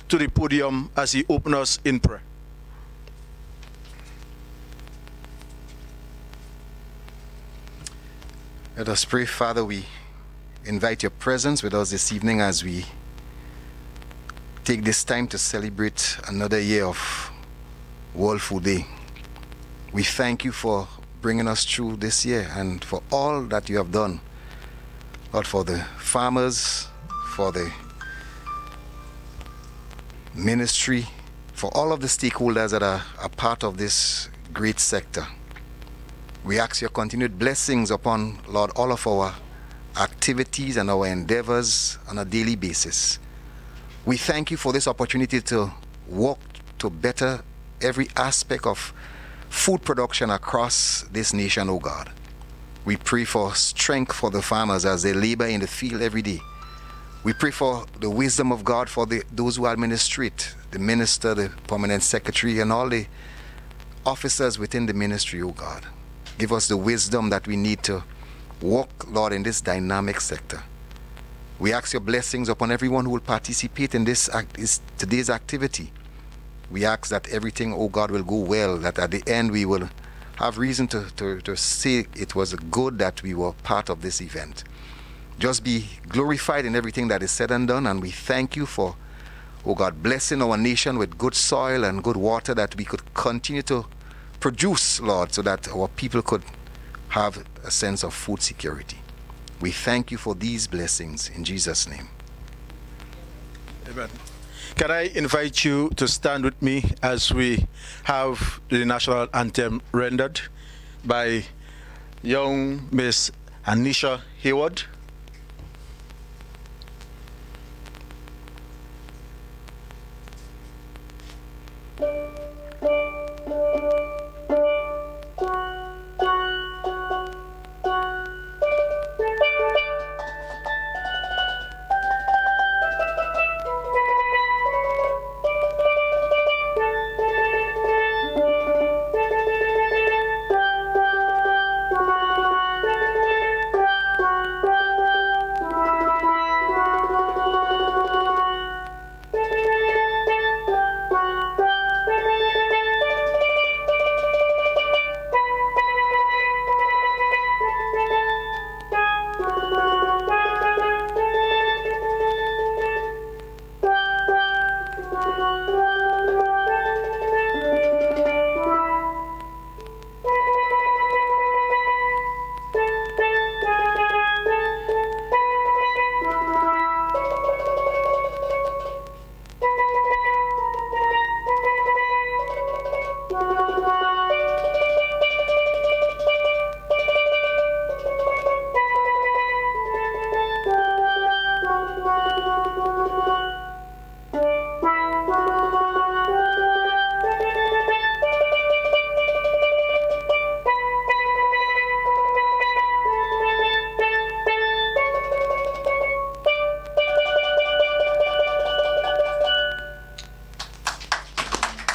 to the podium as he opens us in prayer. Let us pray. Father, we invite your presence with us this evening as we take this time to celebrate another year of World Food Day. We thank you for bringing us through this year and for all that you have done. Lord, for the farmers, for the ministry, for all of the stakeholders that are a part of this great sector. We ask your continued blessings upon, Lord, all of our activities and our endeavors on a daily basis. We thank you for this opportunity to work to better every aspect of food production across this nation, O God. We pray for strength for the farmers as they labor in the field every day. We pray for the wisdom of God for those who administrate, the minister, the permanent secretary, and all the officers within the ministry, O God. Give us the wisdom that we need to walk, Lord, in this dynamic sector. We ask your blessings upon everyone who will participate in today's activity. We ask that everything, oh God, will go well, that at the end we will have reason to say it was good that we were part of this event. Just be glorified in everything that is said and done, and we thank you for, oh God, blessing our nation with good soil and good water that we could continue to produce, Lord, so that our people could have a sense of food security. We thank you for these blessings in Jesus' name. Amen. Can I invite you to stand with me as we have the national anthem rendered by young Miss Anisha Hayward.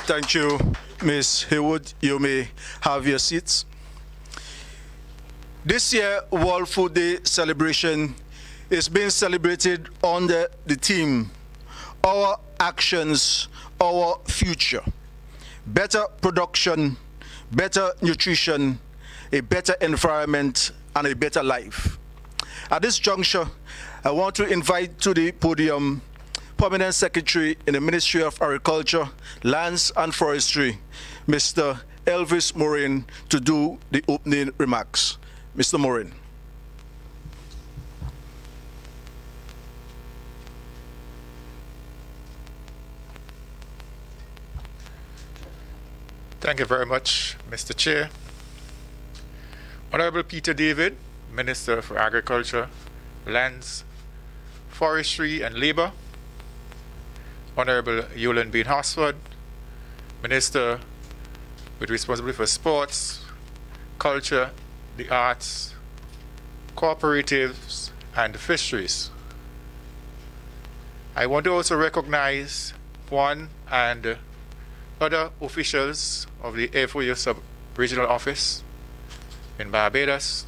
Thank you, Ms. Haywood. You may have your seats. This year, World Food Day celebration is being celebrated under the theme, Our Actions, Our Future. Better production, better nutrition, a better environment, and a better life. At this juncture, I want to invite to the podium Permanent Secretary in the Ministry of Agriculture, Lands and Forestry, Mr. Elvis Morin, to do the opening remarks. Mr. Morin. Thank you very much, Mr. Chair. Honorable Peter David, Minister for Agriculture, Lands, Forestry and Labour. Honorable Yolande Bain Horsford, Minister with responsibility for sports, culture, the arts, cooperatives, and fisheries. I want to also recognize one and other officials of the FOU Sub-Regional Office in Barbados,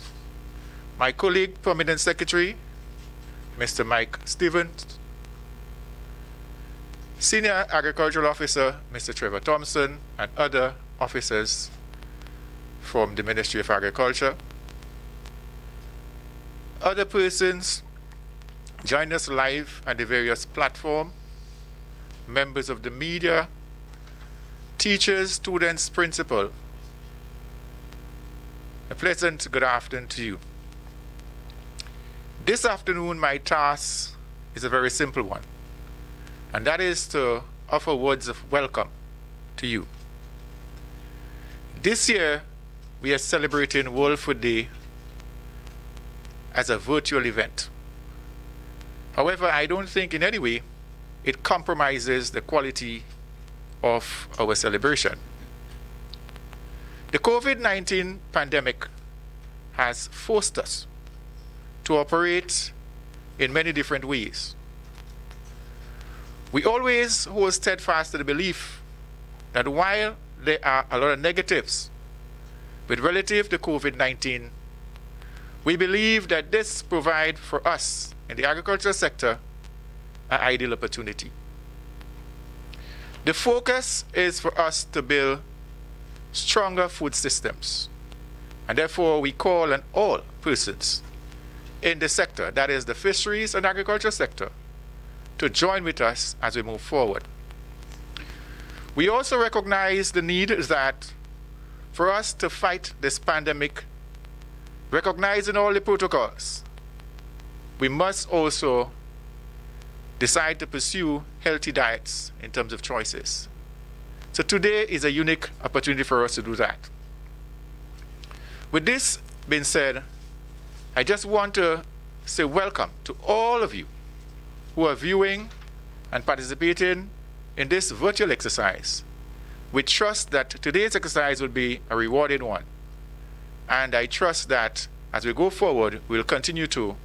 my colleague, Permanent Secretary, Mr. Mike Stevens, Senior Agricultural Officer Mr. Trevor Thompson, and other officers from the Ministry of Agriculture. Other persons join us live on the various platforms, members of the media, teachers, students, principal. A pleasant good afternoon to you. This afternoon, my task is a very simple one, and that is to offer words of welcome to you. This year, we are celebrating World Food Day as a virtual event. However, I don't think in any way it compromises the quality of our celebration. The COVID-19 pandemic has forced us to operate in many different ways. We always hold steadfast to the belief that while there are a lot of negatives with relative to COVID-19, we believe that this provides for us in the agricultural sector an ideal opportunity. The focus is for us to build stronger food systems, and therefore we call on all persons in the sector, that is the fisheries and agriculture sector, to join with us as we move forward. We also recognize the need that for us to fight this pandemic, recognizing all the protocols, we must also decide to pursue healthy diets in terms of choices. So today is a unique opportunity for us to do that. With this being said, I just want to say welcome to all of you who are viewing and participating in this virtual exercise. We trust that today's exercise will be a rewarding one. And I trust that as we go forward, we'll continue to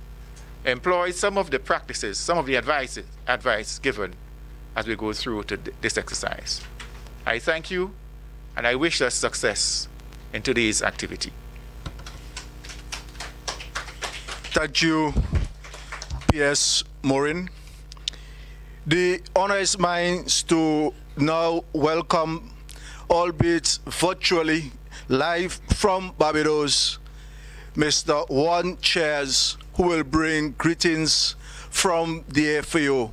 employ some of the practices, some of the advice given as we go through to this exercise. I thank you, and I wish us success in today's activity. Thank you, P.S. Morin. The honor is mine to now welcome, albeit virtually, live from Barbados, Mr. Juan Chairs, who will bring greetings from the FAO.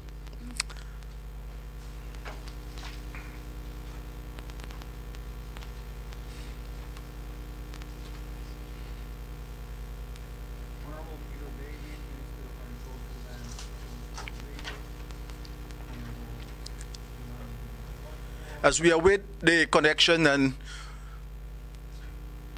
As we await the connection, and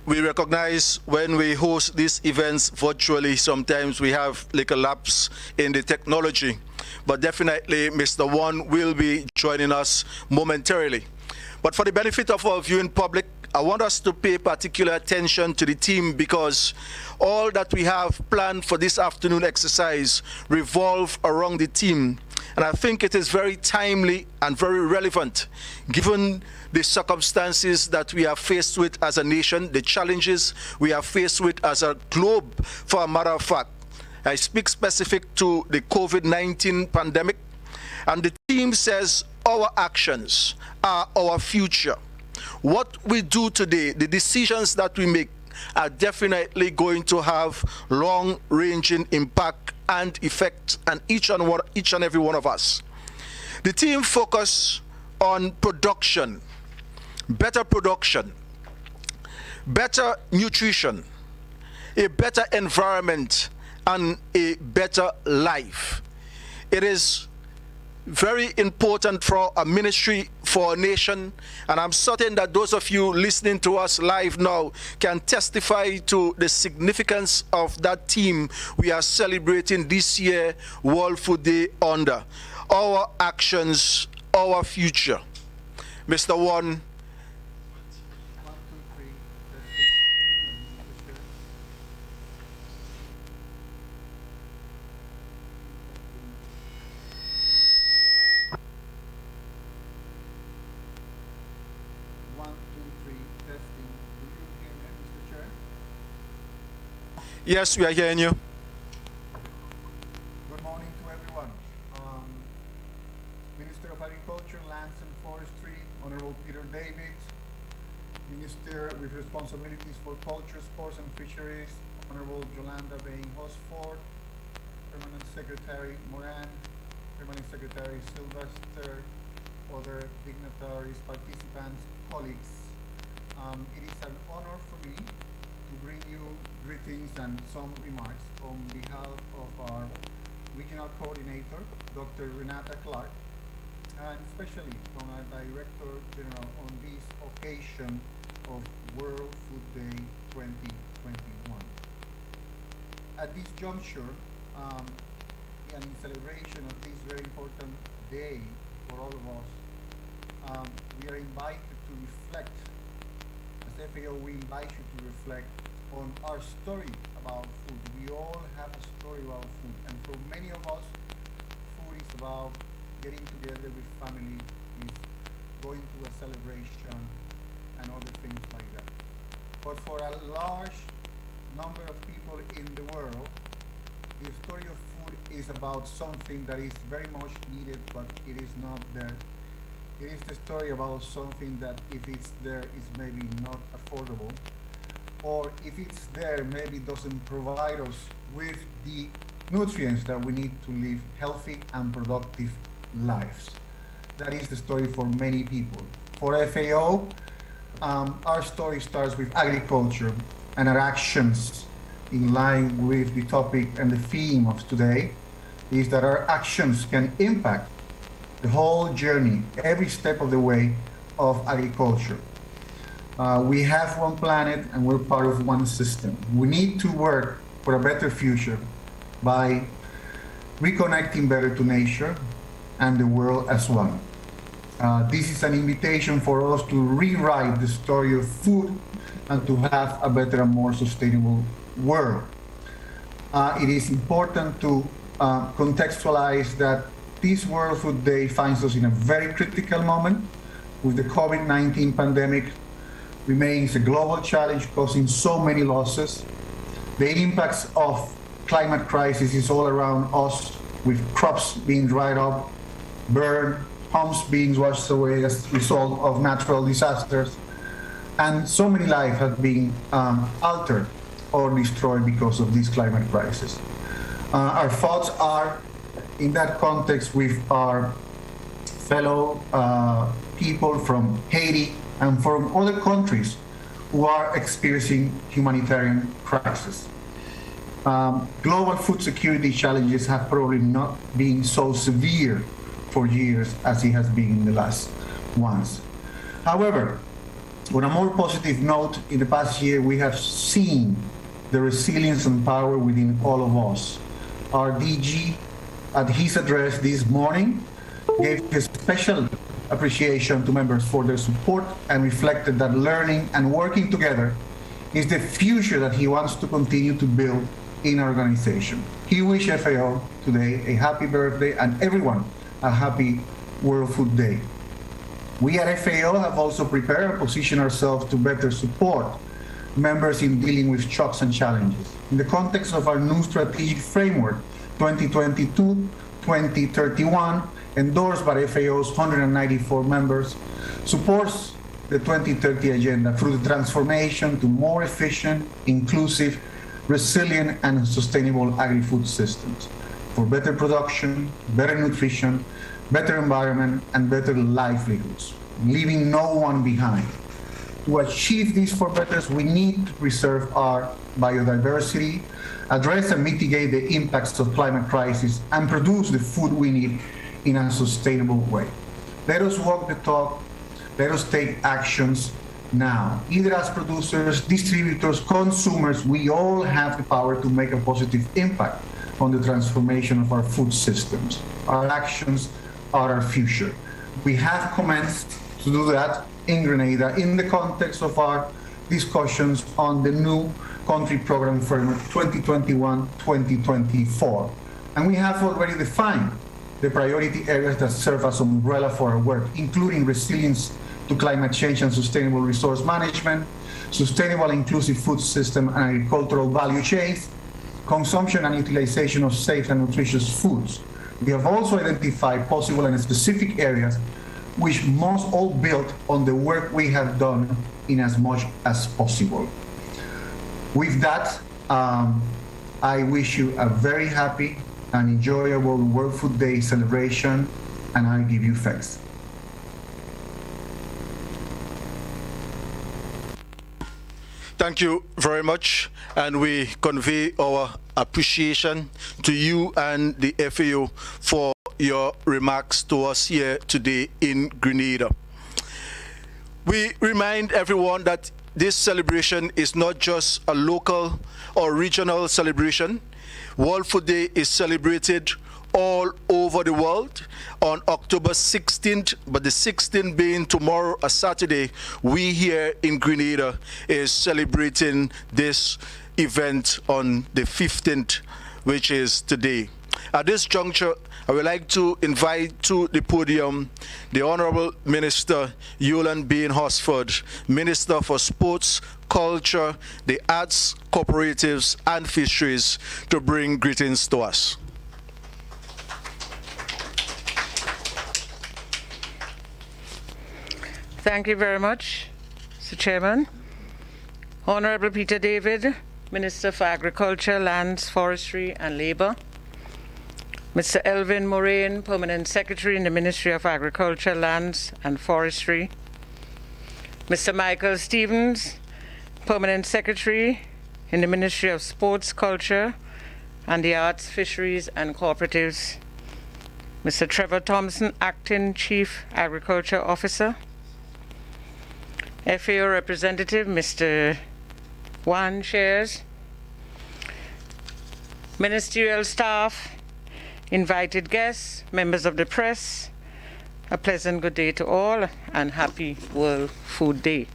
we recognize when we host these events virtually, sometimes we have like a lapse in the technology, but definitely Mr. Juan will be joining us momentarily. But for the benefit of our viewing public, I want us to pay particular attention to the team, because all that we have planned for this afternoon exercise revolve around the team. And I think it is very timely and very relevant, given the circumstances that we are faced with as a nation, the challenges we are faced with as a globe, for a matter of fact. I speak specific to the COVID-19 pandemic, and the team says our actions are our future. What we do today, the decisions that we make, are definitely going to have long-ranging impact and effect on each and every one of us. The team focus on production, better nutrition, a better environment, and a better life. It is very important for a ministry, for a nation, and I'm certain that those of you listening to us live now can testify to the significance of that theme we are celebrating this year, World Food Day, under our actions, our future. Mr. Juan. Yes, we are hearing you. Good morning to everyone. Minister of Agriculture. Committees for Culture, Sports and Fisheries, Honorable Yolanda Bain Hosford, Permanent Secretary Moran, Permanent Secretary Sylvester, other dignitaries, participants, colleagues. It is an honor for me to bring you greetings and some remarks on behalf of our Regional Coordinator, Dr. Renata Clark, and especially from our Director General on this occasion of World Food Day 2021. At this juncture, and in celebration of this very important day for all of us, we are invited to reflect, as FAO we invite you to reflect on our story about food. We all have a story about food, and for many of us, food is about getting together with family, is going to a celebration, and other things like that. But for a large number of people in the world, the story of food is about something that is very much needed, but it is not there. It is the story about something that if it's there is maybe not affordable, or if it's there maybe doesn't provide us with the nutrients that we need to live healthy and productive lives. That is the story for many people. For FAO, our story starts with agriculture, and our actions in line with the topic and the theme of today is that our actions can impact the whole journey, every step of the way of agriculture. We have one planet and we're part of one system. We need to work for a better future by reconnecting better to nature and the world as one. This is an invitation for us to rewrite the story of food and to have a better and more sustainable world. It is important to contextualize that this World Food Day finds us in a very critical moment, with the COVID-19 pandemic remains a global challenge causing so many losses. The impacts of climate crisis is all around us, with crops being dried up, burned, homes being washed away as a result of natural disasters, and so many lives have been altered or destroyed because of this climate crisis. Our thoughts are in that context with our fellow people from Haiti and from other countries who are experiencing humanitarian crisis. Global food security challenges have probably not been so severe for years as it has been in the last ones. However, on a more positive note, in the past year, we have seen the resilience and power within all of us. Our DG, at his address this morning, gave a special appreciation to members for their support and reflected that learning and working together is the future that he wants to continue to build in our organization. He wishes FAO today a happy birthday and everyone a happy World Food Day. We at FAO have also prepared and positioned ourselves to better support members in dealing with shocks and challenges. In the context of our new strategic framework, 2022-2031, endorsed by FAO's 194 members, supports the 2030 agenda through the transformation to more efficient, inclusive, resilient, and sustainable agri-food systems for better production, better nutrition, better environment, and better livelihoods, leaving no one behind. To achieve these four betters, we need to preserve our biodiversity, address and mitigate the impacts of climate crisis, and produce the food we need in a sustainable way. Let us walk the talk. Let us take actions now. Either as producers, distributors, consumers, we all have the power to make a positive impact on the transformation of our food systems. Our actions are our future. We have commenced to do that in Grenada in the context of our discussions on the new country program framework 2021-2024. And we have already defined the priority areas that serve as umbrella for our work, including resilience to climate change and sustainable resource management, sustainable inclusive food system and agricultural value chains, consumption and utilization of safe and nutritious foods. We have also identified possible and specific areas which must all build on the work we have done in as much as possible. With that, I wish you a very happy and enjoyable World Food Day celebration, and I give you thanks. Thank you very much, and we convey our appreciation to you and the FAO for your remarks to us here today in Grenada. We remind everyone that this celebration is not just a local or regional celebration. World Food Day is celebrated all over the world on October 16th, but the 16th being tomorrow, a Saturday, we here in Grenada is celebrating this event on the 15th, which is today. At this juncture, I would like to invite to the podium the Honorable Minister Yolande Bain Hosford, Minister for Sports, Culture, the Arts, Cooperatives and Fisheries, to bring greetings to us. Thank you very much, Mr. Chairman. Honorable Peter David, Minister for Agriculture, Lands, Forestry and Labour. Mr. Elvin Moraine, Permanent Secretary in the Ministry of Agriculture, Lands and Forestry. Mr. Michael Stevens, Permanent Secretary in the Ministry of Sports, Culture and the Arts, Fisheries and Cooperatives. Mr. Trevor Thompson, Acting Chief Agriculture Officer. FAO Representative, Mr. Juan Shares. Ministerial staff, invited guests, members of the press, a pleasant good day to all and happy World Food Day.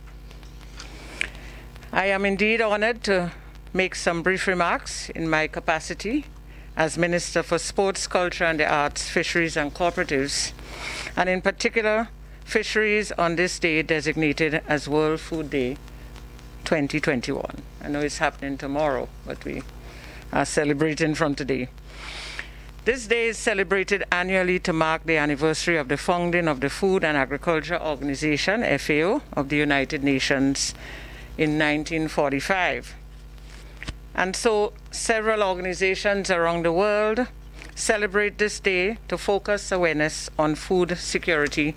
I am indeed honored to make some brief remarks in my capacity as Minister for Sports, Culture and the Arts, Fisheries and Cooperatives, and in particular, fisheries on this day designated as World Food Day 2021. I know it's happening tomorrow, but we are celebrating from today. This day is celebrated annually to mark the anniversary of the founding of the Food and Agriculture Organization, FAO, of the United Nations in 1945. And so several organizations around the world celebrate this day to focus awareness on food security,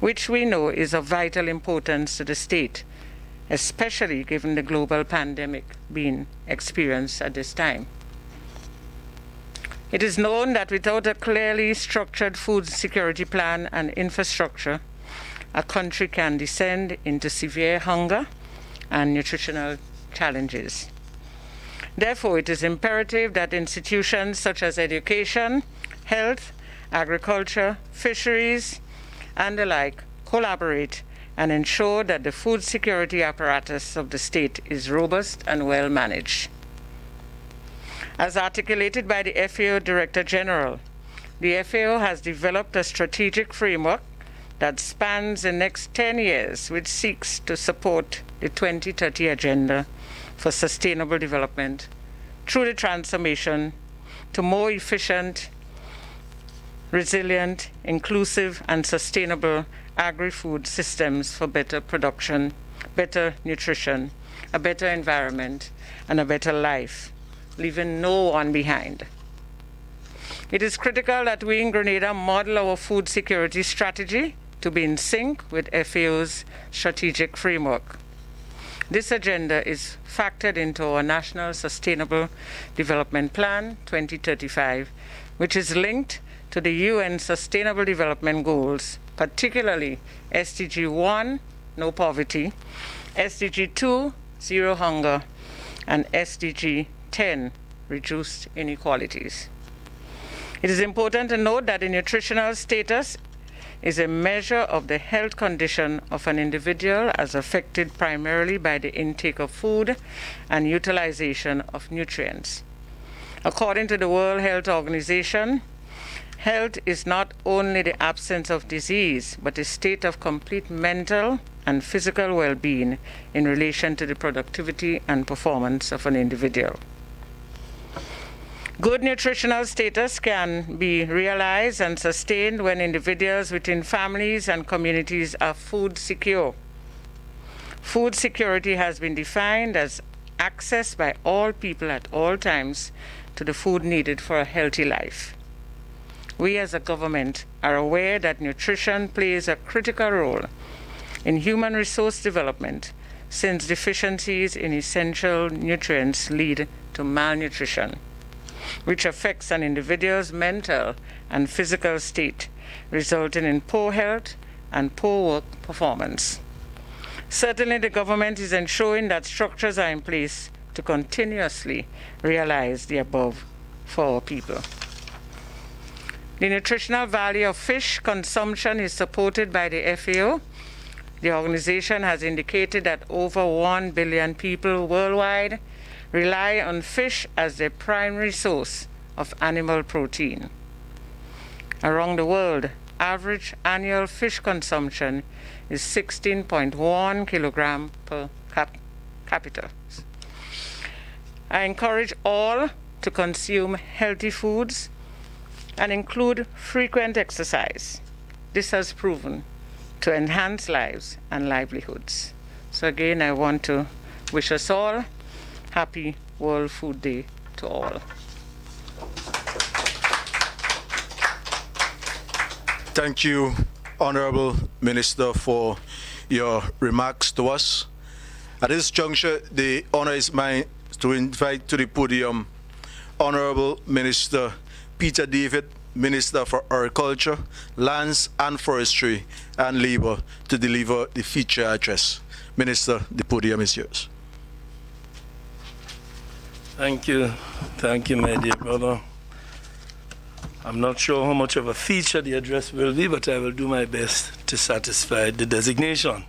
which we know is of vital importance to the state, especially given the global pandemic being experienced at this time. It is known that without a clearly structured food security plan and infrastructure, a country can descend into severe hunger and nutritional challenges. Therefore, it is imperative that institutions such as education, health, agriculture, fisheries, and the like collaborate and ensure that the food security apparatus of the state is robust and well managed. As articulated by the FAO Director General, the FAO has developed a strategic framework that spans the next 10 years, which seeks to support the 2030 Agenda for Sustainable Development through the transformation to more efficient, resilient, inclusive, and sustainable agri-food systems for better production, better nutrition, a better environment, and a better life, leaving no one behind. It is critical that we in Grenada model our food security strategy to be in sync with FAO's strategic framework. This agenda is factored into our National Sustainable Development Plan 2035, which is linked to the UN Sustainable Development Goals, particularly SDG 1, no poverty, SDG 2, zero hunger, and SDG 10, reduced inequalities. It is important to note that the nutritional status is a measure of the health condition of an individual as affected primarily by the intake of food and utilization of nutrients. According to the World Health Organization, health is not only the absence of disease, but a state of complete mental and physical well-being in relation to the productivity and performance of an individual. Good nutritional status can be realized and sustained when individuals within families and communities are food secure. Food security has been defined as access by all people at all times to the food needed for a healthy life. We as a government are aware that nutrition plays a critical role in human resource development, since deficiencies in essential nutrients lead to malnutrition, which affects an individual's mental and physical state, resulting in poor health and poor work performance. Certainly, the government is ensuring that structures are in place to continuously realize the above for our people. The nutritional value of fish consumption is supported by the FAO. The organization has indicated that over 1 billion people worldwide rely on fish as their primary source of animal protein. Around the world, average annual fish consumption is 16.1 kilogram per capita. I encourage all to consume healthy foods and include frequent exercise. This has proven to enhance lives and livelihoods. So again, I want to wish us all happy World Food Day to all. Thank you, Honorable Minister, for your remarks to us. At this juncture, the honor is mine to invite to the podium Honorable Minister Peter David, Minister for Agriculture, Lands and Forestry and Labour, to deliver the feature address. Minister, the podium is yours. Thank you, my dear brother. I'm not sure how much of a feature the address will be, but I will do my best to satisfy the designation.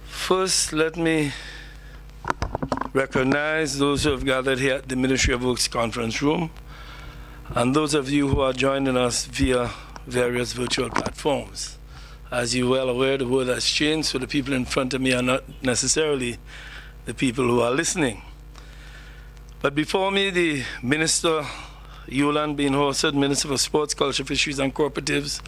First, let me recognize those who have gathered here at the Ministry of Works conference room, and those of you who are joining us via various virtual platforms. As you're well aware, the world has changed, so the people in front of me are not necessarily the people who are listening. But before me, the Minister, Yolande Bain Hosford, Minister for Sports, Culture, Fisheries and Cooperatives,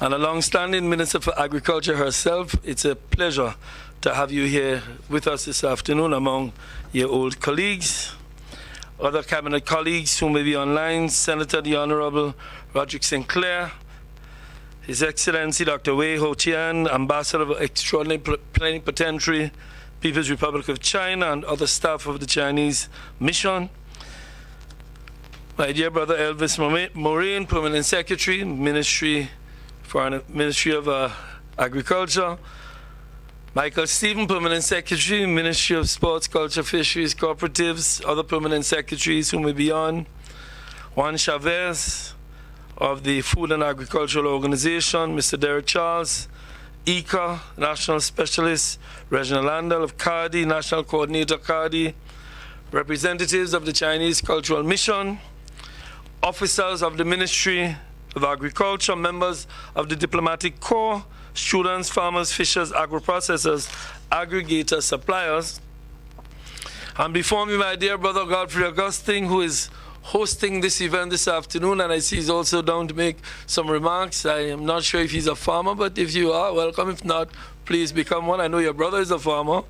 and a long-standing Minister for Agriculture herself. It's a pleasure to have you here with us this afternoon among your old colleagues, other cabinet colleagues who may be online, Senator the Honorable Roderick Sinclair, His Excellency Dr. Wei Ho-Tian, Ambassador of Extraordinary Plenipotentiary, People's Republic of China, and other staff of the Chinese mission. My dear brother Elvis Moraine, Permanent Secretary, Ministry of Agriculture. Michael Stephen, Permanent Secretary, Ministry of Sports, Culture, Fisheries, Cooperatives, other Permanent Secretaries who may be on. Juan Chavez of the Food and Agricultural Organization, Mr. Derek Charles, ICA, National Specialist, Reginald Landell of CARDI, National Coordinator CARDI, representatives of the Chinese Cultural Mission, officers of the Ministry of Agriculture, members of the Diplomatic Corps, students, farmers, fishers, agro-processors, aggregators, suppliers. And before me, my dear brother Godfrey Augustine, who is hosting this event this afternoon, and I see he's also down to make some remarks. I am not sure if he's a farmer, but if you are, welcome. If not, please become one. I know your brother is a farmer.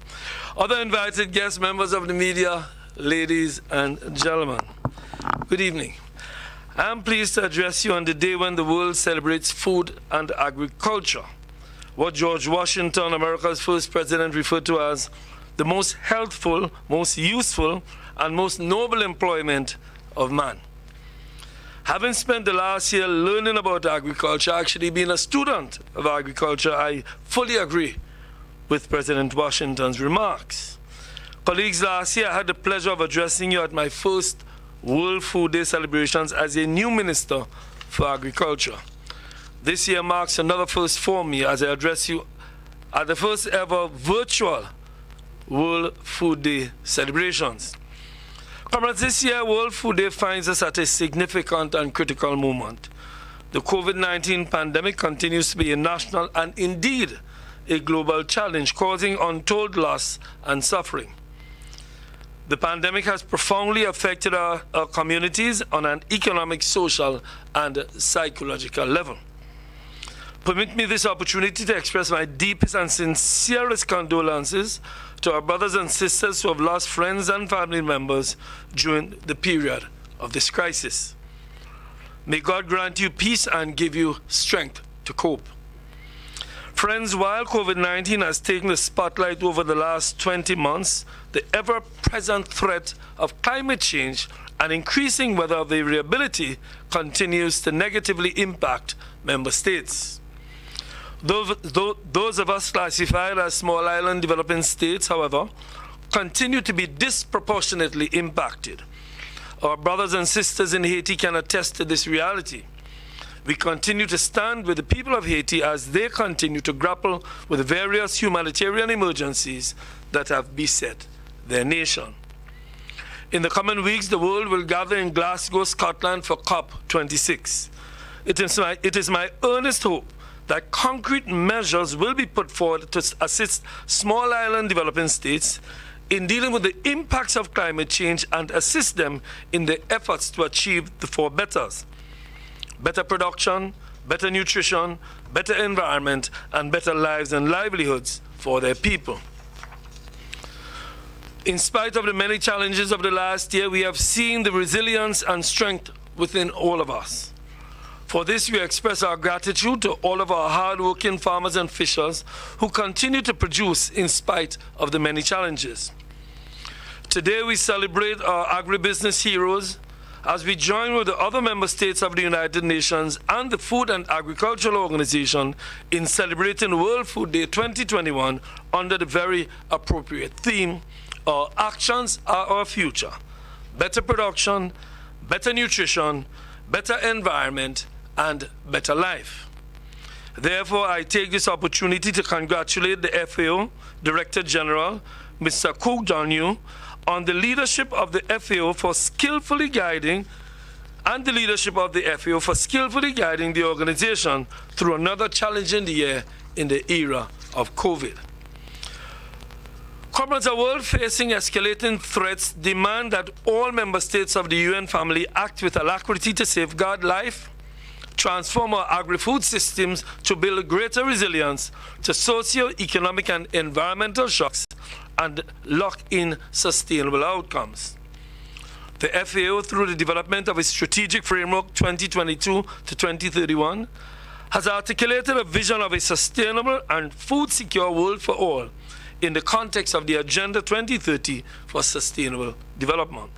Other invited guests, members of the media, ladies and gentlemen, good evening. I am pleased to address you on the day when the world celebrates food and agriculture, what George Washington, America's first president, referred to as the most healthful, most useful, and most noble employment of man. Having spent the last year learning about agriculture, actually being a student of agriculture, I fully agree with President Washington's remarks. Colleagues, last year I had the pleasure of addressing you at my first World Food Day celebrations as a new Minister for Agriculture. This year marks another first for me as I address you at the first ever virtual World Food Day celebrations. Comrades, this year World Food Day finds us at a significant and critical moment. The COVID-19 pandemic continues to be a national and indeed a global challenge, causing untold loss and suffering. The pandemic has profoundly affected our communities on an economic, social, and psychological level. Permit me this opportunity to express my deepest and sincerest condolences to our brothers and sisters who have lost friends and family members during the period of this crisis. May God grant you peace and give you strength to cope. Friends, while COVID-19 has taken the spotlight over the last 20 months, the ever-present threat of climate change and increasing weather variability continues to negatively impact member states. Those of us classified as small island developing states, however, continue to be disproportionately impacted. Our brothers and sisters in Haiti can attest to this reality. We continue to stand with the people of Haiti as they continue to grapple with various humanitarian emergencies that have beset their nation. In the coming weeks, the world will gather in Glasgow, Scotland for COP26. It is my earnest hope that concrete measures will be put forward to assist small island developing states in dealing with the impacts of climate change and assist them in their efforts to achieve the four betters: better production, better nutrition, better environment, and better lives and livelihoods for their people. In spite of the many challenges of the last year, we have seen the resilience and strength within all of us. For this, we express our gratitude to all of our hard-working farmers and fishers who continue to produce in spite of the many challenges. Today, we celebrate our agribusiness heroes as we join with the other member states of the United Nations and the Food and Agricultural Organization in celebrating World Food Day 2021 under the very appropriate theme, "Our actions are our future: better production, better nutrition, better environment, and better life." Therefore, I take this opportunity to congratulate the FAO Director General, Mr. Kook Dongyu, on the leadership of the FAO for skillfully guiding the organization through another challenging year in the era of COVID. Comrades, a world facing escalating threats demand that all member states of the UN family act with alacrity to safeguard life, transform our agri-food systems to build greater resilience to socio-economic and environmental shocks, and lock in sustainable outcomes. The FAO, through the development of its strategic framework 2022 to 2031, has articulated a vision of a sustainable and food-secure world for all in the context of the Agenda 2030 for Sustainable Development.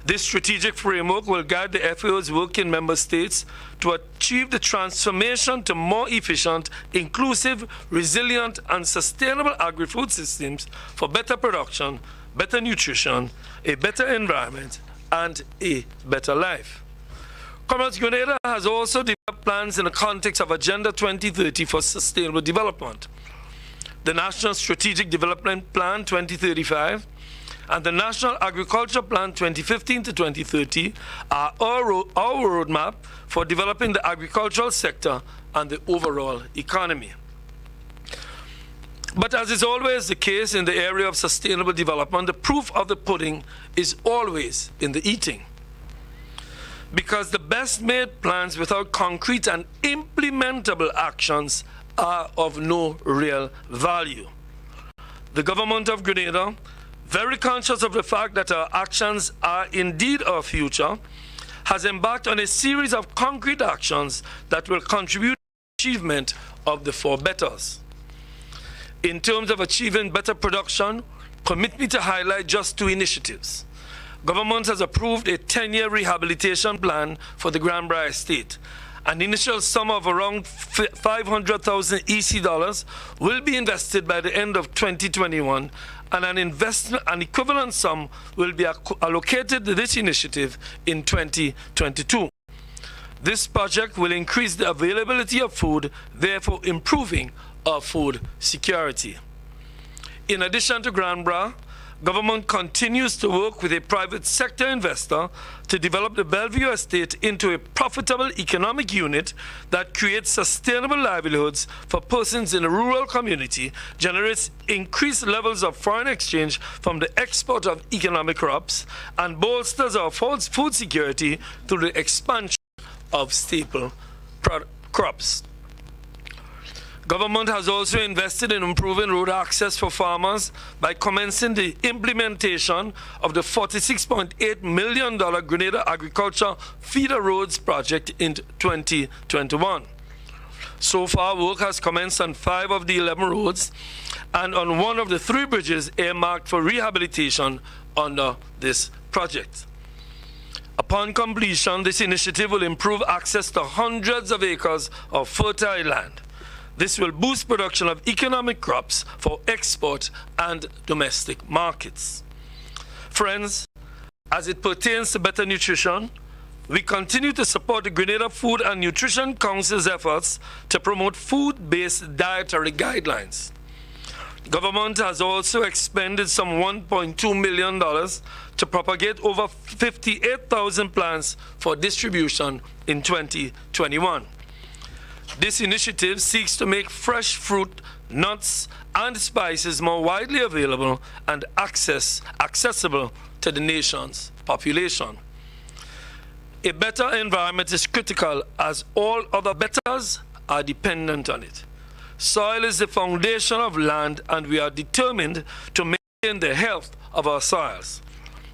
This strategic framework will guide the FAO's work in member states to achieve the transformation to more efficient, inclusive, resilient, and sustainable agri-food systems for better production, better nutrition, a better environment, and a better life. Comrades, Grenada has also developed plans in the context of Agenda 2030 for Sustainable Development. The National Strategic Development Plan 2035 and the National Agriculture Plan 2015 to 2030 are our roadmap for developing the agricultural sector and the overall economy. But as is always the case in the area of sustainable development, the proof of the pudding is always in the eating. Because the best made plans without concrete and implementable actions are of no real value. The government of Grenada, very conscious of the fact that our actions are indeed our future, has embarked on a series of concrete actions that will contribute to the achievement of the four betters. In terms of achieving better production, permit me to highlight just two initiatives. Government has approved a 10-year rehabilitation plan for the Granbrier Estate. An initial sum of around 500,000 EC dollars will be invested by the end of 2021, and an equivalent sum will be allocated to this initiative in 2022. This project will increase the availability of food, therefore improving our food security. In addition to Granbrier, government continues to work with a private sector investor to develop the Bellevue Estate into a profitable economic unit that creates sustainable livelihoods for persons in a rural community, generates increased levels of foreign exchange from the export of economic crops, and bolsters our food security through the expansion of staple crops. Government has also invested in improving road access for farmers by commencing the implementation of the $46.8 million Grenada Agriculture Feeder Roads project in 2021. So far, work has commenced on 5 of the 11 roads and on 1 of the 3 bridges earmarked for rehabilitation under this project. Upon completion, this initiative will improve access to hundreds of acres of fertile land. This will boost production of economic crops for export and domestic markets. Friends, as it pertains to better nutrition, we continue to support the Grenada Food and Nutrition Council's efforts to promote food-based dietary guidelines. Government has also expended some $1.2 million to propagate over 58,000 plants for distribution in 2021. This initiative seeks to make fresh fruit, nuts, and spices more widely available and accessible to the nation's population. A better environment is critical as all other betters are dependent on it. Soil is the foundation of land, and we are determined to maintain the health of our soils.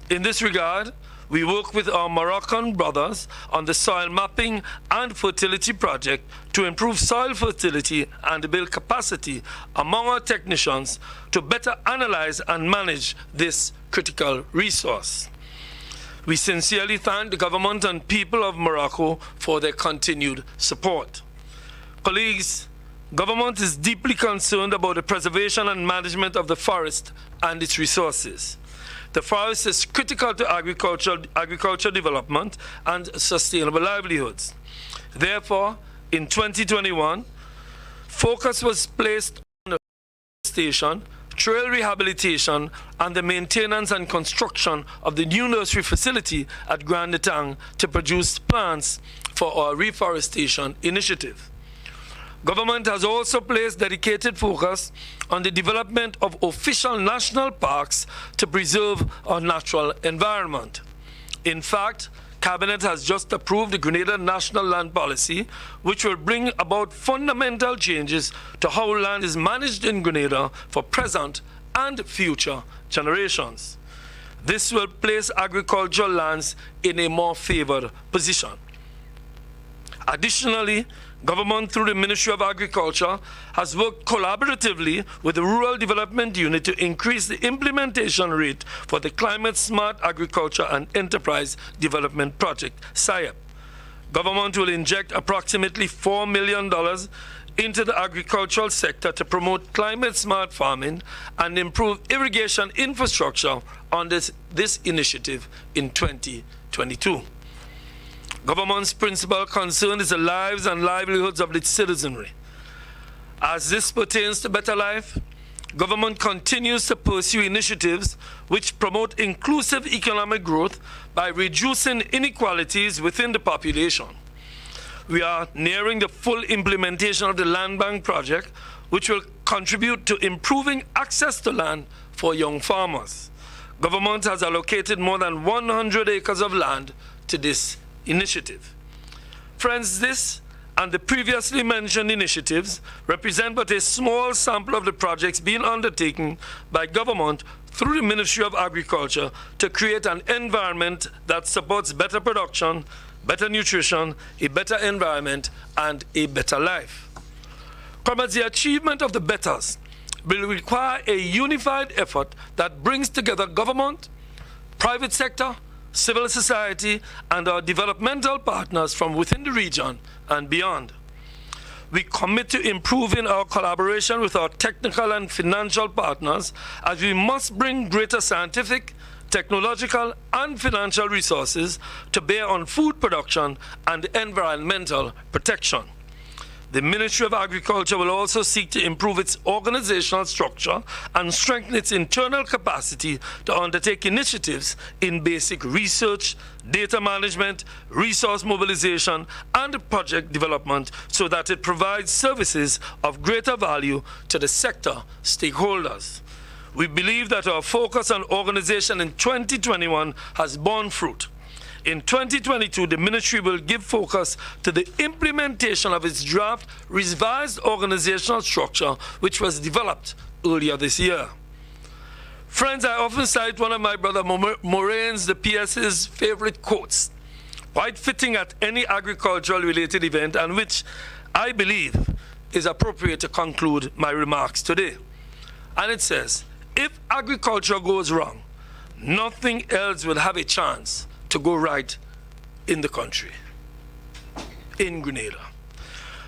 In this regard, we work with our Moroccan brothers on the soil mapping and fertility project to improve soil fertility and build capacity among our technicians to better analyze and manage this critical resource. We sincerely thank the government and people of Morocco for their continued support. Colleagues, government is deeply concerned about the preservation and management of the forest and its resources. The forest is critical to agriculture development and sustainable livelihoods. Therefore, in 2021, focus was placed on deforestation, trail rehabilitation, and the maintenance and construction of the new nursery facility at Grand Netang to produce plants for our reforestation initiative. Government has also placed dedicated focus on the development of official national parks to preserve our natural environment. In fact, Cabinet has just approved the Grenada National Land Policy, which will bring about fundamental changes to how land is managed in Grenada for present and future generations. This will place agricultural lands in a more favored position. Additionally, government through the Ministry of Agriculture has worked collaboratively with the Rural Development Unit to increase the implementation rate for the Climate Smart Agriculture and Enterprise Development Project, CSAEP. Government will inject approximately $4 million into the agricultural sector to promote climate smart farming and improve irrigation infrastructure on this initiative in 2022. Government's principal concern is the lives and livelihoods of its citizenry. As this pertains to better life, government continues to pursue initiatives which promote inclusive economic growth by reducing inequalities within the population. We are nearing the full implementation of the Land Bank project, which will contribute to improving access to land for young farmers. Government has allocated more than 100 acres of land to this initiative. Friends, this and the previously mentioned initiatives represent but a small sample of the projects being undertaken by government through the Ministry of Agriculture to create an environment that supports better production, better nutrition, a better environment, and a better life. Comrades, the achievement of the betters will require a unified effort that brings together government, private sector, civil society, and our developmental partners from within the region and beyond. We commit to improving our collaboration with our technical and financial partners as we must bring greater scientific, technological, and financial resources to bear on food production and environmental protection. The Ministry of Agriculture will also seek to improve its organizational structure and strengthen its internal capacity to undertake initiatives in basic research, data management, resource mobilization, and project development so that it provides services of greater value to the sector stakeholders. We believe that our focus on organization in 2021 has borne fruit. In 2022, the ministry will give focus to the implementation of its draft revised organizational structure, which was developed earlier this year. Friends, I often cite one of my brother Morane's, the PS's favorite quotes, quite fitting at any agricultural related event, and which I believe is appropriate to conclude my remarks today. And it says, if agriculture goes wrong, nothing else will have a chance to go right in the country, in Grenada.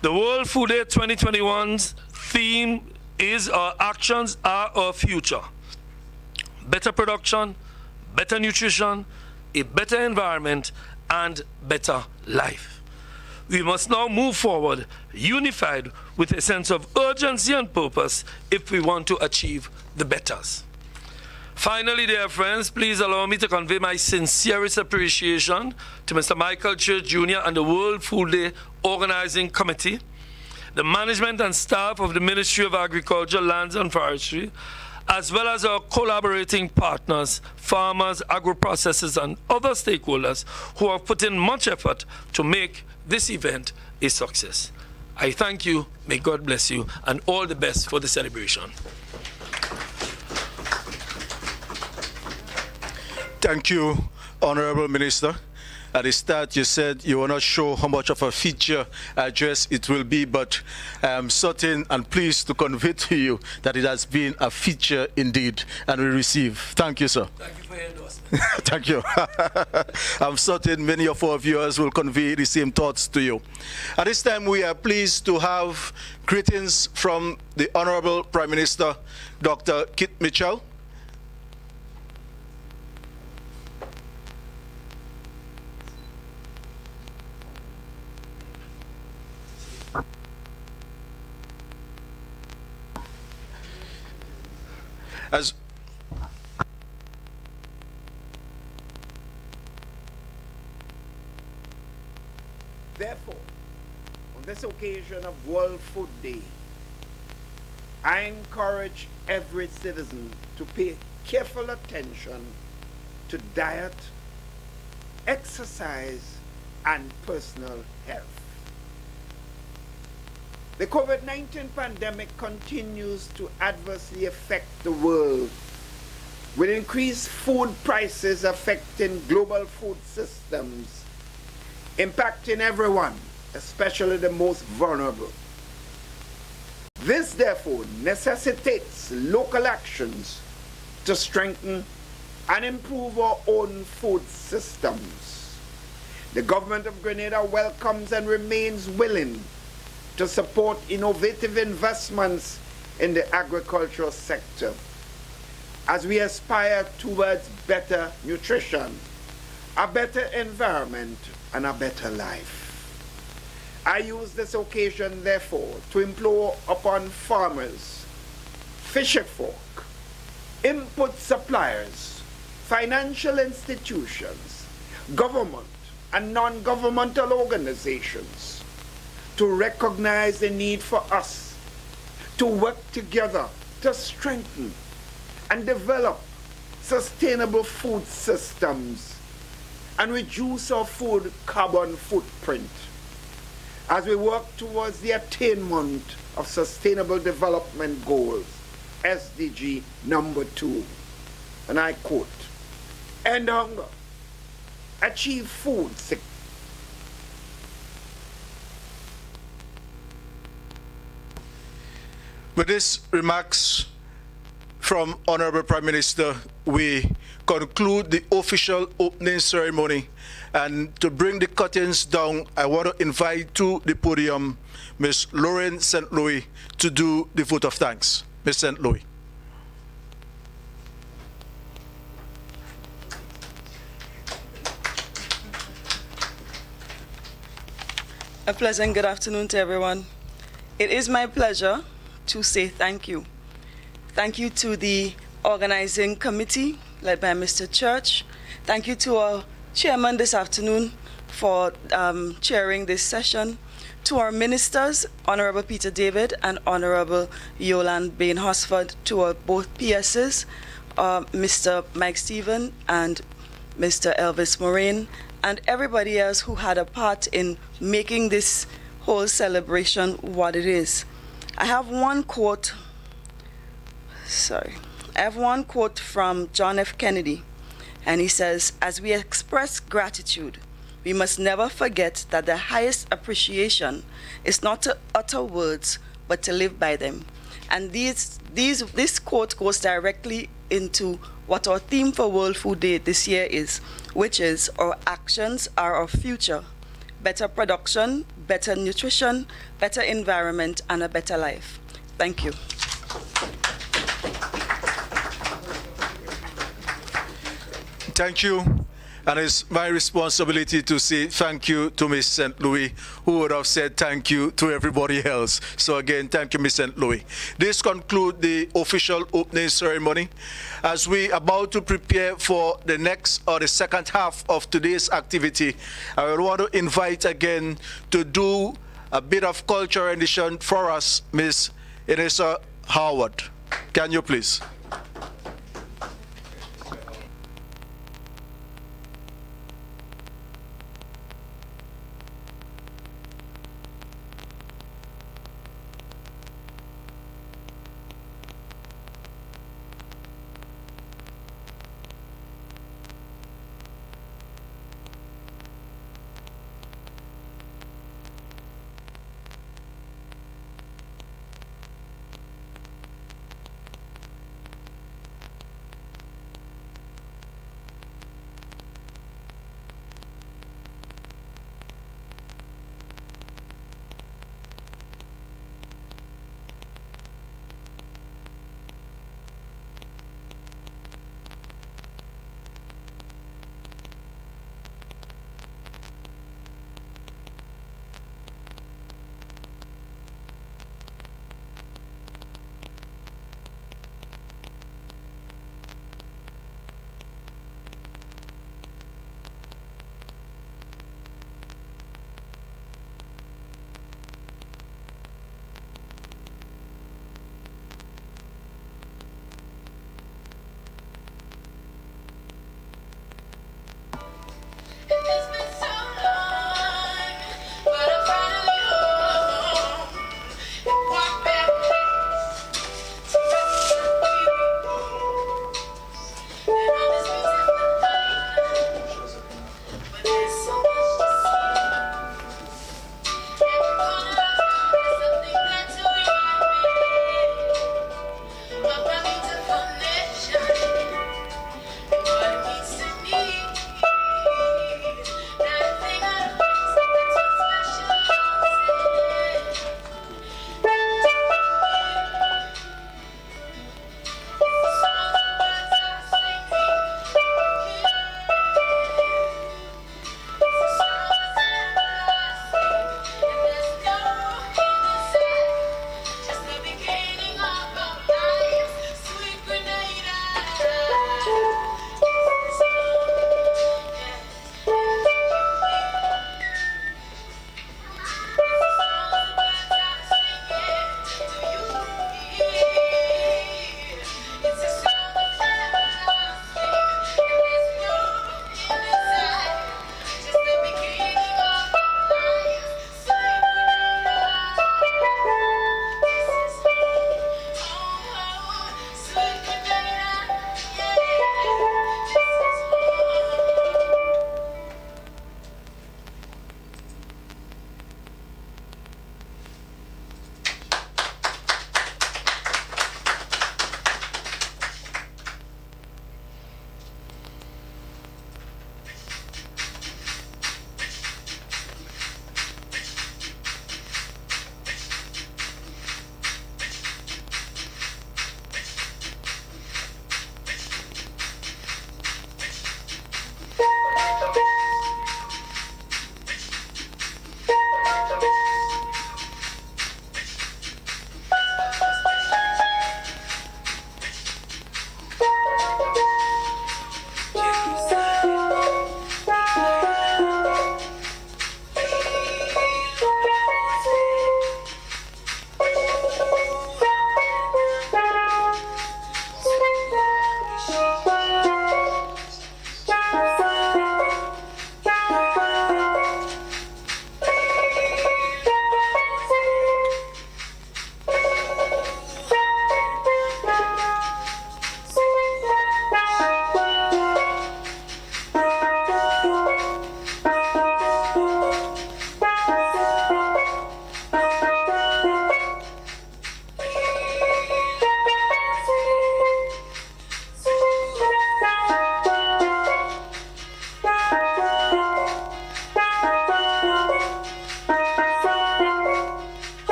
The World Food Day 2021's theme is Our Actions Are Our Future. Better production, better nutrition, a better environment, and better life. We must now move forward, unified with a sense of urgency and purpose if we want to achieve the betters. Finally, dear friends, please allow me to convey my sincerest appreciation to Mr. Michael Church Jr. and the World Food Day Organizing Committee, the management and staff of the Ministry of Agriculture, Lands and Forestry, as well as our collaborating partners, farmers, agro-processors, and other stakeholders who have put in much effort to make this event a success. I thank you, may God bless you, and all the best for the celebration. Thank you, Honorable Minister. At the start, you said you were not sure how much of a feature address it will be, but I am certain and pleased to convey to you that it has been a feature indeed, and we receive. Thank you, sir. Thank you for your endorsement. Thank you. I'm certain many of our viewers will convey the same thoughts to you. At this time, we are pleased to have greetings from the Honorable Prime Minister, Dr. Kit Mitchell. Therefore, on this occasion of World Food Day, I encourage every citizen to pay careful attention to diet, exercise, and personal health. The COVID-19 pandemic continues to adversely affect the world, with increased food prices affecting global food systems, impacting everyone, especially the most vulnerable. This, therefore, necessitates local actions to strengthen and improve our own food systems. The government of Grenada welcomes and remains willing to support innovative investments in the agricultural sector as we aspire towards better nutrition, a better environment, and a better life. I use this occasion, therefore, to implore upon farmers, fisherfolk, input suppliers, financial institutions, government and non-governmental organizations to recognize the need for us to work together to strengthen and develop sustainable food systems and reduce our food carbon footprint as we work towards the attainment of Sustainable Development Goals, SDG number 2. And I quote, end hunger, achieve food security. With these remarks from Honorable Prime Minister, we conclude the official opening ceremony. And to bring the curtains down, I want to invite to the podium Ms. Lauren St. Louis to do the vote of thanks. Ms. St. Louis. A pleasant good afternoon to everyone. It is my pleasure to say thank you. Thank you to the organizing committee led by Mr. Church. Thank you to our chairman this afternoon for chairing this session. To our ministers, Honorable Peter David and Honorable Yolande Bain Hosford, to our both PSs, Mr. Mike Stephen and Mr. Elvis Moraine, and everybody else who had a part in making this whole celebration what it is. I have one quote from John F. Kennedy, and he says, "As we express gratitude, we must never forget that the highest appreciation is not to utter words, but to live by them." And this quote goes directly into what our theme for World Food Day this year is, which is our actions are our future. Better production, better nutrition, better environment, and a better life. Thank you. Thank you. And it's my responsibility to say thank you to Miss St. Louis, who would have said thank you to everybody else. So again, thank you, Miss St. Louis. This concludes the official opening ceremony. As we about to prepare for the next or the second half of today's activity, I will want to invite again to do a bit of culture rendition for us, Miss Inessa Howard. Can you please?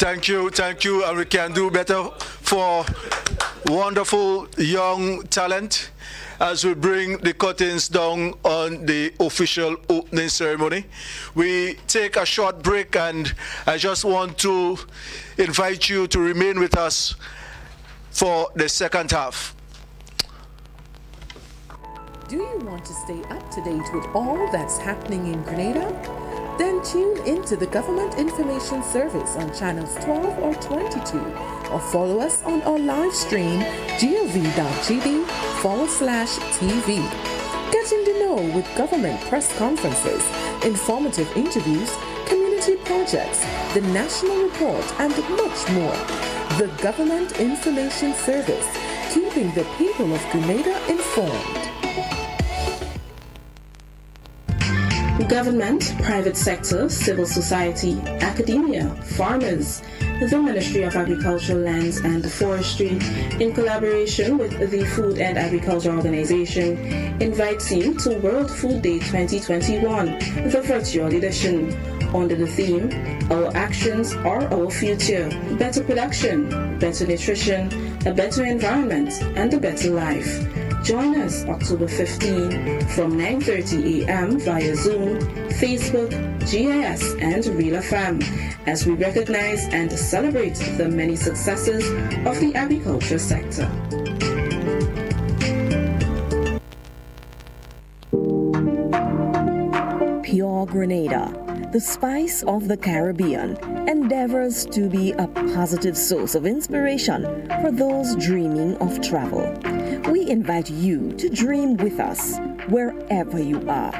Thank you, and we can do better for wonderful young talent as we bring the curtains down on the official opening ceremony. We take a short break, and I just want to invite you to remain with us for the second half. Do you want to stay up to date with all that's happening in Grenada? Then tune into the Government Information Service on channels 12 or 22, or follow us on our live stream gov.gd/TV. Get in the know with government press conferences, informative interviews, community projects, the national report, and much more. The Government Information Service, keeping the people of Grenada informed. Government, private sector, civil society, academia, farmers, the Ministry of Agricultural Lands and Forestry, in collaboration with the Food and Agriculture Organization, invites you to World Food Day 2021, the virtual edition, under the theme, Our Actions Are Our Future, Better Production, Better Nutrition, a Better Environment, and a Better Life. Join us October 15 from 9:30 a.m. via Zoom, Facebook, GIS, and Real FM as we recognize and celebrate the many successes of the agriculture sector. Pure Grenada, the spice of the Caribbean, endeavors to be a positive source of inspiration for those dreaming of travel. We invite you to dream with us wherever you are.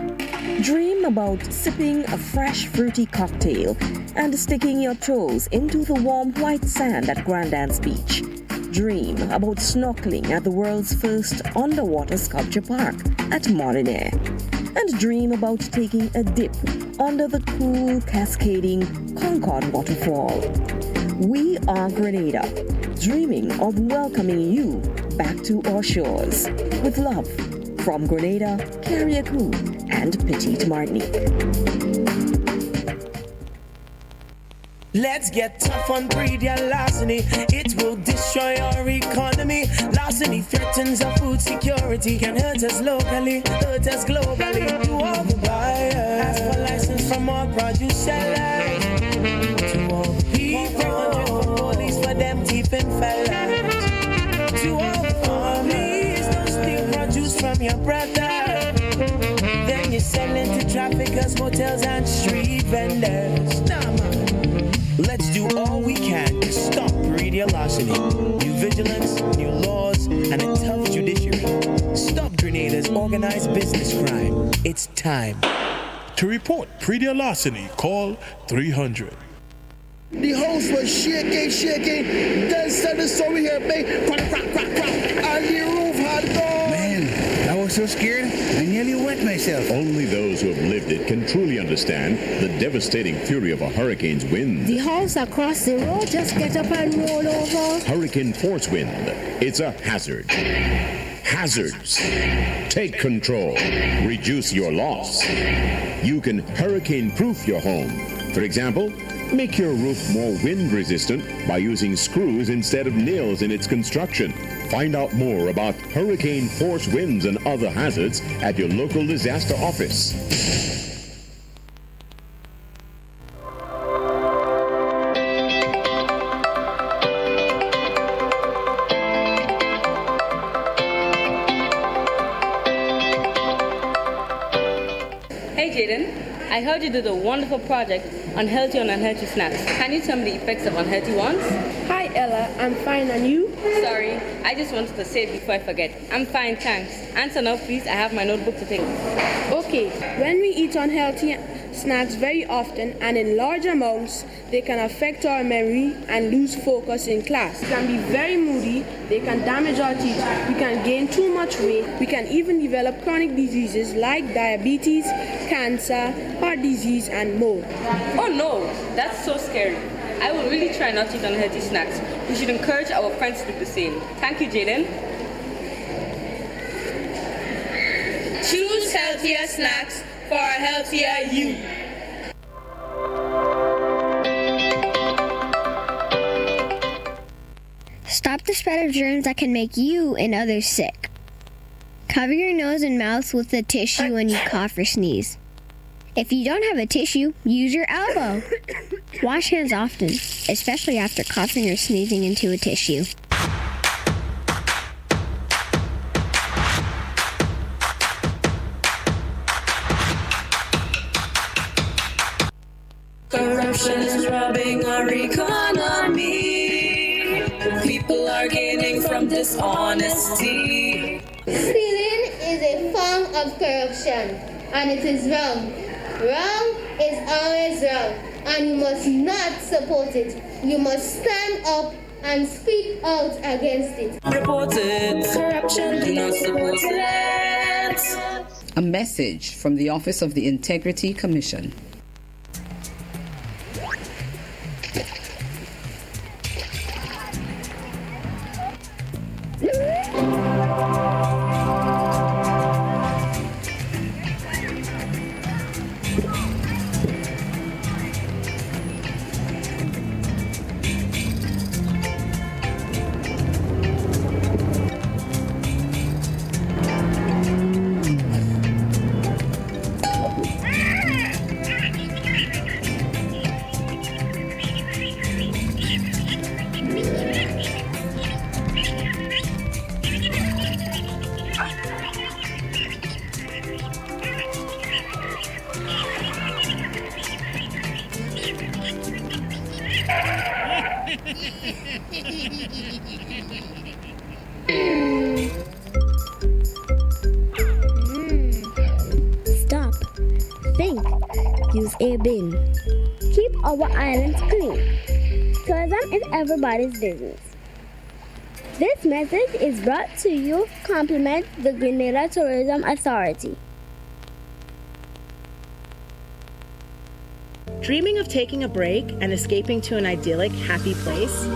Dream about sipping a fresh fruity cocktail and sticking your toes into the warm white sand at Grandance Beach. Dream about snorkeling at the world's first underwater sculpture park at Molinaire. And dream about taking a dip under the cool, cascading Concord waterfall. We are Grenada, dreaming of welcoming you back to our shores. With love, from Grenada, Carriacou, and Petite Martinique. Let's get tough on breeder larceny. It will destroy our economy. Larceny threatens our food security. Can hurt us locally, hurt us globally. To all the buyers, ask for license from all produce sellers. To all the people, police for them thieving fellas. To all the families, don't steal produce from your brother. Then you sell into traffickers, hotels, and street vendors. Nah, man. Let's do all we can to stop breeder larceny. New vigilance, new laws, and a tough judiciary. Stop Grenada's organized business crime. It's time. To report breeder larceny, call 300. The house was shaking. Then suddenly saw we hear bang, crack, and the roof had gone. Man, I was so scared, I nearly wet myself. Only those who have lived it can truly understand the devastating fury of a hurricane's wind. The house across the road just get up and roll over. Hurricane force wind. It's a hazard. Hazards. Take control. Reduce your loss. You can hurricane-proof your home. For example, make your roof more wind-resistant by using screws instead of nails in its construction. Find out more about hurricane force winds and other hazards at your local disaster office. Hey Jaden, I heard you did a wonderful project on healthy and unhealthy snacks. Can you tell me the effects of unhealthy ones? Hi Ella, I'm fine, and you? Sorry, I just wanted to say it before I forget. I'm fine, thanks. Answer now please, I have my notebook to take. Okay, when we eat unhealthy snacks very often and in large amounts, they can affect our memory and lose focus in class. We can be very moody, they can damage our teeth, we can gain too much weight, we can even develop chronic diseases like diabetes, cancer, heart disease, and more. Oh no, that's so scary. I will really try not to eat unhealthy snacks. We should encourage our friends to do the same. Thank you, Jaden. Choose healthier snacks for a healthier you. Stop the spread of germs that can make you and others sick. Cover your nose and mouth with a tissue when you cough or sneeze. If you don't have a tissue, use your elbow. Wash hands often, especially after coughing or sneezing into a tissue. Corruption is robbing our economy. People are gaining from dishonesty. Stealing is a form of corruption, and it is wrong. Wrong is always wrong, and you must not support it. You must stand up and speak out against it. Report it. Corruption, do not support it. A message from the Office of the Integrity Commission. Stop. Think. Use a bin. Keep our islands clean. Tourism is everybody's business. This message is brought to you compliment the Grenada Tourism Authority. Dreaming of taking a break and escaping to an idyllic, happy place?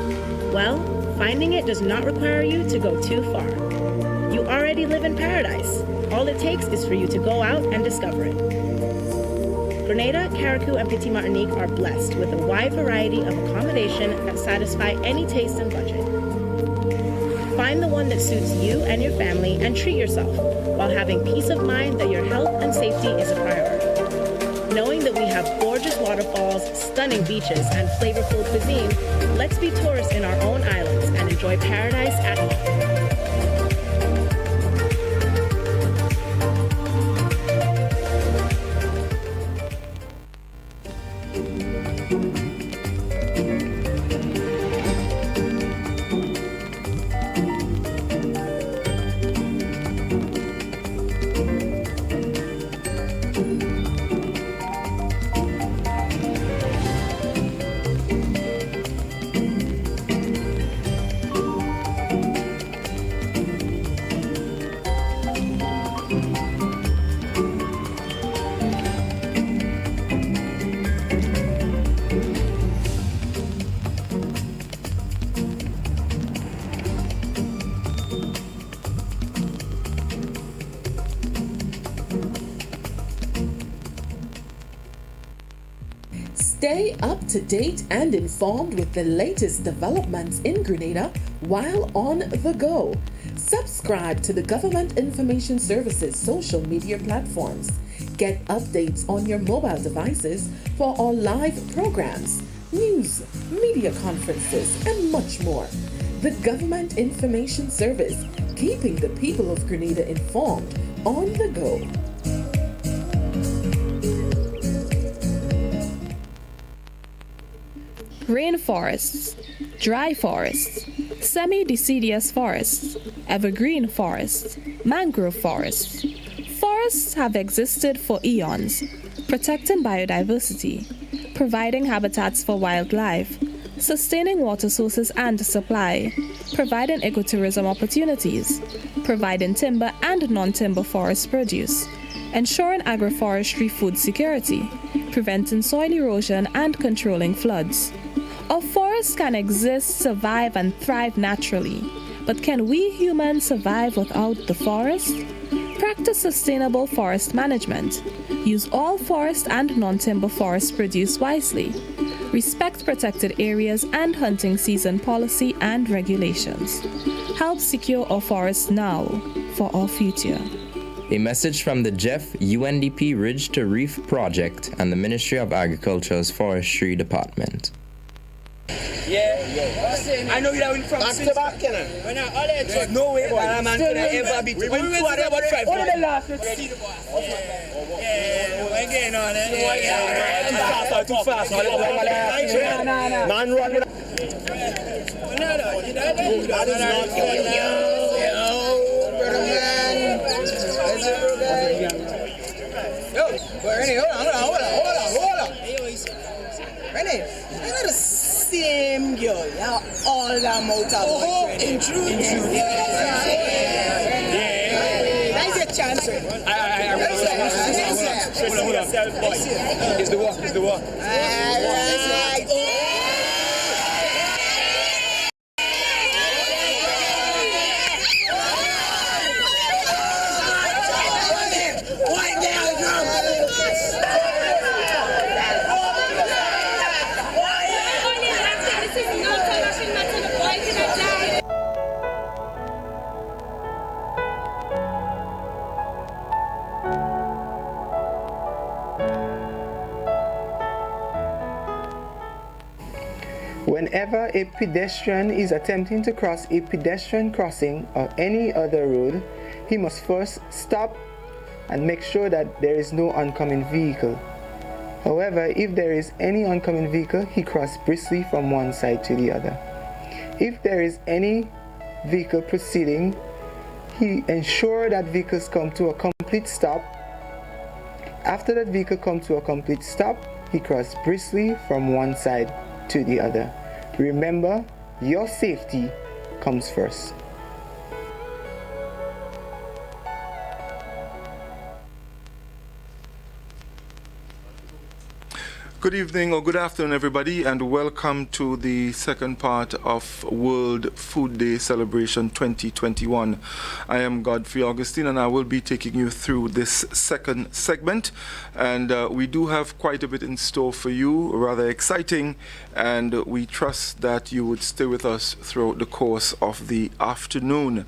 Well, finding it does not require you to go too far. You already live in paradise. All it takes is for you to go out and discover it. Grenada, Carriacou, and Petite Martinique are blessed with a wide variety of accommodation that satisfy any taste and budget. Find the one that suits you and your family and treat yourself while having peace of mind that your health and safety is a priority. Knowing that we have gorgeous waterfalls, stunning beaches, and flavorful cuisine, let's be tourists in our own islands and enjoy paradise at home. Stay up to date and informed with the latest developments in Grenada while on the go. Subscribe to the Government Information Services social media platforms. Get updates on your mobile devices for our live programs, news, media conferences, and much more. The Government Information Service, keeping the people of Grenada informed on the go. Rainforests, dry forests, semi-deciduous forests, evergreen forests, mangrove forests. Forests have existed for eons, protecting biodiversity, providing habitats for wildlife, sustaining water sources and supply, providing ecotourism opportunities, providing timber and non-timber forest produce, ensuring agroforestry food security, preventing soil erosion and controlling floods. A forest can exist, survive, and thrive naturally, but can we humans survive without the forest? Practice sustainable forest management. Use all forest and non-timber forest produce wisely. respect protected areas and hunting season policy and regulations. Help secure our forests now for our future. A message from the Jeff UNDP Ridge to Reef Project and the Ministry of Agriculture's Forestry Department. Yeah. I know you are in from since back, there's no way that man could ever be. When we went to about 5 only the last. Yeah, again on it. Too fast. Man run. That is not for you. Brother man. Yo, Rennie, hold on. Rennie, I got the same girl. You have all that amount of boyfriend. In truth. That's your chance. Hold on. It's the walk. Alright. Whenever a pedestrian is attempting to cross a pedestrian crossing or any other road, he must first stop and make sure that there is no oncoming vehicle. However, if there is any oncoming vehicle, he crosses briskly from one side to the other. If there is any vehicle proceeding, he ensures that vehicles come to a complete stop. After that vehicle comes to a complete stop, he crosses briskly from one side to the other. Remember, your safety comes first. Good evening or good afternoon, everybody, and welcome to the second part of World Food Day Celebration 2021. I am Godfrey Augustine, and I will be taking you through this second segment. And we do have quite a bit in store for you, rather exciting, and we trust that you would stay with us throughout the course of the afternoon.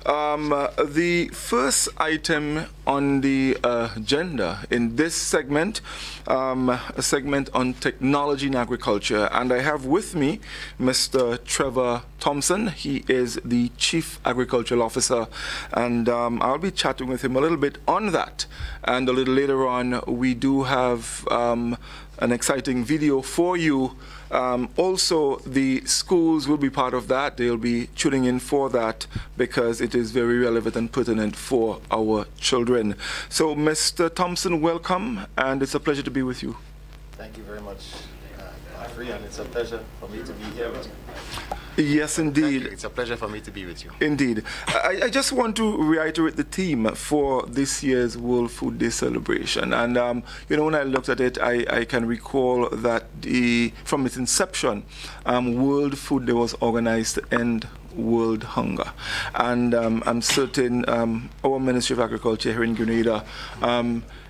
The first item on the agenda in this segment, a segment on technology in agriculture, and I have with me Mr. Trevor Thompson. He is the Chief Agricultural Officer, and I'll be chatting with him a little bit on that. And a little later on, we do have an exciting video for you. Also, the schools will be part of that. They'll be tuning in for that because it is very relevant and pertinent for our children. So, Mr. Thompson, welcome, and it's a pleasure to be with you. Thank you very much, Godfrey, and it's a pleasure for me to be here with you. Yes, indeed. It's a pleasure for me to be with you. Indeed. I just want to reiterate the theme for this year's World Food Day celebration. And, when I looked at it, I can recall that from its inception, World Food Day was organized to end world hunger. And I'm certain our Ministry of Agriculture here in Grenada,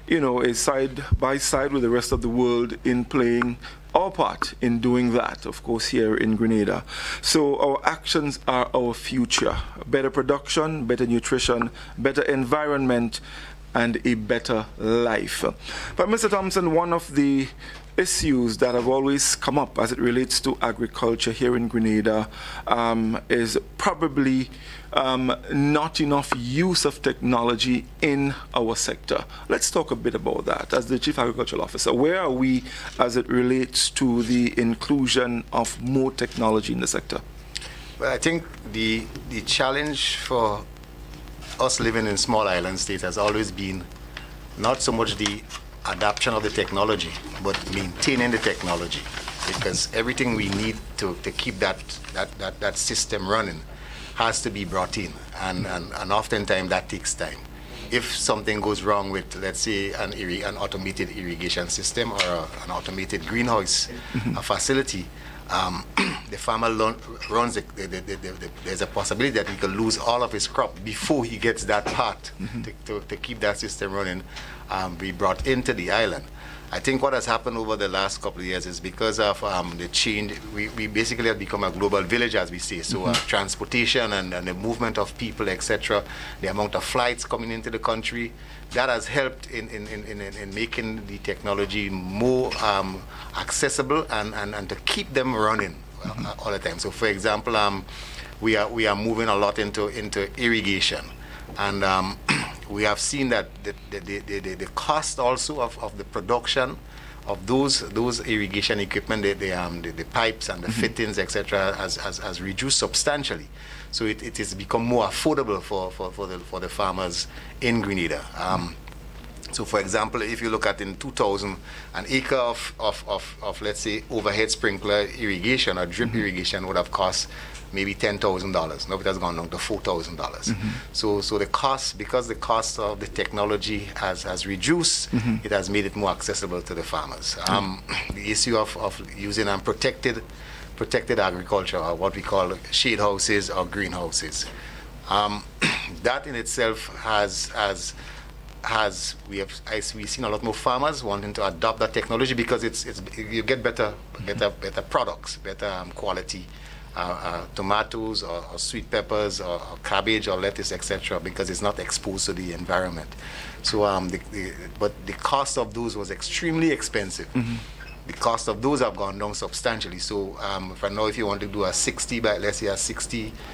is side by side with the rest of the world in playing our part in doing that, of course, here in Grenada. So our actions are our future. Better production, better nutrition, better environment, and a better life. But Mr. Thompson, one of the issues that have always come up as it relates to agriculture here in Grenada is probably not enough use of technology in our sector. Let's talk a bit about that. As the Chief Agricultural Officer, where are we as it relates to the inclusion of more technology in the sector? Well, I think the challenge for us living in small island states has always been not so much the adoption of the technology, but maintaining the technology, because everything we need to keep that system running has to be brought in, and oftentimes that takes time. If something goes wrong with, let's say, an automated irrigation system or an automated greenhouse facility, the farmer runs there's a possibility that he could lose all of his crop before he gets that part to keep that system running, be brought into the island. I think what has happened over the last couple of years is because of the change, we basically have become a global village, as we say. So transportation and the movement of people, etc., the amount of flights coming into the country, that has helped in making the technology more accessible and to keep them running all the time. So, for example, we are moving a lot into irrigation, and we have seen that the cost also of the production of those irrigation equipment, the pipes and the fittings, etc., has reduced substantially. So it has become more affordable for the farmers in Grenada. So, for example, if you look at in 2000, an acre of let's say overhead sprinkler irrigation or drip irrigation would have cost maybe $10,000. Now it has gone down to $4,000. So the cost, because the cost of the technology has reduced, it has made it more accessible to the farmers. The issue of using protected agriculture, or what we call shade houses or greenhouses, that in itself we've seen a lot more farmers wanting to adopt that technology because you get better products, better quality tomatoes or sweet peppers or cabbage or lettuce, etc., because it's not exposed to the environment. So but the cost of those was extremely expensive. The cost of those have gone down substantially. So if you want to do a 60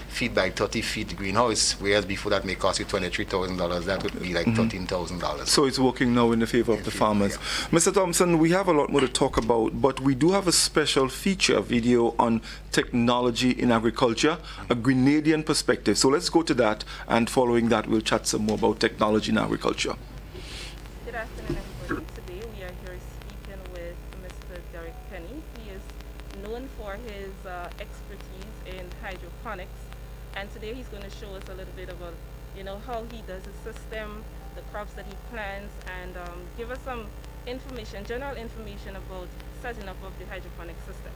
feet by 30 feet greenhouse, whereas before that may cost you $23,000, that would be like $13,000. So it's working now in the favor of the farmers. Yeah. Mr. Thompson, we have a lot more to talk about, but we do have a special feature video on technology in agriculture, a Grenadian perspective. So let's go to that, and following that, we'll chat some more about technology in agriculture. Good afternoon, everybody. Today we are here speaking with Mr. Derek Penny. He is known for his expertise in hydroponics, and today he's going to show us a little bit about, how he does his system, the crops that he plants, and give us some information, general information about setting up of the hydroponic system.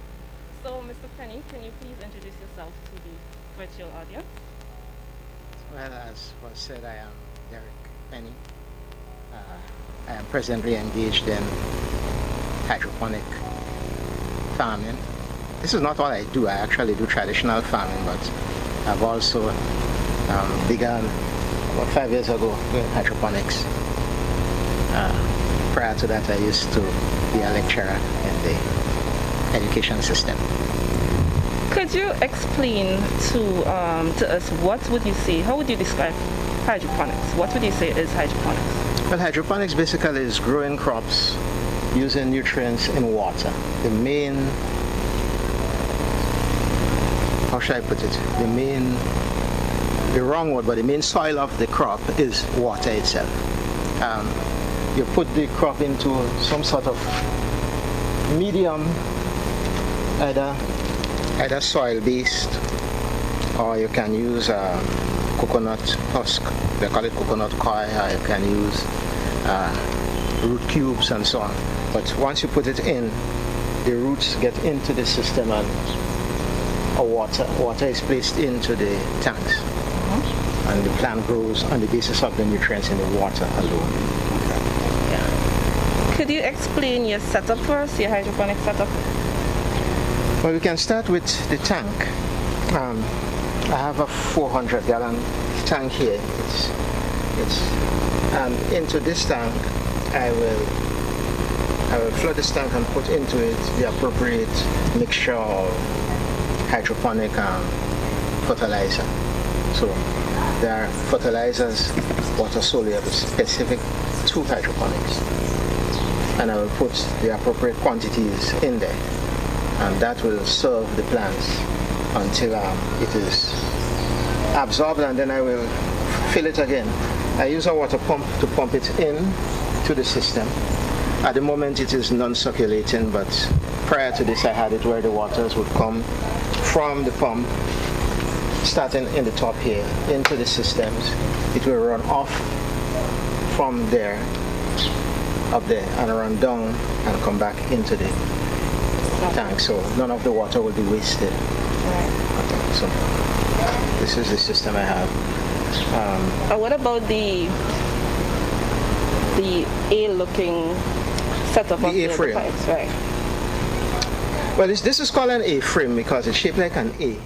So, Mr. Penny, can you please introduce yourself to the virtual audience? Well, as was said, I am Derek Penny. I am presently engaged in hydroponic farming. This is not all I do. I actually do traditional farming, but I've also begun about 5 years ago doing hydroponics. Prior to that, I used to be a lecturer in the education system. Could you explain to us, what would you say, how would you describe hydroponics? What would you say is hydroponics? Well, hydroponics basically is growing crops using nutrients in water. The main, how should I put it? The wrong word, but the main soil of the crop is water itself. You put the crop into some sort of medium, either soil-based, or you can use coconut husk. They call it coconut coir. You can use root cubes and so on. But once you put it in, the roots get into the system, and water is placed into the tanks, and the plant grows on the basis of the nutrients in the water alone. Could you explain your setup for us, your hydroponic setup? Well, we can start with the tank. I have a 400-gallon tank here. And into this tank, I will flood this tank and put into it the appropriate mixture of hydroponic fertilizer. So there are fertilizers, water soluble, specific to hydroponics. And I will put the appropriate quantities in there, and that will serve the plants until it is absorbed, and then I will fill it again. I use a water pump to pump it in to the system. At the moment it is non-circulating, but prior to this I had it where the waters would come from the pump, starting in the top here, into the systems. It will run off from there, up there, and run down and come back into the tank, so none of the water will be wasted. Okay, so this is the system I have. What about the ale-looking setup The of the A-frame. pipes, right? Well, this is called an A-frame because it's shaped like an A.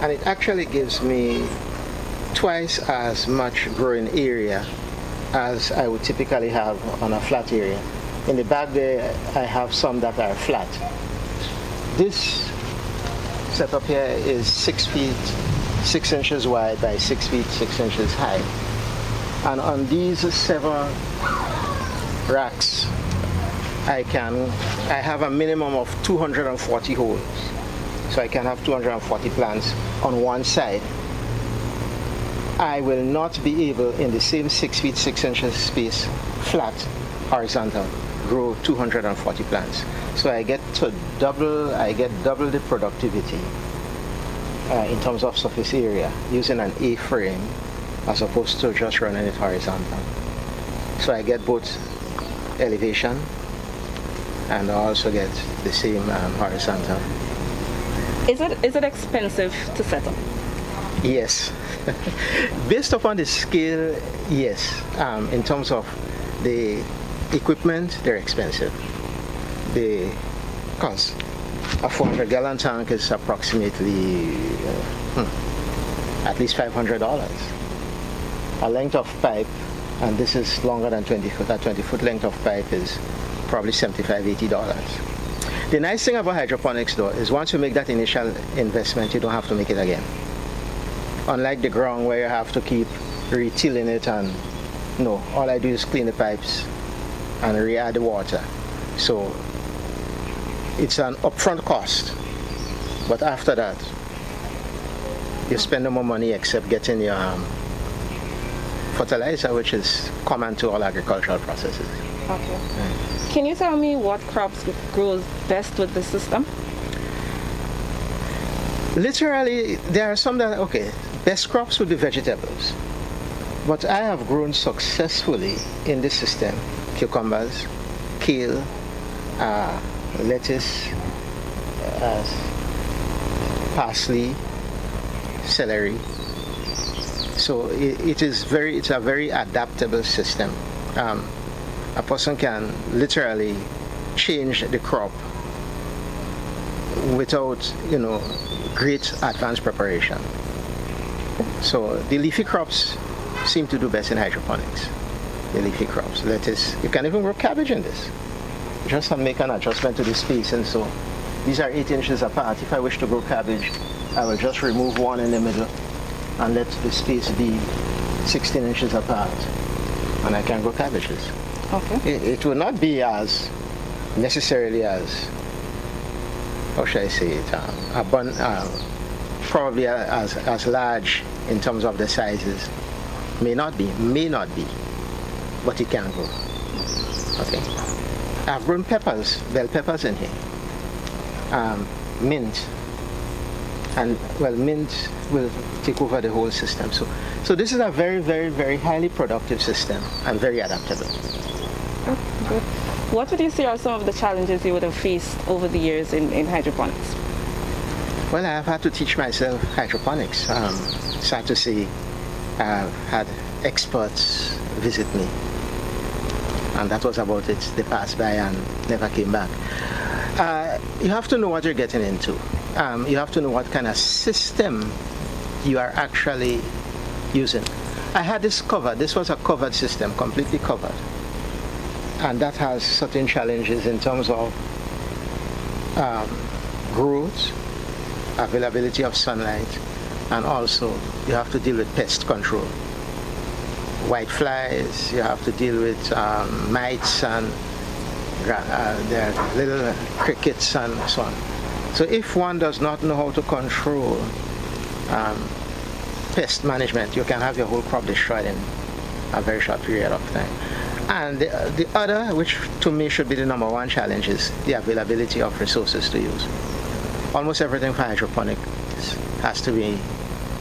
And it actually gives me twice as much growing area as I would typically have on a flat area. In the back there, I have some that are flat. This setup here is 6 feet 6 inches wide by 6 feet 6 inches high. And on these 7 racks, I have a minimum of 240 holes. So I can have 240 plants on one side. I will not be able, in the same 6 feet 6 inches space, flat, horizontal, grow 240 plants. So I get double the productivity in terms of surface area using an A-frame as opposed to just running it horizontal. So I get both elevation and I also get the same horizontal. Is it expensive to set up? Yes. Based upon the scale, yes. In terms of the equipment, they're expensive. The cost. A 400-gallon tank is approximately at least $500. A length of pipe, and this is longer than 20 foot, a 20-foot length of pipe is probably $75, $80. The nice thing about hydroponics, though, is once you make that initial investment, you don't have to make it again. Unlike the ground where you have to keep retilling it, and no, all I do is clean the pipes and re-add the water. So it's an upfront cost, but after that, you spend no more money except getting your fertilizer, which is common to all agricultural processes. Okay. Can you tell me what crops grows best with the system? Literally, there are some that, okay, best crops would be vegetables. But I have grown successfully in this system cucumbers, kale, lettuce, parsley, celery. So it's a very adaptable system. A person can literally change the crop without, great advanced preparation. So the leafy crops seem to do best in hydroponics. The leafy crops, lettuce. You can even grow cabbage in this. Just make an adjustment to the space, and so these are 8 inches apart. If I wish to grow cabbage, I will just remove one in the middle and let the space be 16 inches apart, and I can grow cabbages. Okay. It will not be as necessarily as, how should I say it, probably as large in terms of the sizes. May not be, but it can grow. Okay. I've grown peppers, bell peppers in here. Mint. And mint will take over the whole system. So this is a very, very, very highly productive system and very adaptable. Good. What would you say are some of the challenges you would have faced over the years in hydroponics? Well, I've had to teach myself hydroponics. Sad to say, I've had experts visit me. And that was about it. They passed by and never came back. You have to know what you're getting into. You have to know what kind of system you are actually using. I had this covered. This was a covered system, completely covered. And that has certain challenges in terms of growth, availability of sunlight, and also you have to deal with pest control. White flies, you have to deal with mites and their little crickets and so on. So if one does not know how to control pest management, you can have your whole crop destroyed in a very short period of time. And the other, which to me should be the number one challenge, is the availability of resources to use. Almost everything for hydroponics has to be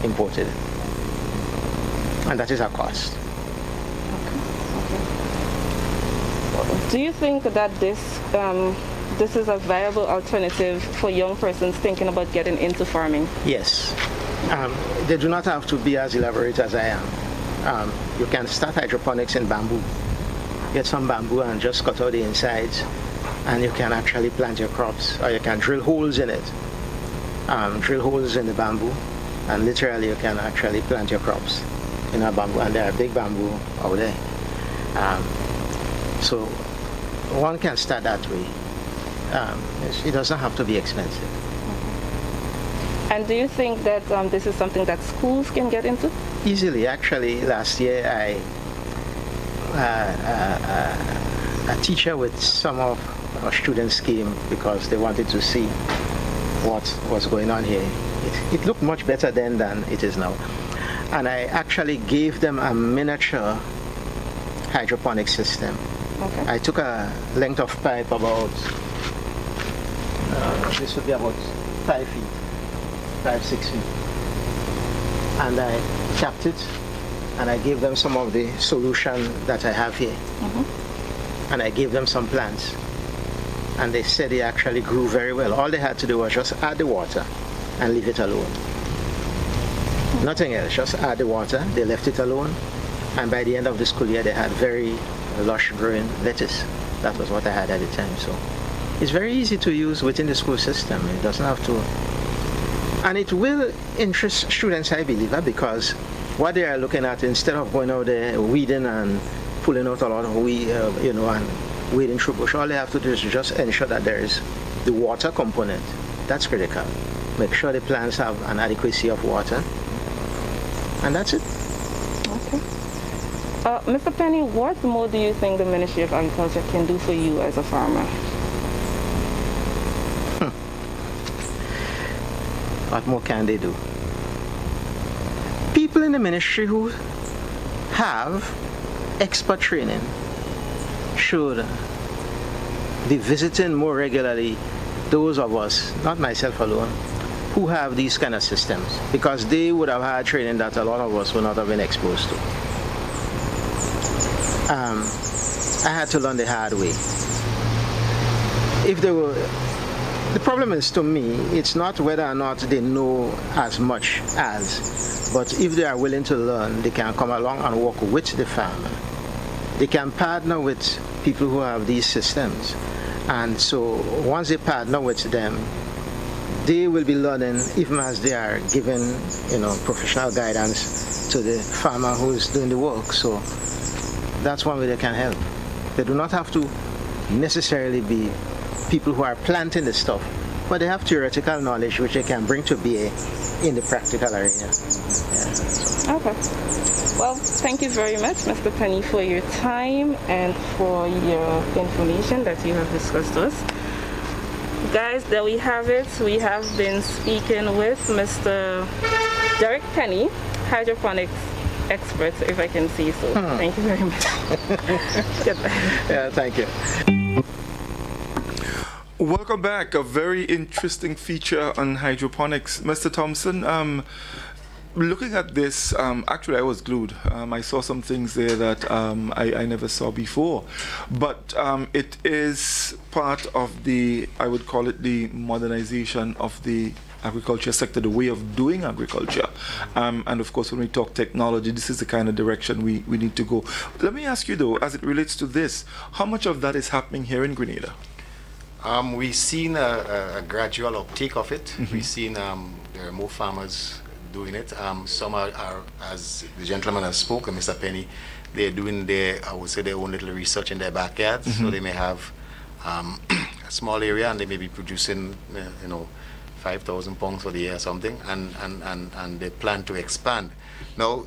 imported, and that is a cost. Do you think that this is a viable alternative for young persons thinking about getting into farming? Yes. They do not have to be as elaborate as I am. You can start hydroponics in bamboo. get some bamboo and just cut out the insides, and you can actually plant your crops, or you can drill holes in it. Drill holes in the bamboo, and literally you can actually plant your crops in a bamboo, and there are big bamboo out there. So one can start that way. It doesn't have to be expensive. And do you think that this is something that schools can get into? Easily. Actually, last year a teacher with some of our students came because they wanted to see what was going on here. It looked much better then than it is now. And I actually gave them a miniature hydroponic system. Okay. I took a length of pipe about, this would be about 5 feet. 5-6 feet, and I capped it, and I gave them some of the solution that I have here, and I gave them some plants, and they said they actually grew very well. All they had to do was just add the water and leave it alone. Nothing else, just add the water. They left it alone, and by the end of the school year they had very lush growing lettuce. That was what I had at the time. So it's very easy to use within the school system. It doesn't have to. And it will interest students, I believe, because what they are looking at, instead of going out there weeding and pulling out a lot of weed, and wading through bush, all they have to do is just ensure that there is the water component. That's critical. Make sure the plants have an adequacy of water, and that's it. Okay. Mr. Penny, what more do you think the Ministry of Agriculture can do for you as a farmer? What more can they do? People in the ministry who have expert training should be visiting more regularly those of us, not myself alone, who have these kind of systems, because they would have had training that a lot of us would not have been exposed to. I had to learn the hard way. The problem is, to me, it's not whether or not they know as much as, but if they are willing to learn, they can come along and work with the farmer. They can partner with people who have these systems. And so once they partner with them, they will be learning even as they are giving, professional guidance to the farmer who is doing the work. So that's one way they can help. They do not have to necessarily be people who are planting the stuff, but they have theoretical knowledge which they can bring to bear in the practical arena. Yeah. Okay. Well, thank you very much, Mr. Penny, for your time and for your information that you have discussed with us. Guys, there we have it. We have been speaking with Mr. Derek Penny, hydroponics expert, if I can say so. Thank you very much. Goodbye. Yeah, thank you. Welcome back. A very interesting feature on hydroponics. Mr. Thompson, looking at this, actually I was glued. I saw some things there that I never saw before. But it is part of I would call it the modernization of the agriculture sector, the way of doing agriculture. And of course, when we talk technology, this is the kind of direction we need to go. Let me ask you though, as it relates to this, how much of that is happening here in Grenada? We've seen a gradual uptake of it. We've seen there are more farmers doing it. Some are, as the gentleman has spoken, Mr. Penny, they're doing their own little research in their backyards. So they may have a small area and they may be producing, 5,000 pounds for the year or something, and they plan to expand. Now,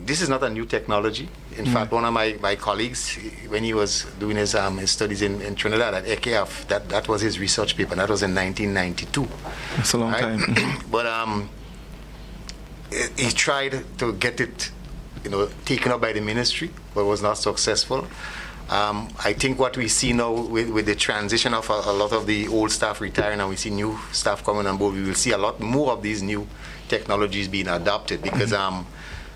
this is not a new technology. In fact, one of my colleagues, when he was doing his studies in Trinidad at ECAF, that was his research paper. That was in 1992. That's a long time. But he tried to get it, taken up by the ministry, but was not successful. I think what we see now with the transition of a lot of the old staff retiring and we see new staff coming on board, we will see a lot more of these new technologies being adopted, because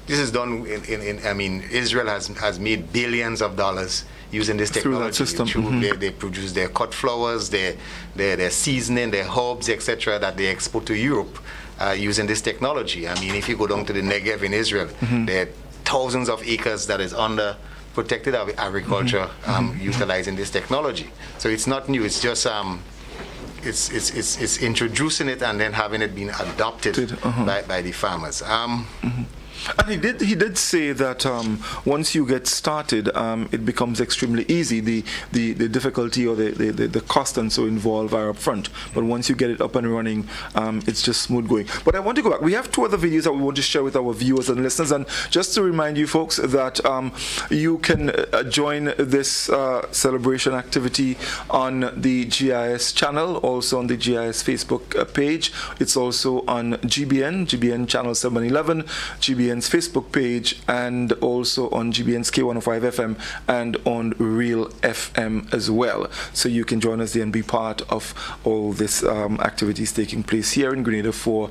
this is done Israel has made billions of dollars using this technology. Through that system. They produce their cut flowers, their seasoning, their herbs, etc., that they export to Europe using this technology. If you go down to the Negev in Israel, there are thousands of acres that is under protected agriculture utilizing this technology. So it's not new. It's just it's introducing it and then having it being adopted by the farmers. And he did say that once you get started, it becomes extremely easy. The difficulty or the cost and so involved are up front. But once you get it up and running, it's just smooth going. But I want to go back. We have 2 other videos that we want to share with our viewers and listeners. And just to remind you folks that you can join this celebration activity on the GIS channel, also on the GIS Facebook page. It's also on GBN channel 711, GBN's Facebook page, and also on GBN's K105 FM and on Real FM as well. So you can join us there and be part of all this activities taking place here in Grenada for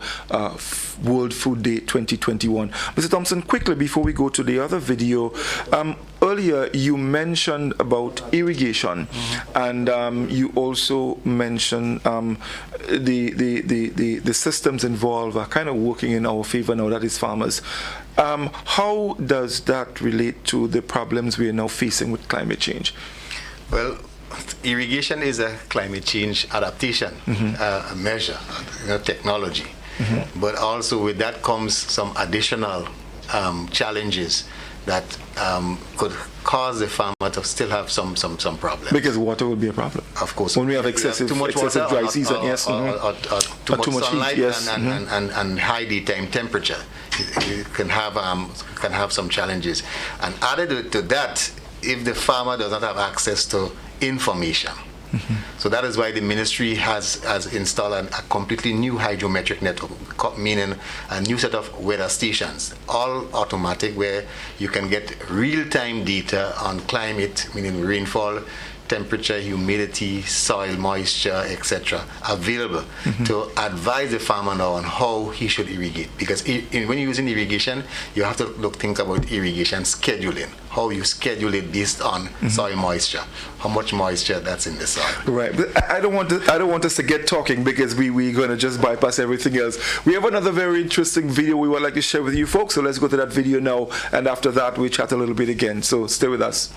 World Food Day 2021. Mr. Thompson, quickly before we go to the other video, earlier you mentioned about irrigation, and you also mentioned the systems involved are kind of working in our favor now, that is farmers. How does that relate to the problems we are now facing with climate change? Well, irrigation is a climate change adaptation measure, technology. But also with that comes some additional challenges that could cause the farmer to still have some problems. Because water will be a problem. Of course. When we have excessive dry season, yes. Or too much sunlight, heat, yes. and high daytime temperature, you can have some challenges. And added to that, if the farmer does not have access to information. So that is why the ministry has installed a completely new hydrometric network, meaning a new set of weather stations, all automatic, where you can get real-time data on climate, meaning rainfall, temperature, humidity, soil moisture, etc., available to advise the farmer now on how he should irrigate. Because when you're using irrigation, you have to think about irrigation scheduling, how you schedule it based on soil moisture, how much moisture that's in the soil. Right, but I don't want us to get talking because we're going to just bypass everything else. We have another very interesting video we would like to share with you folks, so let's go to that video now, and after that we chat a little bit again. So stay with us.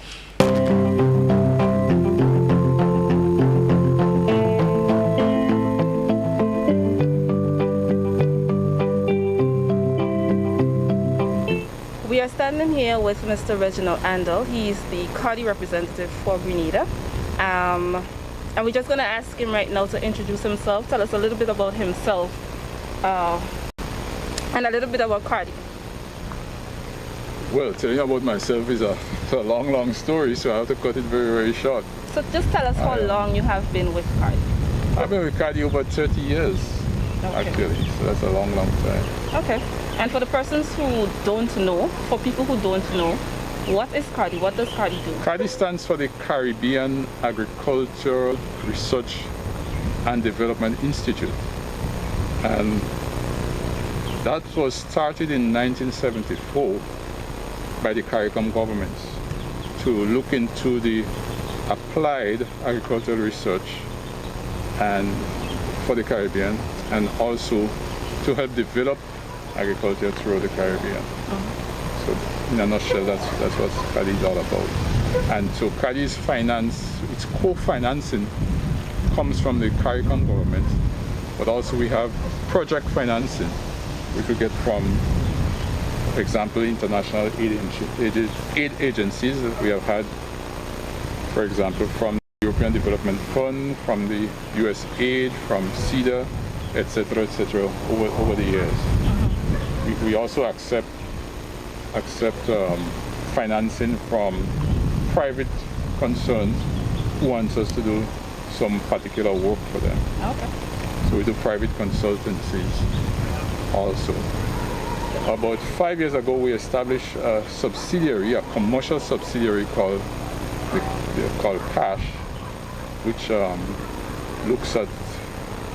We are standing here with Mr. Reginald Andel. He's the Cardi representative for Grenada. And we're just going to ask him right now to introduce himself, tell us a little bit about himself, and a little bit about Cardi. Well, telling you about myself is a long story, so I have to cut it very, very short. So just tell us how long you have been with Cardi. I've been with Cardi over 30 years, actually, so that's a long time. Okay. And for the persons who don't know, for people who don't know, what is Cardi? What does Cardi do? Cardi stands for the Caribbean Agricultural Research and Development Institute. And that was started in 1974 by the CARICOM government to look into the applied agricultural research and for the Caribbean, and also to help develop agriculture throughout the Caribbean. So in a nutshell, that's what Cardi is all about. And so Cardi's finance, its co-financing comes from the CARICOM government, but also we have project financing, which we get from, for example, international aid agencies that we have had, for example, from the European Development Fund, from the USAID, from CEDA, etc., over the years. We also accept financing from private concerns who wants us to do some particular work for them. Okay. So we do private consultancies also. About 5 years ago, we established a subsidiary, a commercial subsidiary called CASH, which looks at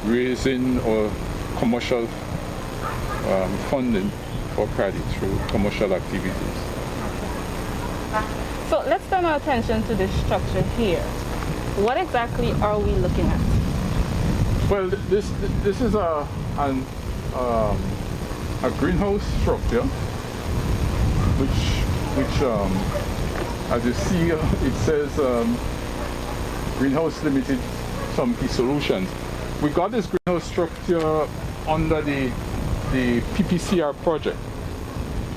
raising or commercial funding for Cardi through commercial activities. So let's turn our attention to this structure here. What exactly are we looking at? Well, this is a greenhouse structure which which, as you see, it says Greenhouse Limited Turnkey Solutions. We got this greenhouse structure under the PPCR project,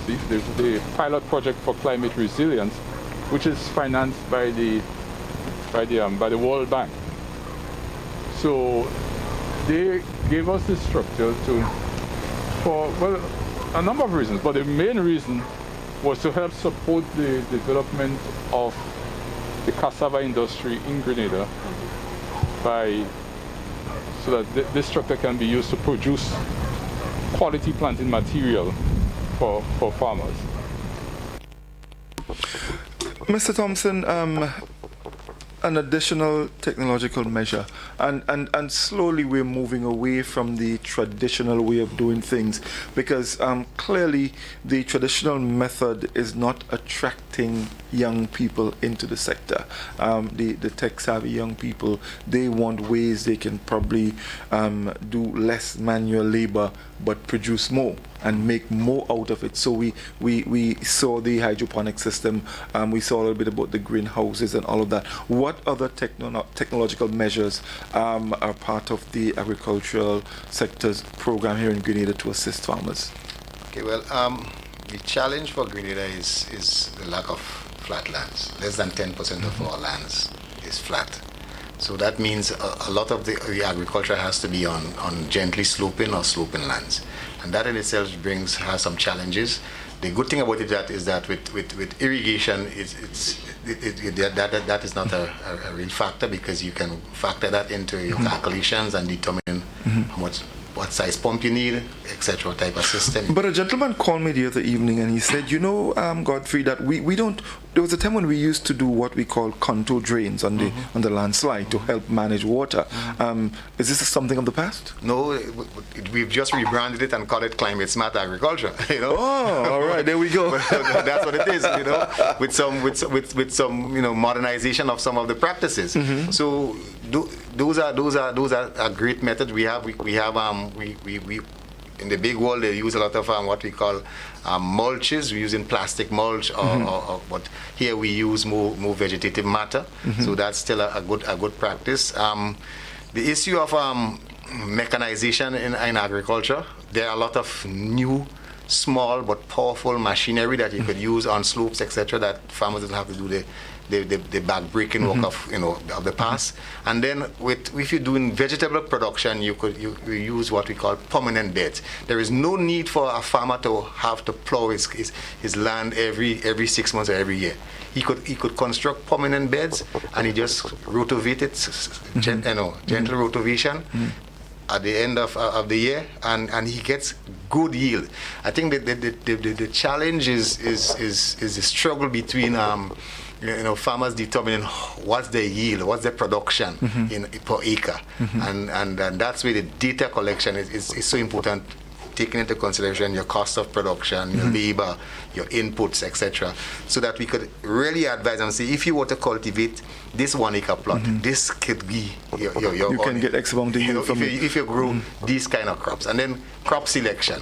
the pilot project for climate resilience, which is financed by the World Bank. So they gave us this structure for a number of reasons, but the main reason was to help support the development of the cassava industry in Grenada so that this structure can be used to produce quality planting material for farmers. Mr. Thompson, an additional technological measure, and slowly we're moving away from the traditional way of doing things, because clearly the traditional method is not attracting young people into the sector. The tech-savvy young people, they want ways they can probably do less manual labor but produce more and make more out of it. So we saw the hydroponic system, we saw a little bit about the greenhouses and all of that. What other technological measures are part of the agricultural sector's program here in Grenada to assist farmers? Okay, well, the challenge for Grenada is the lack of flat lands. Less than 10% of our lands is flat. So that means a lot of the agriculture has to be on gently sloping or sloping lands. And that in itself has some challenges. The good thing about it is that with irrigation, that is not a real factor, because you can factor that into your calculations and determine what size pump you need, etc. type of system. But a gentleman called me the other evening and he said, Godfrey, that we don't. There was a time when we used to do what we call contour drains on the landslide to help manage water. Is this something of the past? No, we've just rebranded it and called it climate smart agriculture. Oh, all right, there we go. That's what it is. With some modernization of some of the practices. So those are a great method. We in the big world, they use a lot of what we call mulches. We're using plastic mulch, but here we use more vegetative matter. So that's still a good practice. The issue of mechanization in agriculture, there are a lot of new, small but powerful machinery that you could use on slopes, etc. That farmers don't have to do the back-breaking work of the past. And then if you're doing vegetable production, you use what we call permanent beds. There is no need for a farmer to have to plow his land every 6 months or every year. He could construct permanent beds, and he just rotovate it, gentle rotovation at the end of the year, and he gets good yield. I think the challenge is the struggle between farmers determining what's their yield, what's their production per acre, and that's where the data collection is so important, taking into consideration your cost of production, your labor, your inputs, etc., so that we could really advise and say, if you were to cultivate this 1 acre plot, this could be your you can get X amount of yield from it. If you grow these kind of crops. And then crop selection,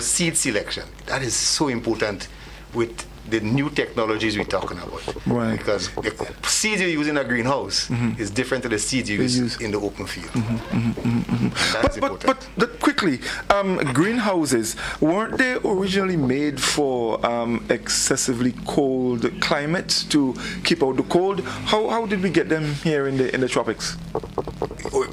seed selection, that is so important with the new technologies we're talking about. Right. Because the seeds you use in a greenhouse is different to the seeds you use in the open field. But quickly, greenhouses, weren't they originally made for excessively cold climates to keep out the cold? How did we get them here in the tropics?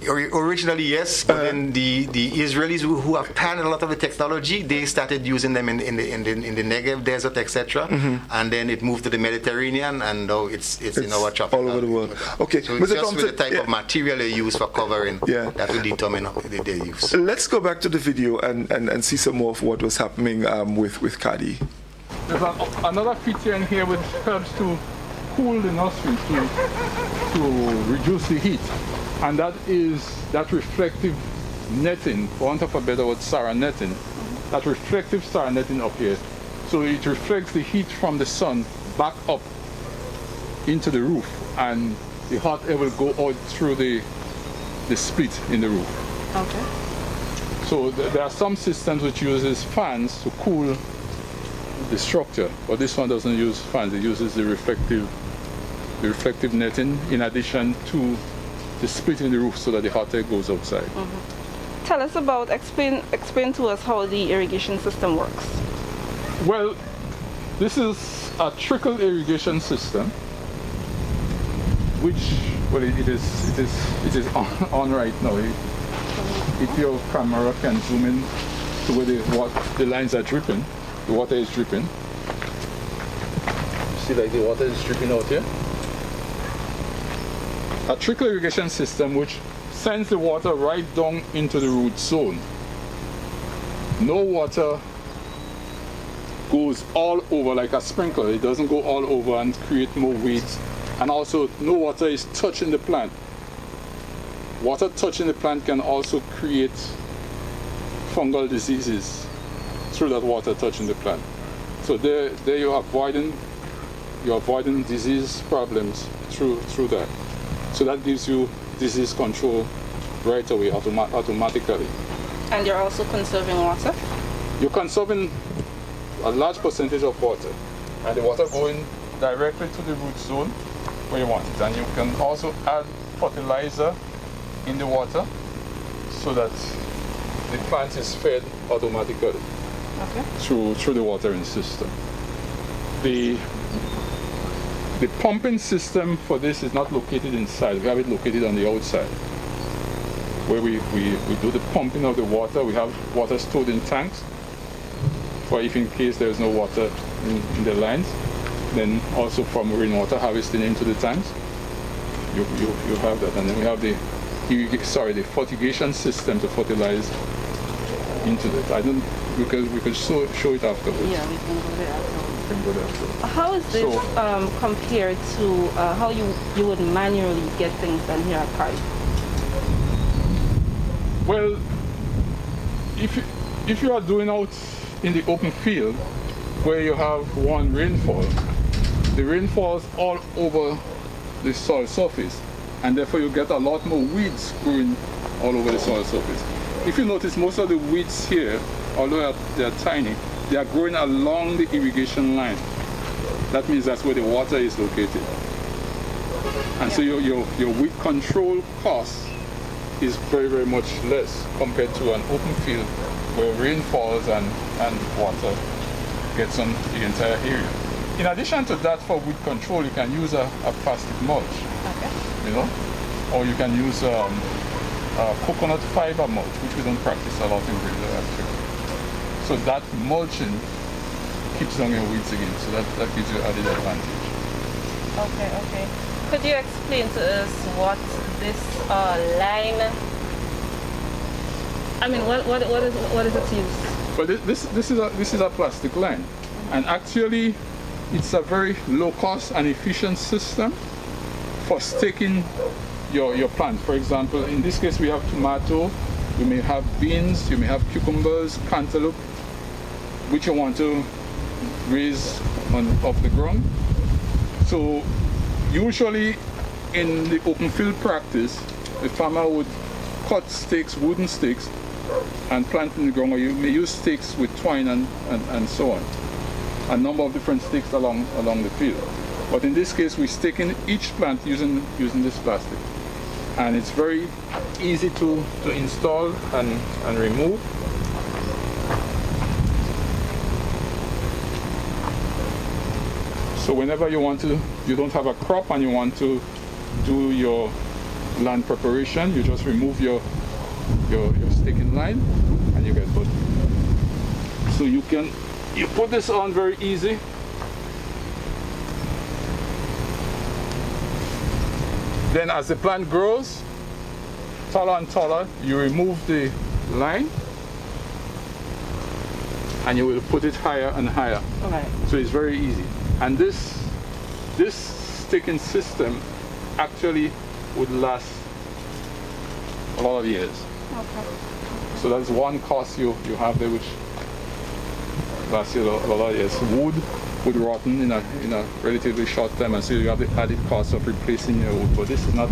Originally, yes, but then the Israelis who have panned a lot of the technology, they started using them in the Negev desert, etc. And then it moved to the Mediterranean, and now it's in our tropics all over the world. Okay, so it's just with the type of material they use for covering that will determine their use. Let's go back to the video and see some more of what was happening with Kadi. There's another feature in here which helps to cool the nurseries to reduce the heat, and that is that reflective netting, for want of a better word, Sarah netting. That reflective Sarah netting up here. So it reflects the heat from the sun back up into the roof, and the hot air will go out through the split in the roof. Okay. So there are some systems which uses fans to cool the structure. But this one doesn't use fans, it uses the reflective netting in addition to the split in the roof so that the hot air goes outside. Mm-hmm. Tell us about, explain to us how the irrigation system works. Well, this is a trickle irrigation system, which, well, it is on right now. If your camera can zoom in to where the lines are dripping, the water is dripping. See, like the water is dripping out here. A trickle irrigation system which sends the water right down into the root zone. No water goes all over like a sprinkler. It doesn't go all over and create more weeds. And also, no water is touching the plant. Water touching the plant can also create fungal diseases through that water touching the plant. So there you're avoiding disease problems through that. So that gives you disease control right away, automatically. And you're also conserving water? You're conserving a large percentage of water, and the water going directly to the root zone where you want it. And you can also add fertilizer in the water so that the plant is fed automatically through the watering system. The pumping system for this is not located inside. We have it located on the outside, where we do the pumping of the water. We have water stored in tanks for if in case there is no water in the lines. Then also from rainwater harvesting into the tanks, you have that. And then we have the fertigation system to fertilize into it. We could show it afterwards. Yeah, we can go there afterwards. How is this compared to how you would manually get things done here at Cardi? Well, if you are doing out in the open field where you have one rainfall, the rain falls all over the soil surface, and therefore you get a lot more weeds growing all over the soil surface. If you notice, most of the weeds here, although they're tiny, they are growing along the irrigation line. That means that's where the water is located. And so your weed control cost is very, very much less compared to an open field where rain falls and water gets on the entire area. In addition to that, for weed control, you can use a plastic mulch, or you can use coconut fiber mulch, which we don't practice a lot in Brazil actually. So that mulching keeps down your weeds again, so that gives you added advantage. Okay. Could you explain to us what this line, I mean, what is its use? Well, this is a plastic line, and actually it's a very low cost and efficient system for staking your plant. For example, in this case we have tomato, you may have beans, you may have cucumbers, cantaloupe, which you want to raise off the ground. So usually in the open field practice, the farmer would cut stakes, wooden stakes, and plant in the ground, or you may use stakes with twine and so on. A number of different stakes along the field. But in this case, we stake in each plant using this plastic. And it's very easy to install and remove. So whenever you don't have a crop and you want to do your land preparation, you just remove your staking line and you get good. So you put this on very easy. Then as the plant grows taller and taller, you remove the line and you will put it higher and higher. Okay. So it's very easy. And this staking system actually would last a lot of years. Okay. So that's one cost you have there, which lasts you a lot of years. Wood would rotten in a relatively short time, and so you have the added cost of replacing your wood. But this is not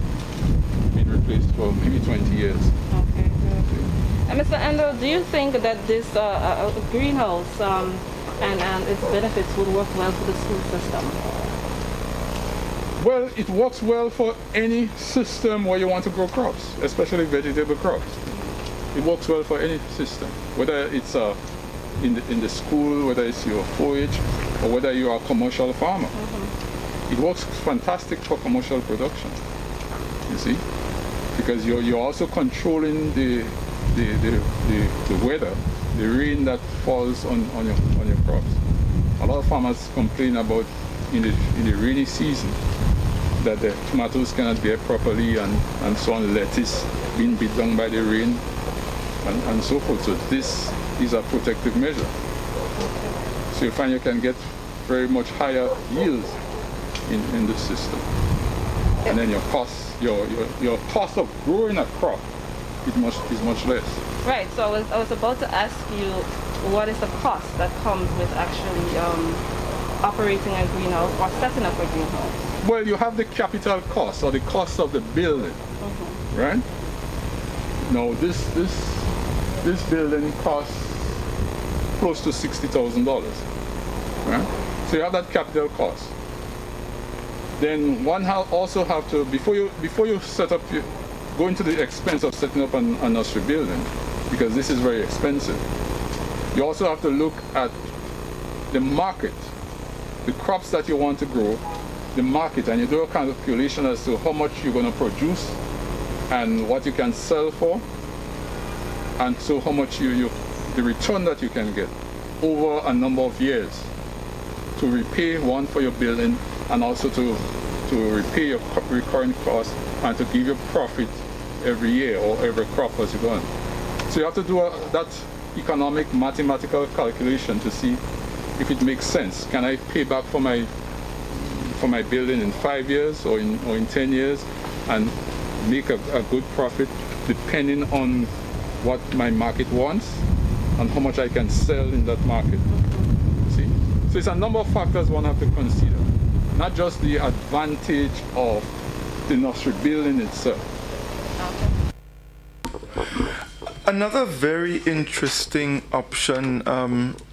being replaced for maybe 20 years. Okay. And Mr. Endo, do you think that this greenhouse and its benefits would work well for the school system? Well, it works well for any system where you want to grow crops, especially vegetable crops. It works well for any system, whether it's in the school, whether it's your forage, or whether you are a commercial farmer. It works fantastic for commercial production, you see, because you're also controlling the weather, the rain that falls on your crops. A lot of farmers complain about in the rainy season that the tomatoes cannot bear properly and so on, lettuce being beat down by the rain and so forth. So this is a protective measure. So you find you can get very much higher yields in the system. And then your cost of growing a crop is much less. Right, so I was about to ask you, what is the cost that comes with actually operating a greenhouse or setting up a greenhouse? Well, you have the capital cost or the cost of the building, right? Now this building costs close to $60,000, right? So you have that capital cost. Then one also have to, before you set up, go into the expense of setting up a nursery building, because this is very expensive. You also have to look at the market, the crops that you want to grow, the market, and you do a calculation as to how much you're going to produce and what you can sell for, and so how much the return that you can get over a number of years to repay one for your building and also to repay your recurring costs and to give you profit every year or every crop as you go on. So you have to do that economic mathematical calculation to see if it makes sense. Can I pay back for my building in 5 years or in 10 years and make a good profit depending on what my market wants and how much I can sell in that market. See? So it's a number of factors one have to consider, not just the advantage of the nursery building itself. Another very interesting option,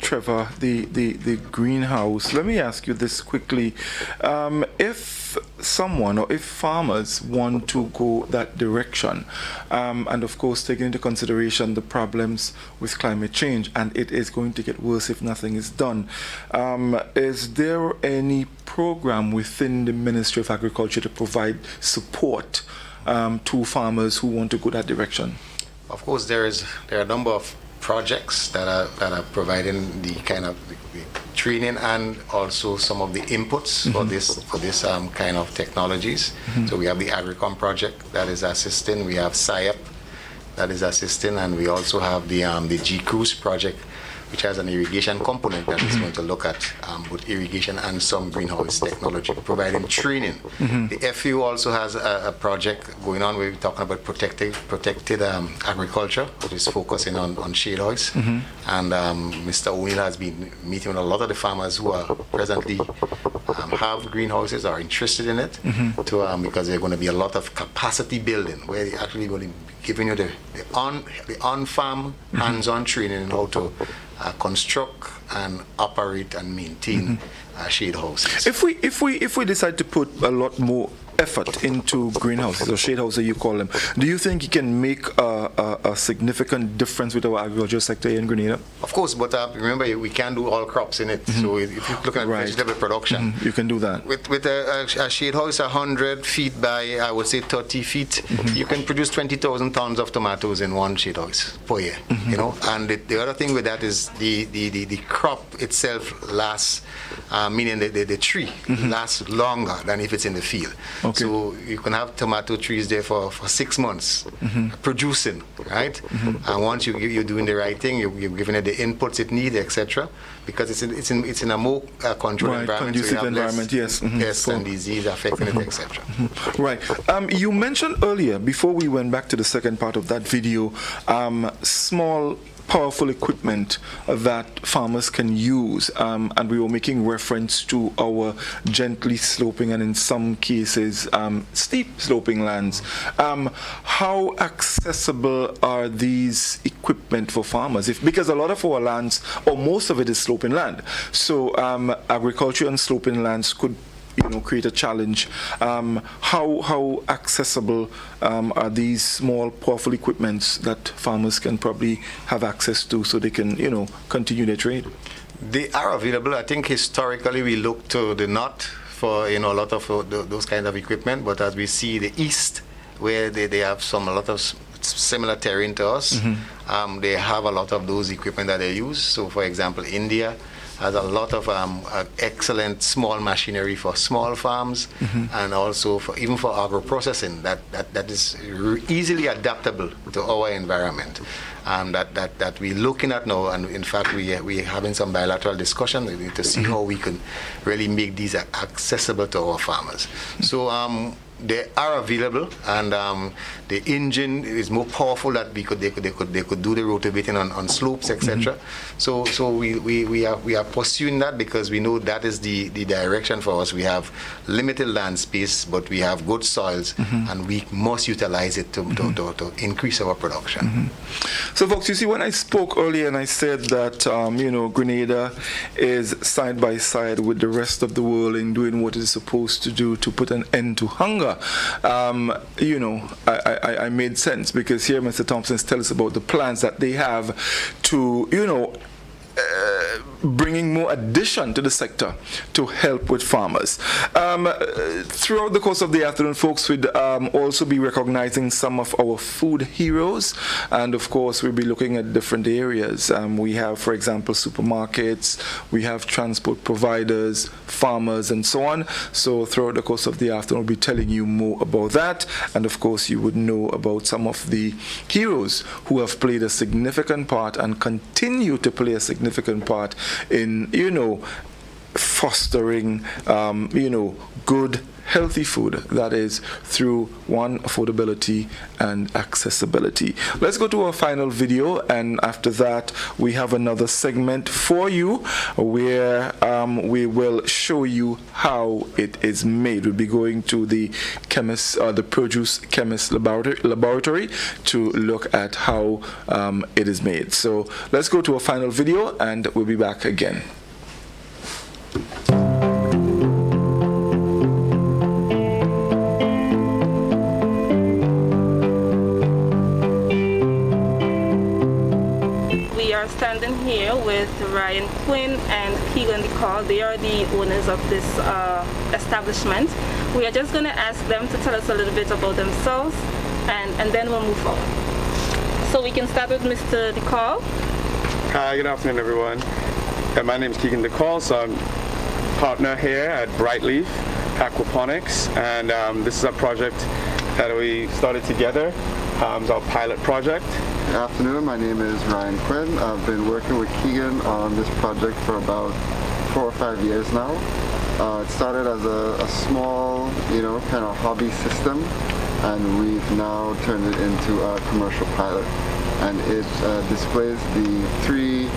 Trevor, the greenhouse. Let me ask you this quickly. If someone or if farmers want to go that direction, and of course taking into consideration the problems with climate change, and it is going to get worse if nothing is done, is there any program within the Ministry of Agriculture to provide support to farmers who want to go that direction? Of course, there are a number of projects that are providing the kind of the training and also some of the inputs for this kind of technologies. So we have the Agricom project that is assisting. We have SIAP that is assisting, and we also have the GCRUISE project, which has an irrigation component that is going to look at both irrigation and some greenhouse technology, providing training. The FAO also has a project going on where we're talking about protected agriculture, which is focusing on shade house. And Mr. O'Neill has been meeting with a lot of the farmers who are presently have greenhouses, are interested in it, because there's going to be a lot of capacity building where they're actually going to be giving you the on-farm hands-on training in how to construct and operate and maintain shade houses. If we decide to put a lot more effort into greenhouses or shade houses, you call them, do you think it can make a significant difference with our agriculture sector here in Grenada? Of course, but remember, we can't do all crops in it. So if you look at vegetable production, you can do that. With a shade house 100 feet by, I would say, 30 feet, you can produce 20,000 tons of tomatoes in one shade house per year. You know, and the other thing with that is the crop itself lasts, meaning the tree lasts longer than if it's in the field. So you can have tomato trees there for 6 months producing, right? And once you're doing the right thing, you're giving it the inputs it needs, etc. Because it's in a more controlled environment, so you have environment, less pests and disease affecting it, etc. Right. You mentioned earlier, before we went back to the second part of that video, small powerful equipment that farmers can use, and we were making reference to our gently sloping and in some cases steep sloping lands. How accessible are these equipment for farmers? Because a lot of our lands, or most of it, is sloping land, so agriculture on sloping lands could create a challenge. How accessible are these small, powerful equipments that farmers can probably have access to so they can, continue their trade? They are available. I think historically we look to the north for, a lot of those kind of equipment, but as we see the east, where they have a lot of similar terrain to us, they have a lot of those equipment that they use. So, for example, India has a lot of excellent small machinery for small farms, and also even for agro-processing that is easily adaptable to our environment. That we're looking at now, and in fact we're having some bilateral discussion to see how we can really make these accessible to our farmers. So they are available, and the engine is more powerful that they could do the rotavating on slopes, etc. So we are pursuing that because we know that is the direction for us. We have limited land space, but we have good soils, and we must utilize it to increase our production. So folks, you see, when I spoke earlier and I said that Grenada is side by side with the rest of the world in doing what it is supposed to do to put an end to hunger, I made sense, because here Mr. Thompson tells us about the plans that they have to, bringing more addition to the sector to help with farmers. Throughout the course of the afternoon, folks, we'd also be recognizing some of our food heroes, and of course we'll be looking at different areas. We have, for example, supermarkets, we have transport providers, farmers, and so on. So throughout the course of the afternoon, we'll be telling you more about that, and of course you would know about some of the heroes who have played a significant part and continue to play a significant part in, fostering, good, healthy food, that is through one, affordability and accessibility. Let's go to our final video, and after that we have another segment for you where we will show you how it is made. We'll be going to the produce chemist laboratory to look at how it is made. So let's go to a final video and we'll be back again. Standing here with Ryan Quinn and Keegan DeCall. They are the owners of this establishment. We are just going to ask them to tell us a little bit about themselves, and then we'll move forward. So we can start with Mr. DeCall. Hi, good afternoon, everyone. My name is Keegan DeCall, so I'm partner here at Brightleaf Aquaponics, and this is a project that we started together. It's our pilot project. Good afternoon, my name is Ryan Quinn. I've been working with Keegan on this project for about 4 or 5 years now. It started as a small, kind of hobby system, and we've now turned it into a commercial pilot. And it displays the 3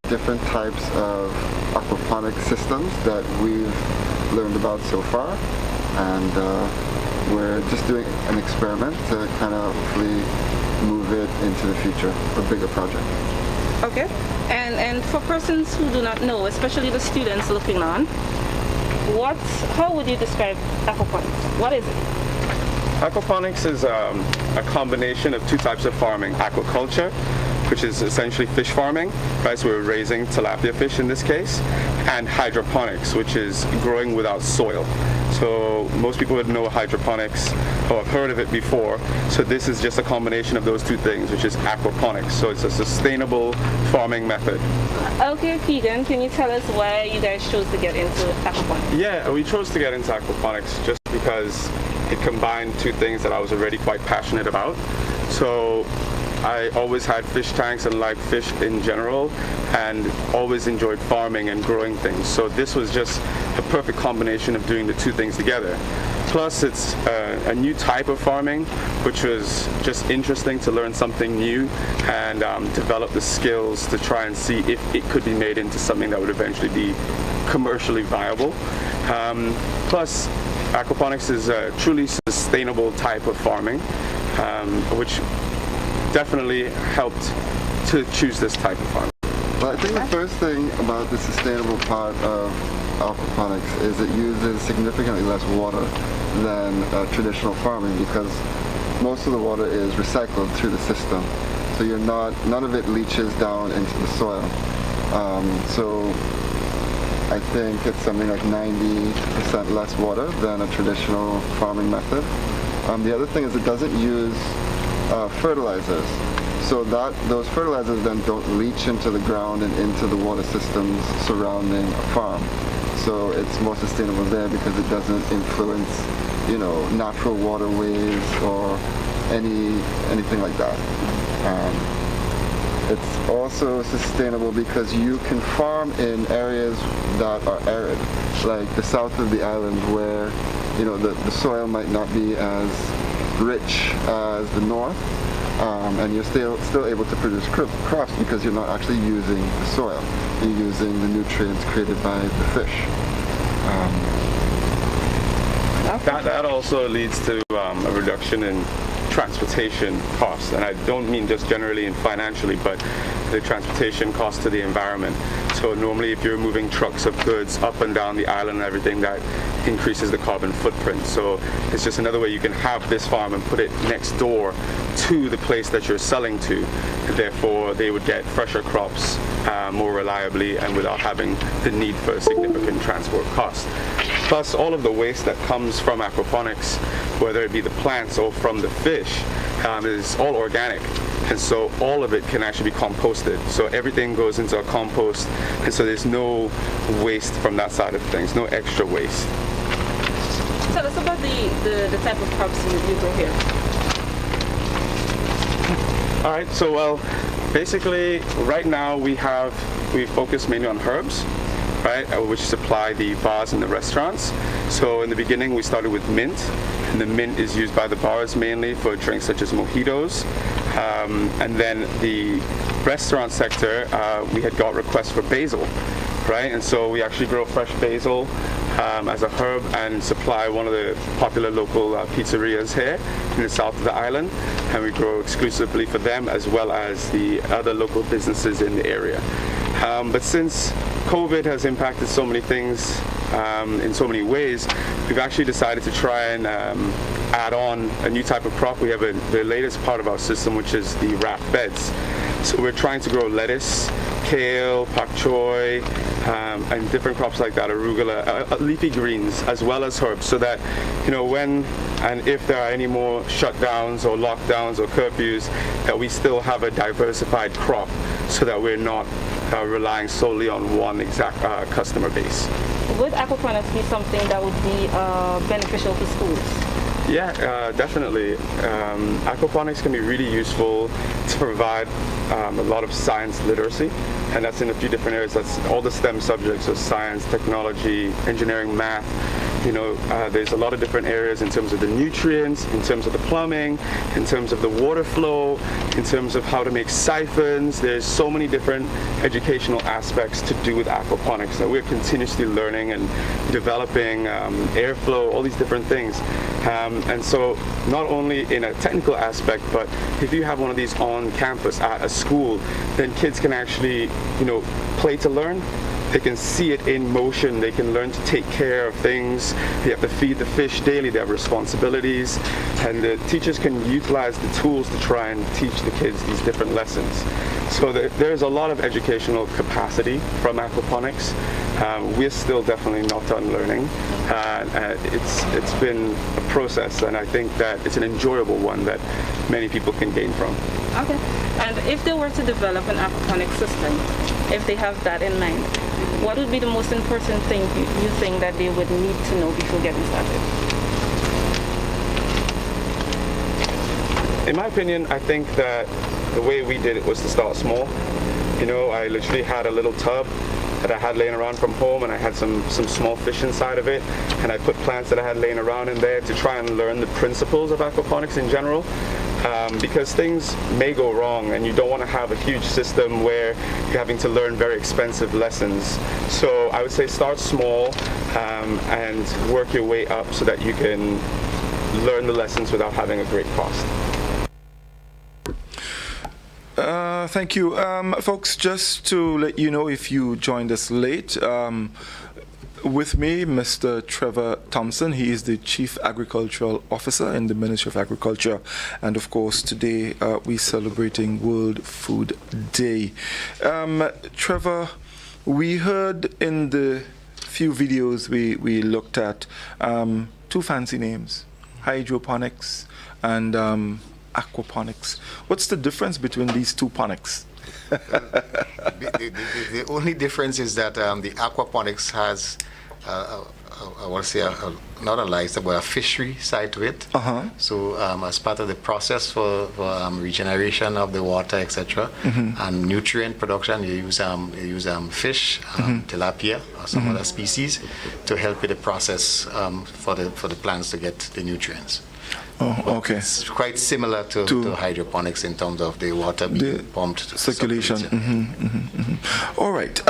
different types of aquaponic systems that we've learned about so far. And we're just doing an experiment to kind of hopefully move it into the future, a bigger project. Okay, and for persons who do not know, especially the students looking on, how would you describe aquaponics? What is it? Aquaponics is a combination of 2 types of farming: aquaculture, which is essentially fish farming, right? So we're raising tilapia fish in this case, and hydroponics, which is growing without soil. So most people would know hydroponics or have heard of it before. So this is just a combination of those 2 things, which is aquaponics. So it's a sustainable farming method. Okay, Keegan, can you tell us why you guys chose to get into aquaponics? Yeah, we chose to get into aquaponics just because it combined 2 things that I was already quite passionate about. So I always had fish tanks and liked fish in general, and always enjoyed farming and growing things. So this was just a perfect combination of doing the 2 things together. Plus, it's a new type of farming, which was just interesting to learn something new and develop the skills to try and see if it could be made into something that would eventually be commercially viable. Plus, aquaponics is a truly sustainable type of farming, which definitely helped to choose this type of farming. Well, I think the first thing about the sustainable part of aquaponics is it uses significantly less water than traditional farming, because most of the water is recycled through the system. So none of it leaches down into the soil. So I think it's something like 90% less water than a traditional farming method. The other thing is it doesn't use fertilizers. So those fertilizers then don't leach into the ground and into the water systems surrounding a farm. So it's more sustainable there because it doesn't influence, natural waterways or anything like that. It's also sustainable because you can farm in areas that are arid, like the south of the island, where the soil might not be as rich as the north. And you're still able to produce crops because you're not actually using the soil. You're using the nutrients created by the fish. That also leads to a reduction in transportation costs, and I don't mean just generally and financially, but the transportation cost to the environment. So normally if you're moving trucks of goods up and down the island and everything, that increases the carbon footprint. So it's just another way you can have this farm and put it next door to the place that you're selling to. Therefore, they would get fresher crops more reliably and without having the need for a significant transport cost. Plus, all of the waste that comes from aquaponics, whether it be the plants or from the fish, is all organic. And so all of it can actually be composted. So everything goes into a compost, and so there's no waste from that side of things, no extra waste. Tell us about the type of crops you grow here. All right, so well, basically right now we focus mainly on herbs, right, which supply the bars and the restaurants. So in the beginning we started with mint, and the mint is used by the bars mainly for drinks such as mojitos. And then the restaurant sector, we had got requests for basil, right? And so we actually grow fresh basil as a herb and supply one of the popular local pizzerias here in the south of the island, and we grow exclusively for them as well as the other local businesses in the area. But since COVID has impacted so many things in so many ways, we've actually decided to try and add on a new type of crop. We have the latest part of our system, which is the raft beds. So we're trying to grow lettuce, kale, pak choy, and different crops like that, arugula, leafy greens, as well as herbs, so that, when and if there are any more shutdowns or lockdowns or curfews, that we still have a diversified crop so that we're not relying solely on one exact customer base. Would aquaponics be something that would be beneficial to schools? Yeah, definitely. Aquaponics can be really useful to provide a lot of science literacy, and that's in a few different areas. That's all the STEM subjects, so science, technology, engineering, math. There's a lot of different areas in terms of the nutrients, in terms of the plumbing, in terms of the water flow, in terms of how to make siphons. There's so many different educational aspects to do with aquaponics that we're continuously learning and developing, airflow, all these different things. And so not only in a technical aspect, but if you have one of these on campus at a school, then kids can actually, play to learn. They can see it in motion. They can learn to take care of things. They have to feed the fish daily. They have responsibilities. And the teachers can utilize the tools to try and teach the kids these different lessons. So there's a lot of educational capacity from aquaponics. We're still definitely not done learning. It's been a process, and I think that it's an enjoyable one that many people can gain from. Okay. And if they were to develop an aquaponic system, if they have that in mind, what would be the most important thing you think that they would need to know before getting started? In my opinion, I think that the way we did it was to start small. I literally had a little tub that I had laying around from home, and I had some small fish inside of it, and I put plants that I had laying around in there to try and learn the principles of aquaponics in general. Because things may go wrong, and you don't want to have a huge system where you're having to learn very expensive lessons. So I would say start small and work your way up so that you can learn the lessons without having a great cost. Thank you. Folks, just to let you know, if you joined us late, with me, Mr. Trevor Thompson. He is the Chief Agricultural Officer in the Ministry of Agriculture. And of course, today we're celebrating World Food Day. Trevor, we heard in the few videos we looked at two fancy names, hydroponics and aquaponics. What's the difference between these two ponics? The only difference is that the aquaponics has, I want to say, not a livestock, but a fishery side to it. So as part of the process for regeneration of the water, etc., and nutrient production, you use fish, tilapia, or some other species to help with the process for the plants to get the nutrients. Oh, okay. It's quite similar to hydroponics in terms of the water being pumped to circulation. All right.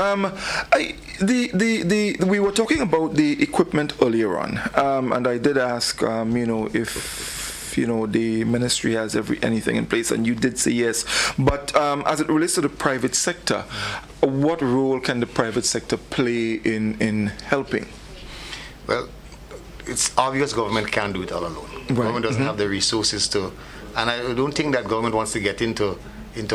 We were talking about the equipment earlier on, and I did ask, if the ministry has anything in place, and you did say yes. But as it relates to the private sector, what role can the private sector play in helping? Well, it's obvious government can't do it all alone. Government doesn't have the resources to, and I don't think that government wants to get into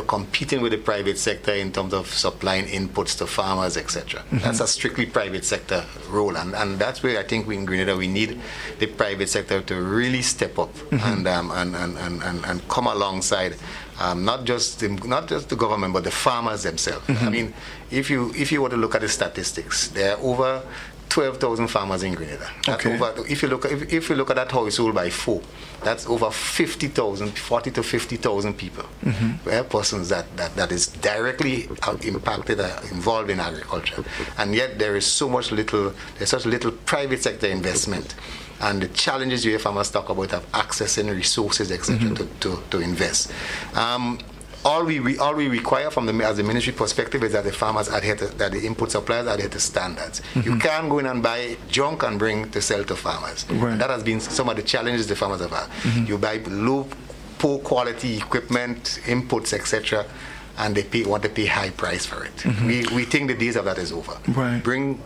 competing with the private sector in terms of supplying inputs to farmers, etc. That's a strictly private sector role, and that's where I think we in Grenada we need the private sector to really step up and come alongside. Not just the government, but the farmers themselves. I mean, if you were to look at the statistics, there are over 12,000 farmers in Grenada. Okay. If you look at that household by 4, that's over 40 to 50,000 people, persons that is directly impacted, involved in agriculture, and yet there's such little private sector investment. And the challenges you hear farmers talk about of accessing resources, etc., to invest. All we require from as a ministry perspective is that the farmers adhere to, that the input suppliers adhere to standards. You can't go in and buy junk and bring to sell to farmers. That has been some of the challenges the farmers have had. You buy poor quality equipment, inputs, etc., and they want to pay high price for it. We think the days of that is over. Bring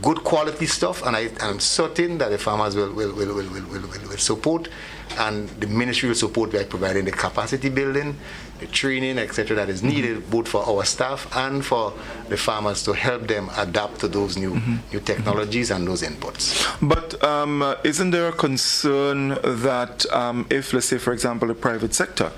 good quality stuff, and I'm certain that the farmers will support, and the ministry will support by providing the capacity building, the training, etc., that is needed both for our staff and for the farmers to help them adapt to those new technologies and those inputs. But isn't there a concern that if, let's say, for example, the private sector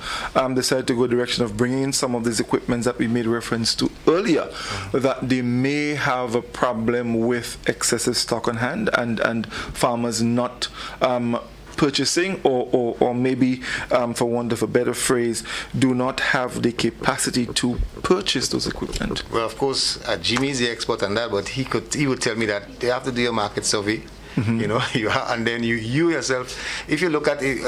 decide to go the direction of bringing in some of these equipments that we made reference to earlier, that they may have a problem with excessive stock on hand and farmers not purchasing or maybe for want of a better phrase, do not have the capacity to purchase those equipment? Well, of course, Jimmy is the expert on that, but he would tell me that they have to do a market survey, and then you yourself, if you look at it,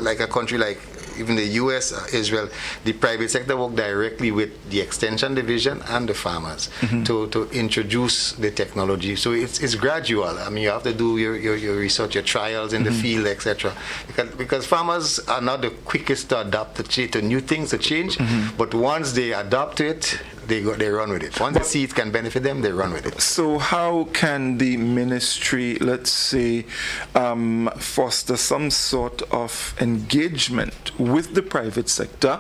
like a country like even the US, Israel, the private sector work directly with the extension division and the farmers to introduce the technology. So it's gradual. I mean, you have to do your research, your trials in the field, etc. Because farmers are not the quickest to adapt to new things, to change. But once they adapt to it, they run with it. Once they see it can benefit them, they run with it. So how can the ministry, let's say, foster some sort of engagement with the private sector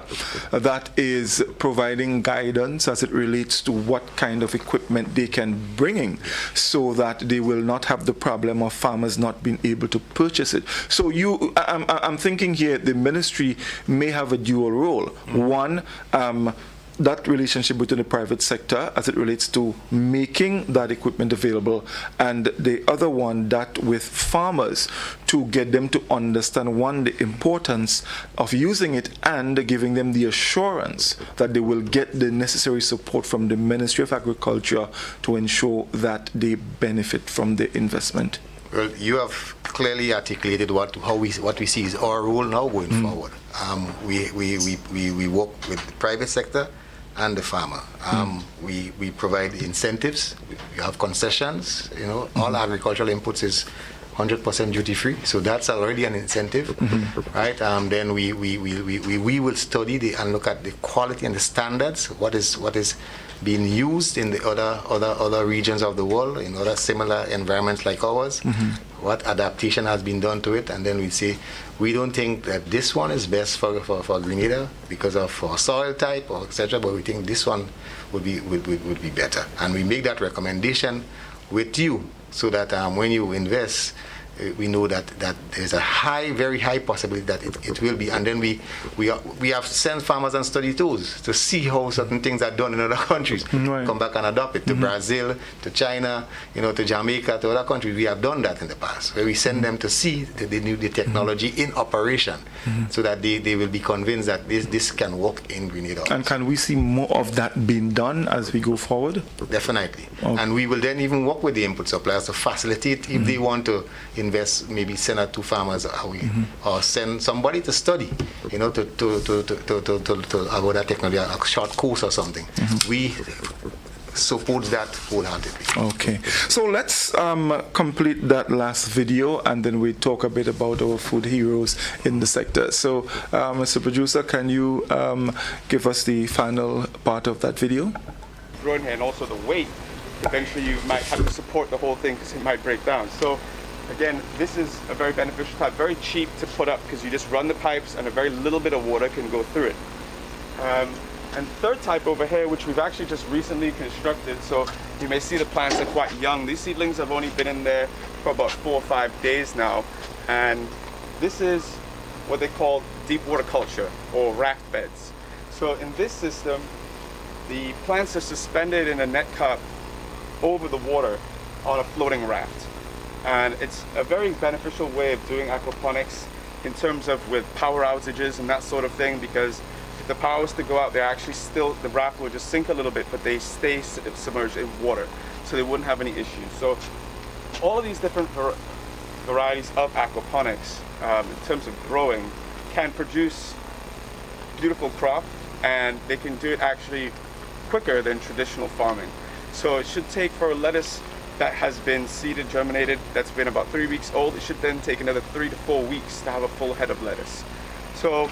that is providing guidance as it relates to what kind of equipment they can bring in, so that they will not have the problem of farmers not being able to purchase it? So I'm thinking here the ministry may have a dual role. One, that relationship between the private sector as it relates to making that equipment available, and the other one that with farmers to get them to understand, one, the importance of using it and giving them the assurance that they will get the necessary support from the Ministry of Agriculture to ensure that they benefit from the investment? Well, you have clearly articulated what we see is our role now going forward. We work with the private sector and the farmer. We provide incentives. We have concessions. All agricultural inputs is 100% duty free, so that's already an incentive, right? Then we will study and look at the quality and the standards. What is being used in the other regions of the world, in other similar environments like ours, what adaptation has been done to it, and then we say, we don't think that this one is best for Grenada because of our soil type or etc., but we think this one would be better. And we make that recommendation with you so that when you invest, we know that there's a very high possibility that it will be. And then we have sent farmers and study tools to see how certain things are done in other countries. Come back and adopt it to Brazil, to China, to Jamaica, to other countries. We have done that in the past, where we send them to see the technology in operation, so that they will be convinced that this can work in Grenada. And can we see more of that being done as we go forward? Definitely. Okay. And we will then even work with the input suppliers to facilitate if they want to invest, maybe send out 2 farmers or send somebody to study, to about that technology, a short course or something. We support that wholeheartedly. Okay, so let's complete that last video, and then we talk a bit about our food heroes in the sector. So, Mr. Producer, can you give us the final part of that video? Growing here, and also the weight. Eventually, you might have to support the whole thing because it might break down. So, again, this is a very beneficial type, very cheap to put up because you just run the pipes and a very little bit of water can go through it. And third type over here, which we've actually just recently constructed, so you may see the plants are quite young. These seedlings have only been in there for about 4 or 5 days now. And this is what they call deep water culture or raft beds. So in this system, the plants are suspended in a net cup over the water on a floating raft. And it's a very beneficial way of doing aquaponics in terms of with power outages and that sort of thing, because if the power was to go out, they're actually still, the raft will just sink a little bit, but they stay submerged in water, so they wouldn't have any issues. So all of these different varieties of aquaponics, in terms of growing, can produce beautiful crop, and they can do it actually quicker than traditional farming. So it should take for a lettuce that has been seeded, germinated, that's been about 3 weeks old, it should then take another 3 to 4 weeks to have a full head of lettuce. So,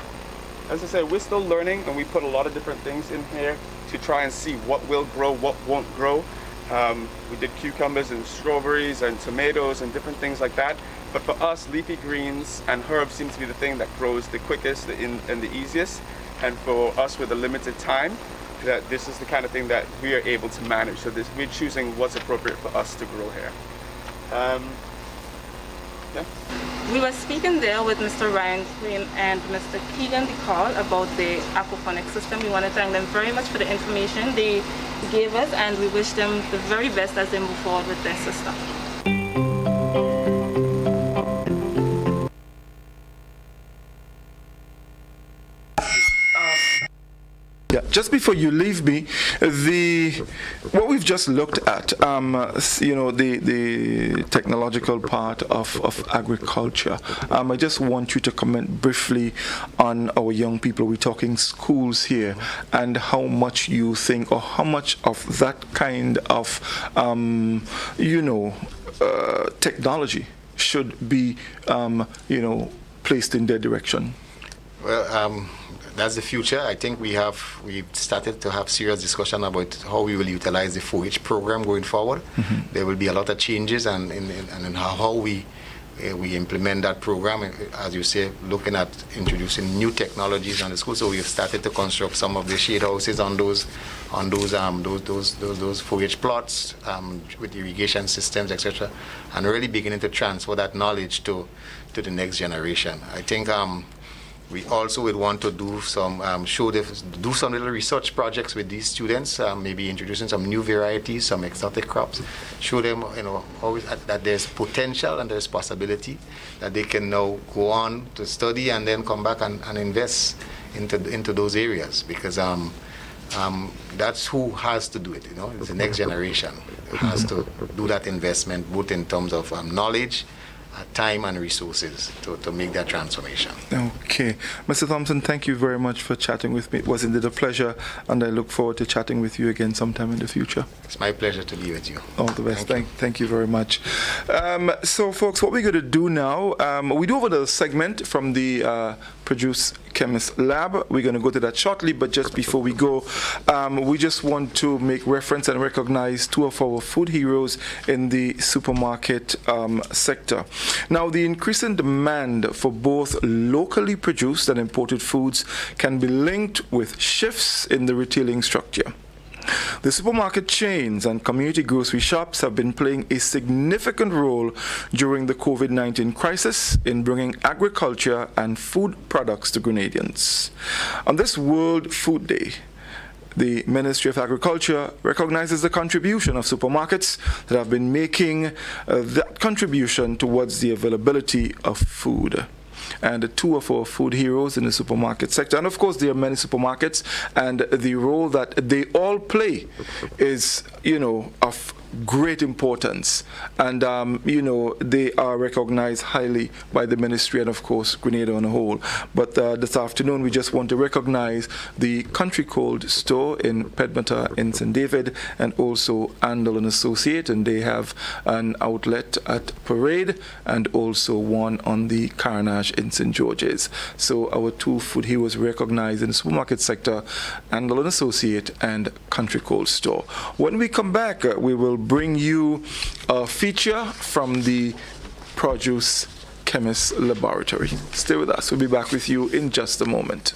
as I said, we're still learning, and we put a lot of different things in here to try and see what will grow, what won't grow. We did cucumbers and strawberries and tomatoes and different things like that. But for us, leafy greens and herbs seem to be the thing that grows the quickest and the easiest. And for us, with a limited time, that this is the kind of thing that we are able to manage. So we're choosing what's appropriate for us to grow here. We were speaking there with Mr. Ryan Quinn and Mr. Keegan DeCall about the aquaponics system. We want to thank them very much for the information they gave us, and we wish them the very best as they move forward with their system. Yeah, just before you leave me, what we've just looked at, the technological part of agriculture. I just want you to comment briefly on our young people. We're talking schools here, and how much you think, or how much of that kind of, technology should be, placed in their direction. Well, that's the future. I think we've started to have serious discussion about how we will utilize the 4-H program going forward. There will be a lot of changes and how we implement that program. As you say, looking at introducing new technologies on the school. So we have started to construct some of the shade houses on those 4-H plots with irrigation systems, etc., and really beginning to transfer that knowledge to the next generation. I think We also would want to do some do some little research projects with these students, maybe introducing some new varieties, some exotic crops, show them, always that there's potential and there's possibility that they can now go on to study and then come back and invest into those areas, because that's who has to do it. It's the next generation who has to do that investment, both in terms of knowledge, time and resources to make that transformation. Okay. Mr. Thompson, thank you very much for chatting with me. It was indeed a pleasure, and I look forward to chatting with you again sometime in the future. It's my pleasure to be with you. All the best. Thank you very much. So, folks, what we're going to do now, we do have another segment from the Produce Chemist Lab. We're going to go to that shortly, but just before we go, we just want to make reference and recognize two of our food heroes in the supermarket sector. Now, the increasing demand for both locally produced and imported foods can be linked with shifts in the retailing structure. The supermarket chains and community grocery shops have been playing a significant role during the COVID-19 crisis in bringing agriculture and food products to Grenadians. On this World Food Day, the Ministry of Agriculture recognizes the contribution of supermarkets that have been making that contribution towards the availability of food. And two of our food heroes in the supermarket sector, and of course there are many supermarkets, and the role that they all play is, of great importance, and they are recognized highly by the ministry and of course Grenada on a whole. But this afternoon we just want to recognize the Country Cold Store in Pedmata in St. David, and also Andal & Associate, and they have an outlet at Parade and also one on the Carnage in St. George's. So our two food heroes recognized in the supermarket sector, Andal & Associate and Country Cold Store. When we come back, we will bring you a feature from the Produce Chemist Laboratory. Stay with us. We'll be back with you in just a moment.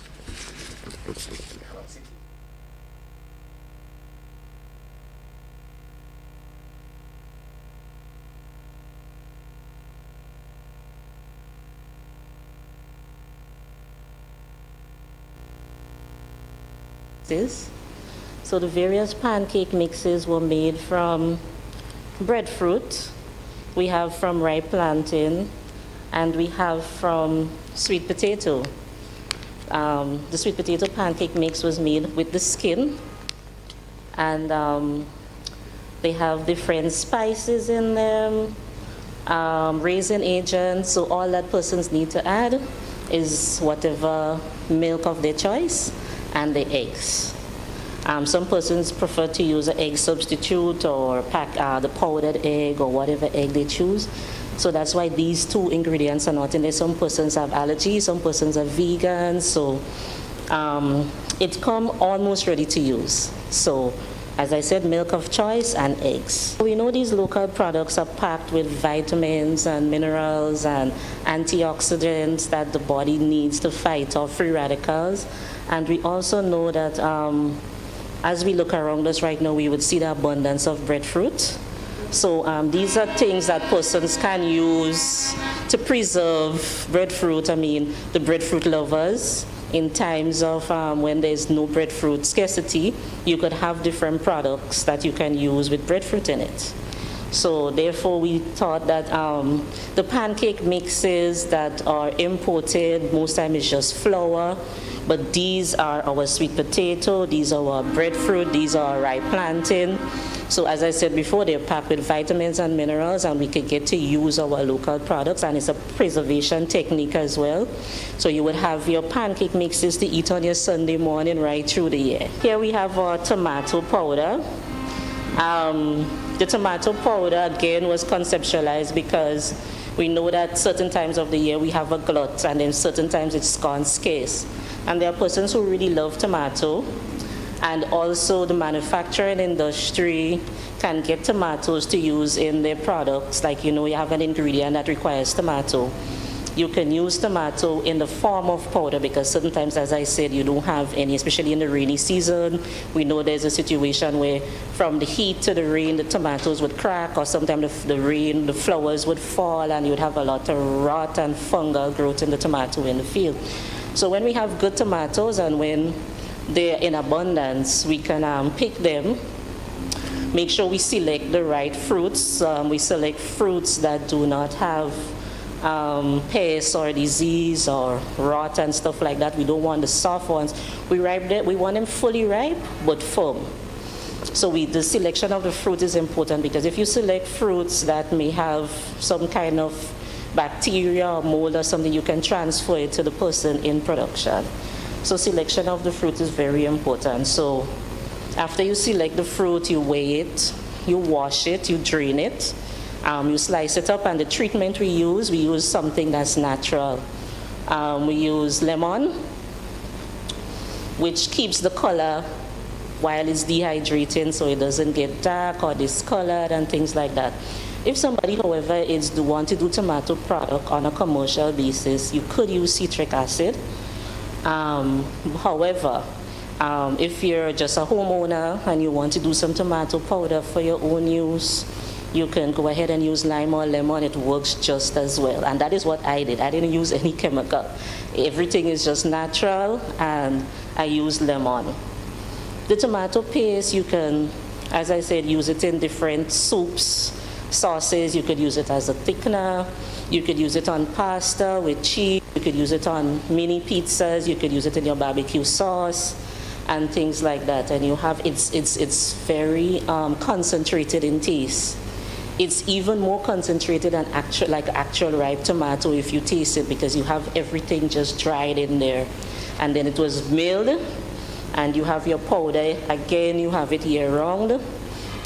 So the various pancake mixes were made from breadfruit, we have from ripe plantain, and we have from sweet potato. The sweet potato pancake mix was made with the skin, and they have different spices in them, raisin agents, so all that persons need to add is whatever milk of their choice and the eggs. Some persons prefer to use an egg substitute or pack the powdered egg or whatever egg they choose. So that's why these two ingredients are not in there. Some persons have allergies, some persons are vegan, so it comes almost ready to use. So as I said, milk of choice and eggs. We know these local products are packed with vitamins and minerals and antioxidants that the body needs to fight off free radicals. And we also know that as we look around us right now, we would see the abundance of breadfruit. So these are things that persons can use to preserve breadfruit. I mean, the breadfruit lovers, in times of when there's no breadfruit scarcity, you could have different products that you can use with breadfruit in it. So therefore we thought that the pancake mixes that are imported, most time is just flour, but these are our sweet potato, these are our breadfruit, these are our ripe plantain. So as I said before, they're packed with vitamins and minerals, and we can get to use our local products, and it's a preservation technique as well. So you would have your pancake mixes to eat on your Sunday morning right through the year. Here we have our tomato powder. The tomato powder, again, was conceptualized because we know that certain times of the year we have a glut, and then certain times it's gone scarce. And there are persons who really love tomato, and also the manufacturing industry can get tomatoes to use in their products. Like, you have an ingredient that requires tomato. You can use tomato in the form of powder, because sometimes, as I said, you don't have any, especially in the rainy season. We know there's a situation where from the heat to the rain, the tomatoes would crack, or sometimes the rain, the flowers would fall, and you'd have a lot of rot and fungal growth in the tomato in the field. So when we have good tomatoes and when they're in abundance, we can pick them, make sure we select the right fruits. We select fruits that do not have pests or disease or rot and stuff like that. We don't want the soft ones. We want them fully ripe but firm. So the selection of the fruit is important, because if you select fruits that may have some kind of bacteria or mold or something, you can transfer it to the person in production. So selection of the fruit is very important. So after you select the fruit, you weigh it, you wash it, you drain it, you slice it up, and the treatment we use something that's natural. We use lemon, which keeps the color while it's dehydrating, so it doesn't get dark or discolored and things like that. If somebody, however, want to do tomato product on a commercial basis, you could use citric acid. However, if you're just a homeowner and you want to do some tomato powder for your own use, you can go ahead and use lime or lemon. It works just as well. And that is what I did. I didn't use any chemical. Everything is just natural, and I used lemon. The tomato paste, you can, as I said, use it in different soups, sauces. You could use it as a thickener. You could use it on pasta with cheese. You could use it on mini pizzas. You could use it in your barbecue sauce and things like that. And you have, it's very concentrated in taste. It's even more concentrated than actual ripe tomato if you taste it, because you have everything just dried in there. And then it was milled, and you have your powder. Again, you have it year round.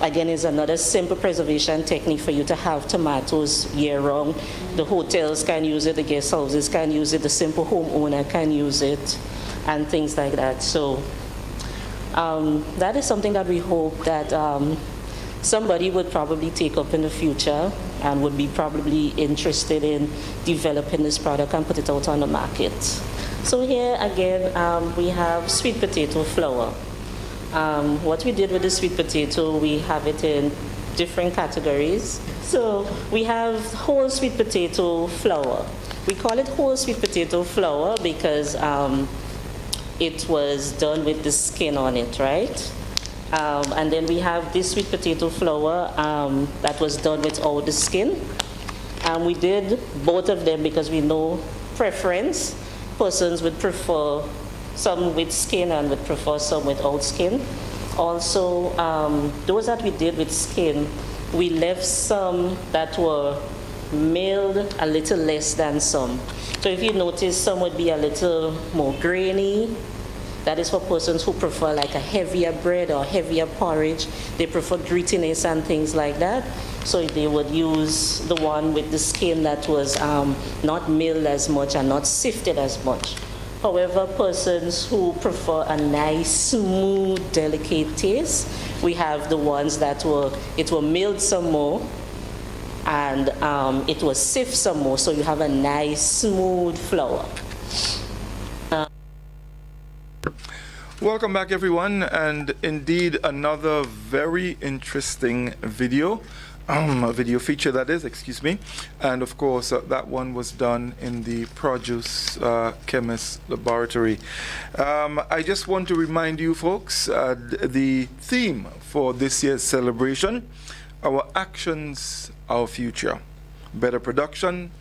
Again, is another simple preservation technique for you to have tomatoes year round. The hotels can use it, the guest houses can use it, the simple homeowner can use it, and things like that. So that is something that we hope that somebody would probably take up in the future and would be probably interested in developing this product and put it out on the market. So here again, we have sweet potato flour. What we did with the sweet potato, we have it in different categories. So we have whole sweet potato flour. We call it whole sweet potato flour because it was done with the skin on it, right? And then we have this sweet potato flour that was done without the skin. We did both of them because we know preference. Persons would prefer some with skin and would prefer some without skin. Also, those that we did with skin, we left some that were milled a little less than some. So if you notice, some would be a little more grainy. That is for persons who prefer like a heavier bread or heavier porridge. They prefer grittiness and things like that. So they would use the one with the skin that was not milled as much and not sifted as much. However, persons who prefer a nice, smooth, delicate taste, we have the ones that were milled some more and it was sifted some more, so you have a nice, smooth flour. Welcome back, everyone, and indeed another very interesting video. A video feature, that is, excuse me. And of course, that one was done in the Produce Chemist Laboratory. I just want to remind you folks, the theme for this year's celebration, our actions, our future. Better production,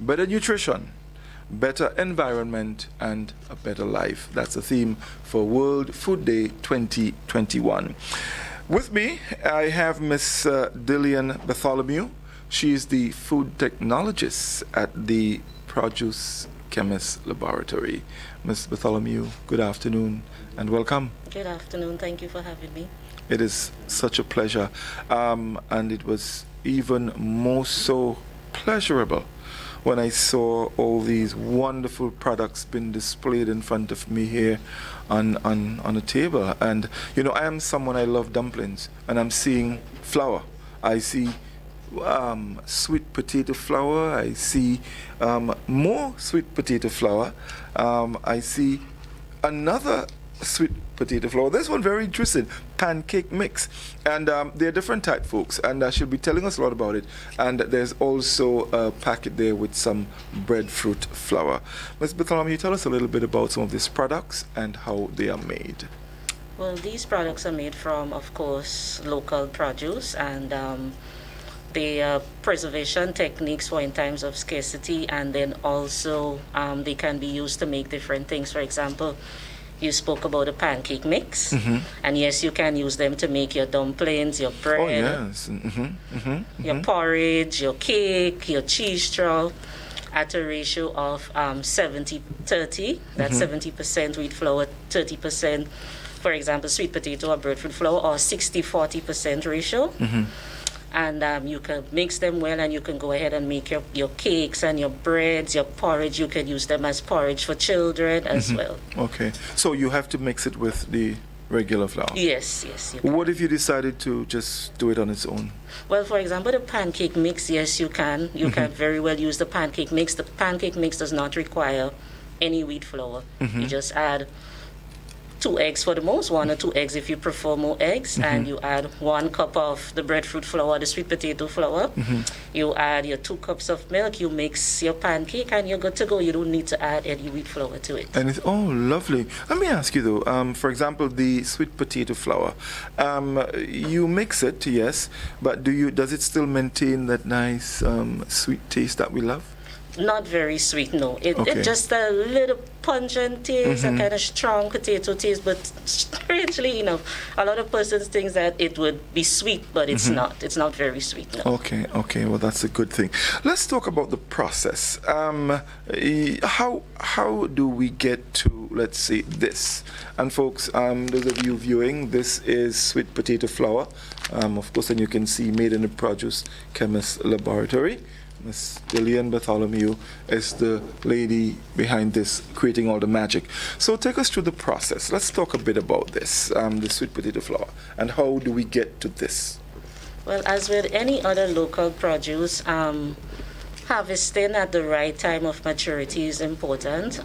better nutrition, better environment, and a better life. That's the theme for World Food Day 2021. With me, I have Miss Dillian Bartholomew. She's the food technologist at the Produce Chemist Laboratory. Ms. Bartholomew, good afternoon and welcome. Good afternoon. Thank you for having me. It is such a pleasure. And it was even more so pleasurable when I saw all these wonderful products being displayed in front of me here on a table. And you know, I am someone, I love dumplings, and I'm seeing flour. I see sweet potato flour. I see more sweet potato flour. I see another sweet potato flour. This one very interesting, pancake mix, and there are different type, folks, and she'll be telling us a lot about it. And there's also a packet there with some breadfruit flour. Ms. Bartholomew, tell us a little bit about some of these products and how they are made. Well, these products are made from, of course, local produce, and the preservation techniques for in times of scarcity, and then also they can be used to make different things. For example, you spoke about a pancake mix, and yes, you can use them to make your dumplings, your bread, Oh, yes. your porridge, your cake, your cheese straw, at a ratio of 70-30. That's 70% wheat flour, 30%, for example, sweet potato or breadfruit flour, or 60-40% ratio. And you can mix them well, and you can go ahead and make your cakes and your breads, your porridge. You can use them as porridge for children as well. Okay, so you have to mix it with the regular flour. Yes, yes. You can. What if you decided to just do it on its own? Well, for example, the pancake mix, yes, you can. You can very well use the pancake mix. The pancake mix does not require any wheat flour. You just add 2 eggs for the most, 1 or 2 eggs if you prefer more eggs, and you add 1 cup of the breadfruit flour, the sweet potato flour. You add your 2 cups of milk, you mix your pancake, and you're good to go. You don't need to add any wheat flour to it. And it's, oh, lovely. Let me ask you though, for example, the sweet potato flour, you mix it, yes, but does it still maintain that nice sweet taste that we love? Not very sweet, no. It Okay. just a little pungent taste, a kind of strong potato taste, but strangely enough, a lot of persons think that it would be sweet, but it's not. It's not very sweet, no. Okay, well that's a good thing. Let's talk about the process. How do we get to, let's say, this? And folks, those of you viewing, this is sweet potato flour. Of course, and you can see made in the Produce Chemist Laboratory. Miss Gillian Bartholomew is the lady behind this, creating all the magic. So take us through the process. Let's talk a bit about this, the sweet potato flour, and how do we get to this? Well, as with any other local produce, harvesting at the right time of maturity is important.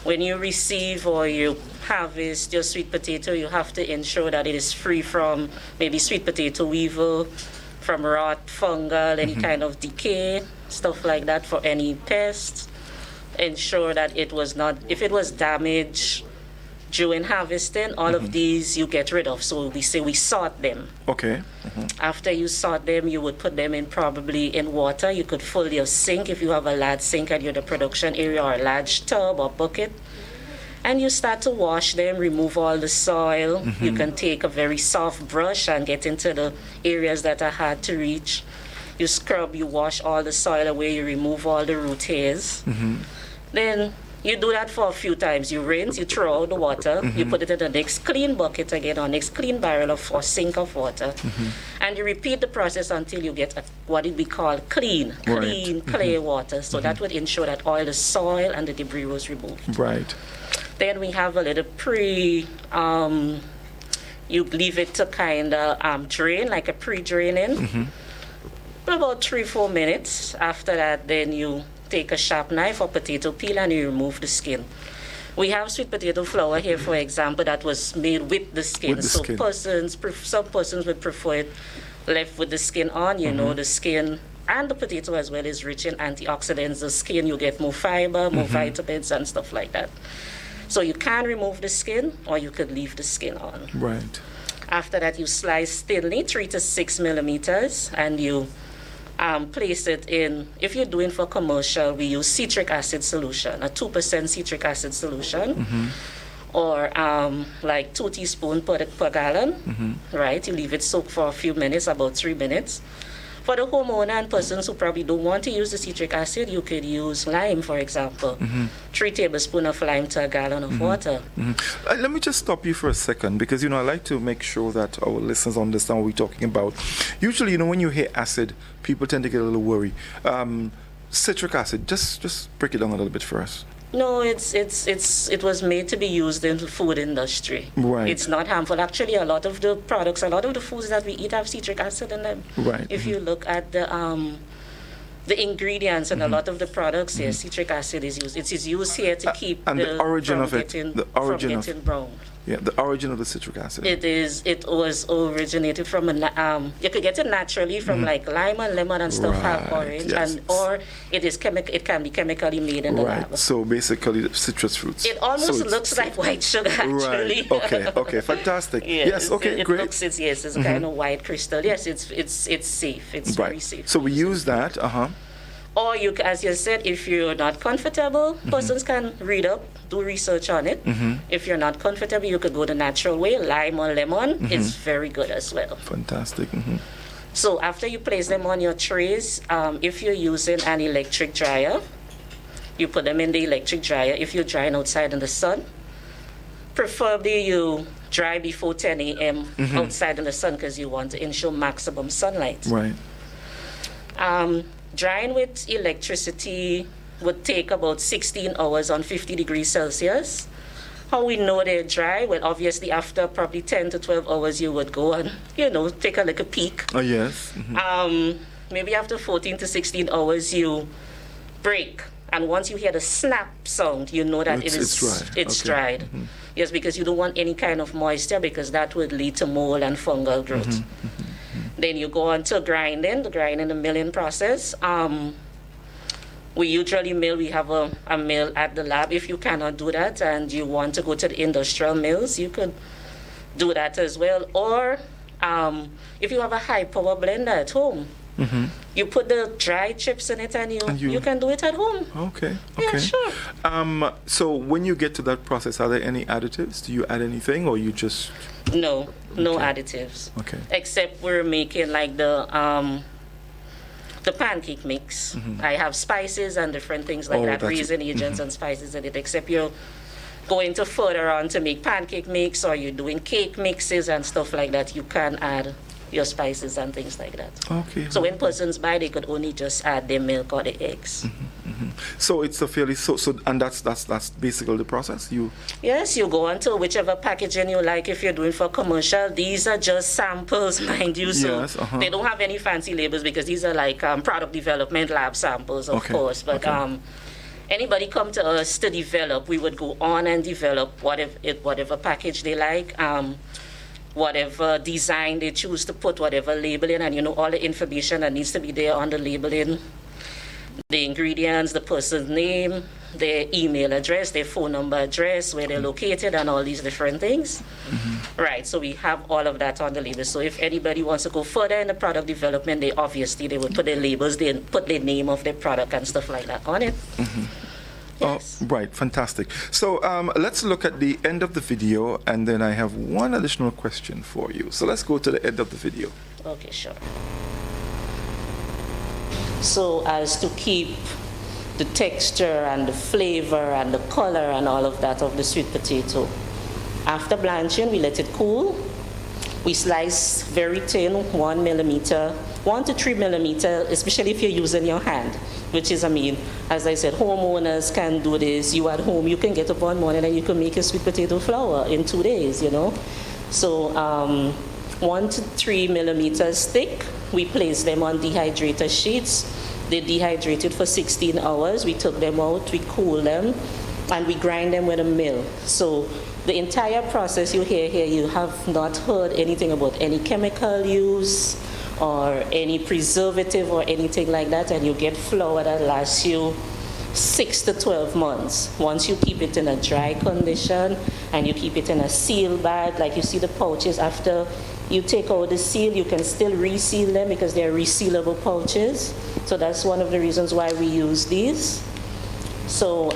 When you receive or you harvest your sweet potato, you have to ensure that it is free from maybe sweet potato weevil, from rot, fungal, any kind of decay, stuff like that, for any pests. Ensure that it was not, if it was damaged during harvesting, all of these you get rid of. So we say we sort them. Okay. After you sort them, you would put them in probably in water. You could fill your sink if you have a large sink at your production area, or a large tub or bucket. And you start to wash them, remove all the soil. You can take a very soft brush and get into the areas that are hard to reach. You scrub, you wash all the soil away, you remove all the root hairs. Then you do that for a few times. You rinse, you throw out the water, you put it in the next clean bucket again, or next clean barrel or sink of water. And you repeat the process until you get what we call clean, clear water. So that would ensure that all the soil and the debris was removed. Right. Then we have a little you leave it to kind of drain, like a pre-draining. About 3-4 minutes. After that, then you take a sharp knife or potato peel and you remove the skin. We have sweet potato flour here, for example, that was made with the skin. Some persons would prefer it left with the skin on. You know, the skin and the potato as well is rich in antioxidants. The skin, you get more fiber, more vitamins and stuff like that. So you can remove the skin, or you could leave the skin on. Right. After that, you slice thinly, 3 to 6 millimeters, and you place it in, if you're doing for commercial, we use citric acid solution, a 2% citric acid solution, or like 2 teaspoons per gallon, right? You leave it soak for a few minutes, about 3 minutes. For the homeowner and persons who probably don't want to use the citric acid, you could use lime, for example. 3 tablespoons of lime to a gallon of water. Let me just stop you for a second, because, I like to make sure that our listeners understand what we're talking about. Usually, when you hear acid, people tend to get a little worried. Citric acid, just break it down a little bit for us. No, it was made to be used in the food industry. Right. It's not harmful. Actually, a lot of the products, a lot of the foods that we eat have citric acid in them. Right. If you look at the the ingredients and a lot of the products, yes, citric acid is used. It is used here to keep and the origin of it, from getting brown. Yeah, the origin of the citric acid. It was originated from you could get it naturally from like lime and lemon and stuff, half orange, yes. or it can be chemically made in the lab. So basically, the citrus fruits. It almost looks like white sugar, actually. Right. Okay. Fantastic. Yes. Okay. It great. looks. It's a kind of white crystal. Yes. It's safe. It's very safe. So we use that. Or you, as you said, if you're not comfortable, persons can read up, do research on it. If you're not comfortable, you could go the natural way. Lime or lemon is very good as well. Fantastic. So after you place them on your trays, if you're using an electric dryer, you put them in the electric dryer. If you're drying outside in the sun, preferably you dry before 10 a.m. outside in the sun because you want to ensure maximum sunlight. Right. Drying with electricity would take about 16 hours on 50 degrees Celsius. How we know they're dry? Well, obviously after probably 10 to 12 hours you would go and, take a little peek. Oh, yes. Maybe after 14 to 16 hours you break. And once you hear the snap sound, you know that it's dried. Yes, because you don't want any kind of moisture because that would lead to mold and fungal growth. Then you go on to grinding, the milling process. We usually mill, we have a mill at the lab. If you cannot do that and you want to go to the industrial mills, you could do that as well. Or if you have a high power blender at home, you put the dry chips in it and you can do it at home. Okay. Yeah, sure. So when you get to that process, are there any additives? Do you add anything or you just... No additives. Okay. Except we're making like the pancake mix. I have spices and different things like that, raisin agents and spices in it. Except you're going to further on to make pancake mix or you're doing cake mixes and stuff like that. You can add your spices and things like that. Okay. So when persons buy, they could only just add their milk or the eggs. So it's a fairly and that's basically the process. Yes, you go on to whichever packaging you like. If you're doing for commercial, these are just samples, mind you. So they don't have any fancy labels because these are like product development lab samples, of course. But anybody come to us to develop, we would go on and develop whatever package they like. Whatever design they choose to put, whatever labeling, and all the information that needs to be there on the labeling, the ingredients, the person's name, their email address, their phone number address, where they're located, and all these different things. Right, so we have all of that on the label. So if anybody wants to go further in the product development, they would put their labels, they put the name of their product and stuff like that on it. Yes. Oh, right, fantastic. So let's look at the end of the video, and then I have one additional question for you. So let's go to the end of the video. Okay, sure. So as to keep the texture and the flavor and the color and all of that of the sweet potato, after blanching, we let it cool. We slice very thin, 1 to 3 millimeter, especially if you're using your hand, which is, as I said, homeowners can do this. You at home, you can get up one morning and you can make a sweet potato flour in 2 days, So 1 to 3 millimeters thick. We place them on dehydrator sheets. They dehydrated for 16 hours. We took them out, we cool them, and we grind them with a mill. So the entire process you hear here, you have not heard anything about any chemical use or any preservative or anything like that, and you get flour that lasts you 6 to 12 months. Once you keep it in a dry condition and you keep it in a seal bag, like you see the pouches, after you take out the seal, you can still reseal them because they're resealable pouches. So that's one of the reasons why we use these. So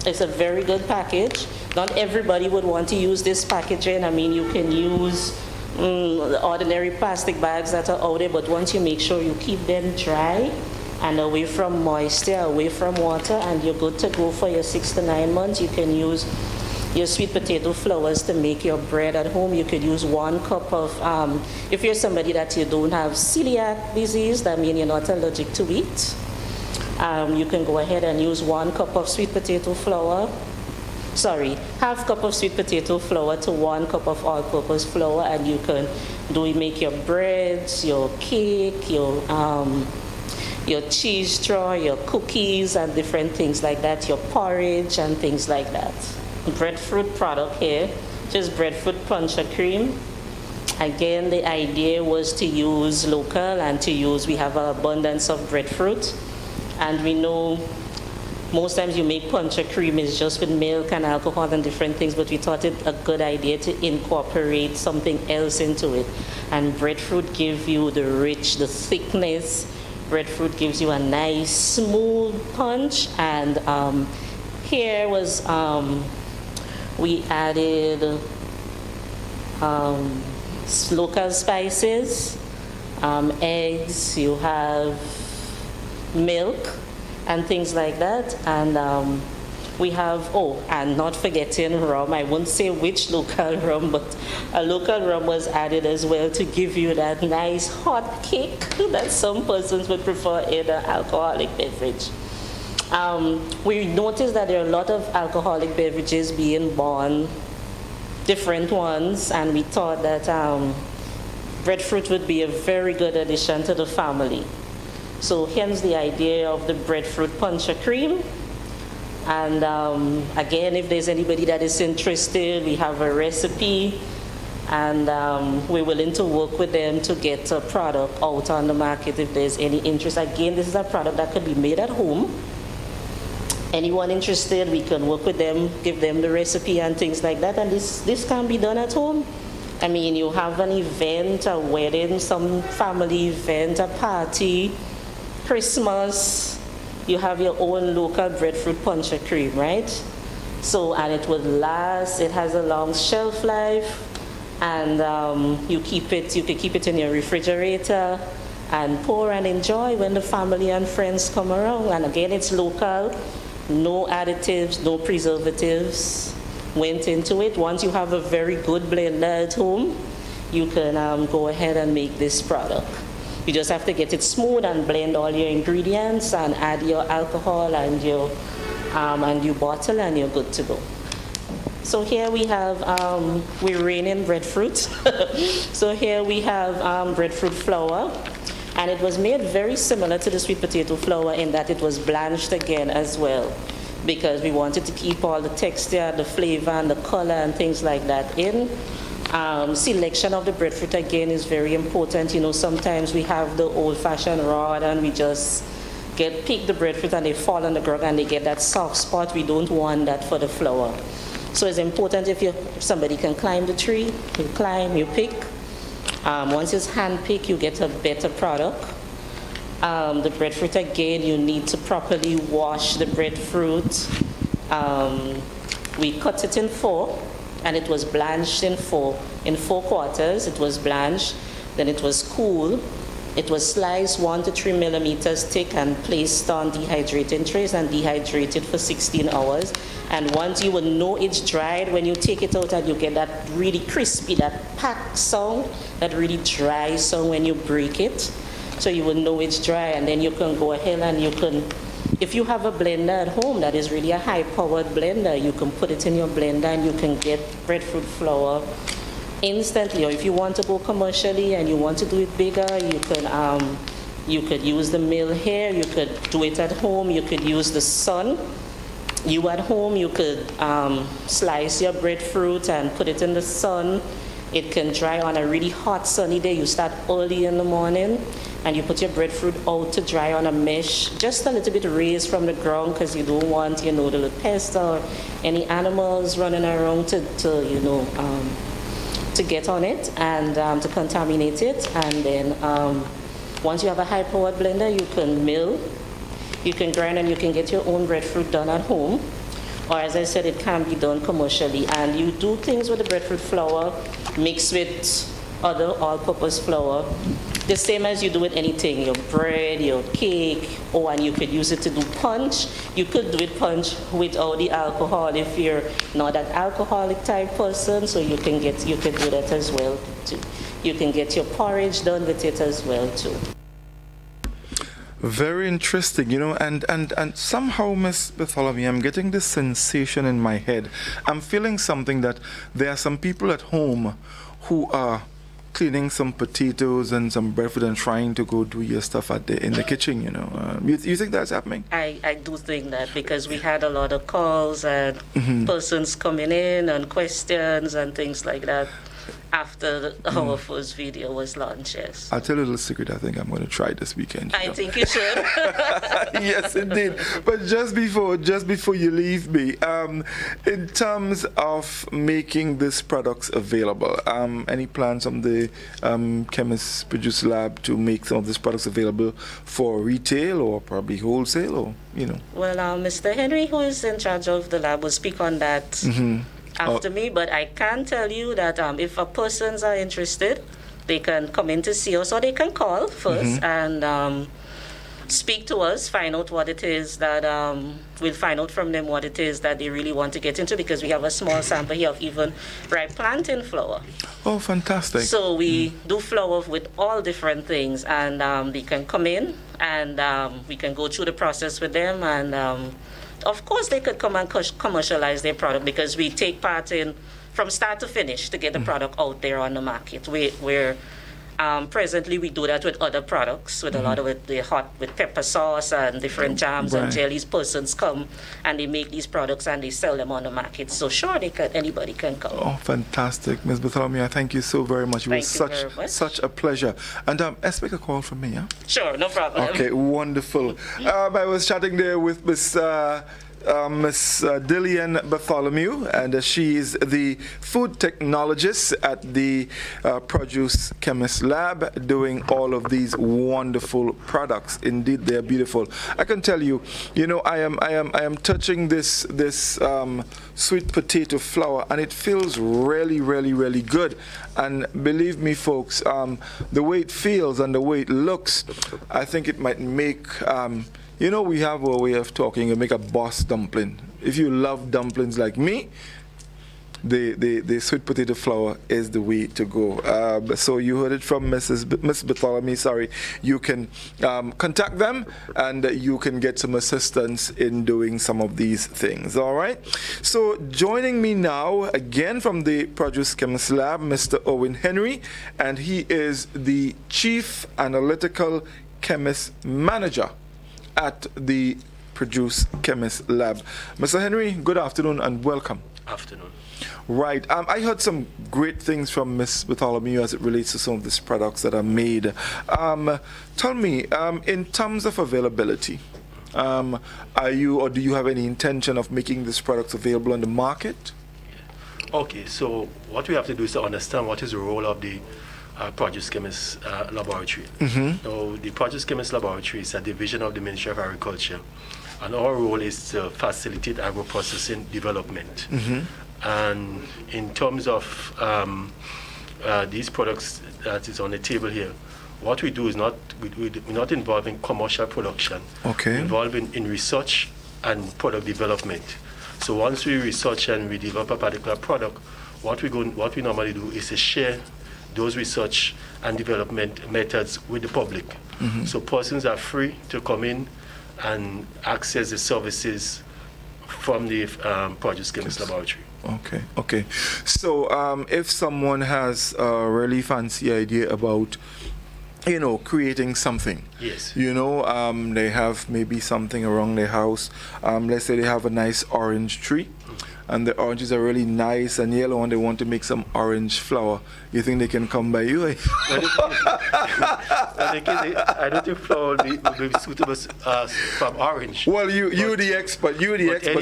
it's a very good package. Not everybody would want to use this packaging. You can use the ordinary plastic bags that are out there, but once you make sure you keep them dry and away from moisture, away from water, and you're good to go for your 6 to 9 months. You can use your sweet potato flours to make your bread at home. You could use 1 cup of, if you're somebody that you don't have celiac disease, that means you're not allergic to wheat, you can go ahead and use 1 cup of sweet potato flour. Half cup of sweet potato flour to 1 cup of all-purpose flour, and you can make your breads, your cake, your your cheese straw, your cookies and different things like that, your porridge and things like that. Breadfruit product here, just breadfruit puncher cream. Again, the idea was to use local and we have an abundance of breadfruit. And we know most times you make puncher cream is just with milk and alcohol and different things, but we thought it a good idea to incorporate something else into it. And breadfruit gives you the rich, the thickness. Breadfruit gives you a nice, smooth punch. And here was, we added local spices, eggs, you have milk and things like that. And we have, and not forgetting rum. I won't say which local rum, but a local rum was added as well to give you that nice hot kick that some persons would prefer in an alcoholic beverage. We noticed that there are a lot of alcoholic beverages being born, different ones, and we thought that breadfruit would be a very good addition to the family. So hence the idea of the breadfruit puncher cream. And again, if there's anybody that is interested, we have a recipe, and we're willing to work with them to get a product out on the market if there's any interest. Again, this is a product that could be made at home. Anyone interested, we can work with them, give them the recipe and things like that, and this can be done at home. I mean, you have an event, a wedding, some family event, a party, Christmas, you have your own local breadfruit puncher cream, right? So, and it would last, it has a long shelf life, and you can keep it in your refrigerator and pour and enjoy when the family and friends come around. And again, it's local, no additives, no preservatives went into it. Once you have a very good blender at home, you can go ahead and make this product. You just have to get it smooth and blend all your ingredients and add your alcohol and your bottle, and you're good to go. So here we have, we're raining breadfruit. So here we have breadfruit flour, and it was made very similar to the sweet potato flour in that it was blanched again as well, because we wanted to keep all the texture, the flavor, and the color and things like that in. Selection of the breadfruit again is very important. You know, sometimes we have the old-fashioned rod and we just pick the breadfruit and they fall on the ground and they get that soft spot. We don't want that for the flour. So it's important if somebody can climb the tree, you climb, you pick. Once it's hand-picked, you get a better product. The breadfruit again, you need to properly wash the breadfruit. We cut it in 4. And it was blanched in 4 quarters. It was blanched, then it was cool. It was sliced 1 to 3 millimeters thick and placed on dehydrating trays and dehydrated for 16 hours. And once you will know it's dried, when you take it out and you get that really crispy, that pack sound, that really dry sound when you break it. So you will know it's dry, and then you can go ahead and you can, if you have a blender at home that is really a high-powered blender, you can put it in your blender and you can get breadfruit flour instantly. Or if you want to go commercially and you want to do it bigger, you could use the mill here. You could do it at home. You could use the sun. You at home, you could slice your breadfruit and put it in the sun. It can dry on a really hot sunny day. You start early in the morning and you put your breadfruit out to dry on a mesh, just a little bit raised from the ground, because you don't want, the little pests or any animals running around to get on it and to contaminate it. And then once you have a high-powered blender, you can mill, you can grind, and you can get your own breadfruit done at home. Or as I said, it can be done commercially. And you do things with the breadfruit flour mixed with other all-purpose flour, the same as you do with anything, your bread, your cake, and you could use it to do punch. You could do it punch without the alcohol if you're not an alcoholic type person, so you can do that as well too. You can get your porridge done with it as well too. Very interesting, and somehow, Miss Bartholomew, I'm getting this sensation in my head. I'm feeling something that there are some people at home who are cleaning some potatoes and some breadfruit and trying to go do your stuff in the kitchen, you know. You think that's happening? I do think that, because we had a lot of calls and Mm-hmm. persons coming in and questions and things like that after our first video was launched, yes. I'll tell you a little secret I think I'm going to try this weekend. I think you should. Yes, indeed. But just before you leave me, in terms of making these products available, any plans from the Chemist Produce Lab to make some of these products available for retail or probably wholesale, or, you know? Well, Mr. Henry, who is in charge of the lab, will speak on that Mm-hmm. after me, but I can tell you that if a persons are interested, they can come in to see us, or they can call first and speak to us, find out what it is that we'll find out from them what it is that they really want to get into, because we have a small sample here of even ripe plantain flour. Oh, fantastic. So we do flour with all different things, and they can come in and we can go through the process with them, and of course they could come and commercialize their product, because we take part in from start to finish to get the product out there on the market. We're presently we do that with other products, with a lot of with pepper sauce and different jams and jellies. Persons come and they make these products and they sell them on the market. So sure, anybody can come. Oh, fantastic. Ms. Bartholomew, thank you so very much. It was such a pleasure. And expect a call from me, yeah? Sure, no problem. Okay, wonderful. I was chatting there with Miss Dillian Bartholomew, and she is the food technologist at the Produce Chemist Lab, doing all of these wonderful products. Indeed, they're beautiful. I can tell you, you know, I am touching this sweet potato flour, and it feels really, really, really good. And believe me, folks, the way it feels and the way it looks, I think it might make you know, we have a way of talking and make a boss dumpling. If you love dumplings like me, the sweet potato flour is the way to go. So you heard it from Miss Bartholomew. Sorry, you can contact them and you can get some assistance in doing some of these things. All right. So joining me now again from the Produce Chemist Lab, Mr. Owen Henry, and he is the Chief Analytical Chemist Manager at the Produce Chemist Lab. Mr. Henry, good afternoon and welcome. Afternoon. Right. I heard some great things from Ms. Bartholomew as it relates to some of these products that are made. Tell me, in terms of availability, are you or do you have any intention of making these products available on the market? Okay, so what we have to do is to understand what is the role of the Produce Chemist Laboratory. Now, the Produce Chemist Laboratory is a division of the Ministry of Agriculture, and our role is to facilitate agro-processing development. And in terms of these products that is on the table here, what we do is we're not involved in commercial production. Okay. We're involved in research and product development. So once we research and we develop a particular product, what we normally do is to share those research and development methods with the public. So persons are free to come in and access the services from the Produce Chemist Laboratory. Okay. So if someone has a really fancy idea about, you know, creating something. Yes. You know, they have maybe something around their house. Let's say they have a nice orange tree, and the oranges are really nice and yellow, and they want to make some orange flour. You think they can come by you? I don't think flour will be suitable from orange. Well, you're the expert.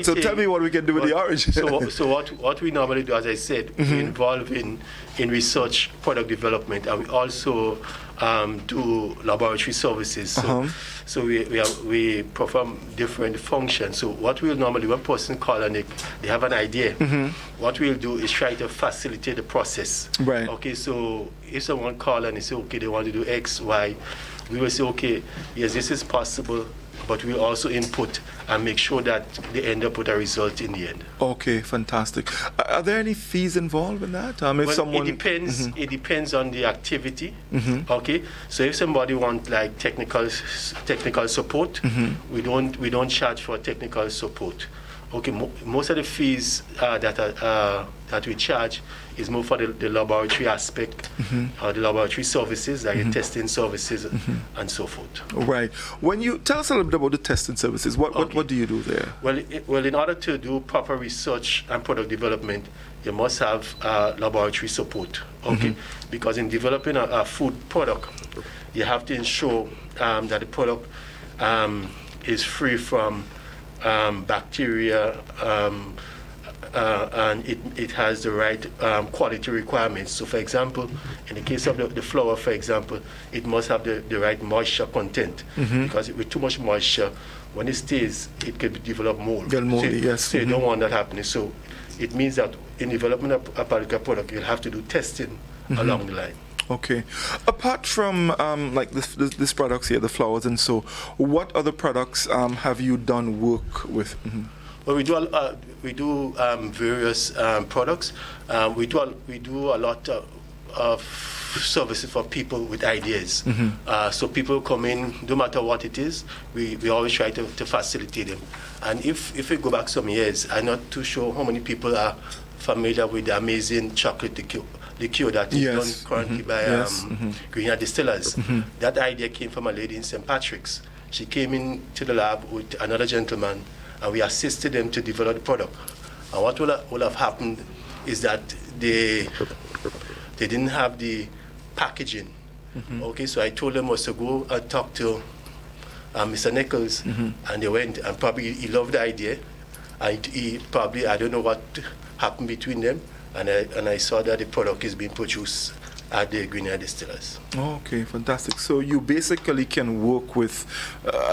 So tell me what we can do with the orange. So what we normally do, as I said, we involve in research, product development, and we also do laboratory services. So we perform different functions. So what we'll normally, when person call and they have an idea, what we'll do is try to facilitate the process. Right. Okay, so if someone call and they say, okay, they want to do X, Y, we will say, okay, yes, this is possible, but we'll also input and make sure that they end up with a result in the end. Okay, fantastic. Are there any fees involved in that? It depends. It depends on the activity. Okay, so if somebody wants like technical support, we don't charge for technical support. Okay, most of the fees that we charge is more for the laboratory aspect, the laboratory services, like the testing services, and so forth. Right. When you tell us a little bit about the testing services, what do you do there? Well, in order to do proper research and product development, you must have laboratory support. Okay, because in developing a food product, you have to ensure that the product is free from bacteria, and it has the right quality requirements. So, for example, in the case of the flour, for example, it must have the right moisture content, because with too much moisture, when it stays, it could develop mold. So you don't want that happening. So it means that in developing a particular product, you'll have to do testing along the line. Okay. Apart from like this products here, the flowers and so, what other products have you done work with? Well, we do various products. We do a lot of services for people with ideas. So people come in, no matter what it is, we always try to facilitate them. And if we go back some years, I'm not too sure how many people are familiar with the amazing chocolate liqueur that is done currently by Greenyard Distillers. That idea came from a lady in St. Patrick's. She came into the lab with another gentleman, and we assisted them to develop the product. And what will have happened is that they didn't have the packaging. Okay, so I told them was to go and talk to Mr. Nichols, and they went, and probably he loved the idea, and he probably, I don't know what happened between them, and I saw that the product is being produced at the Greenyard Distillers. Okay, fantastic. So you basically can work with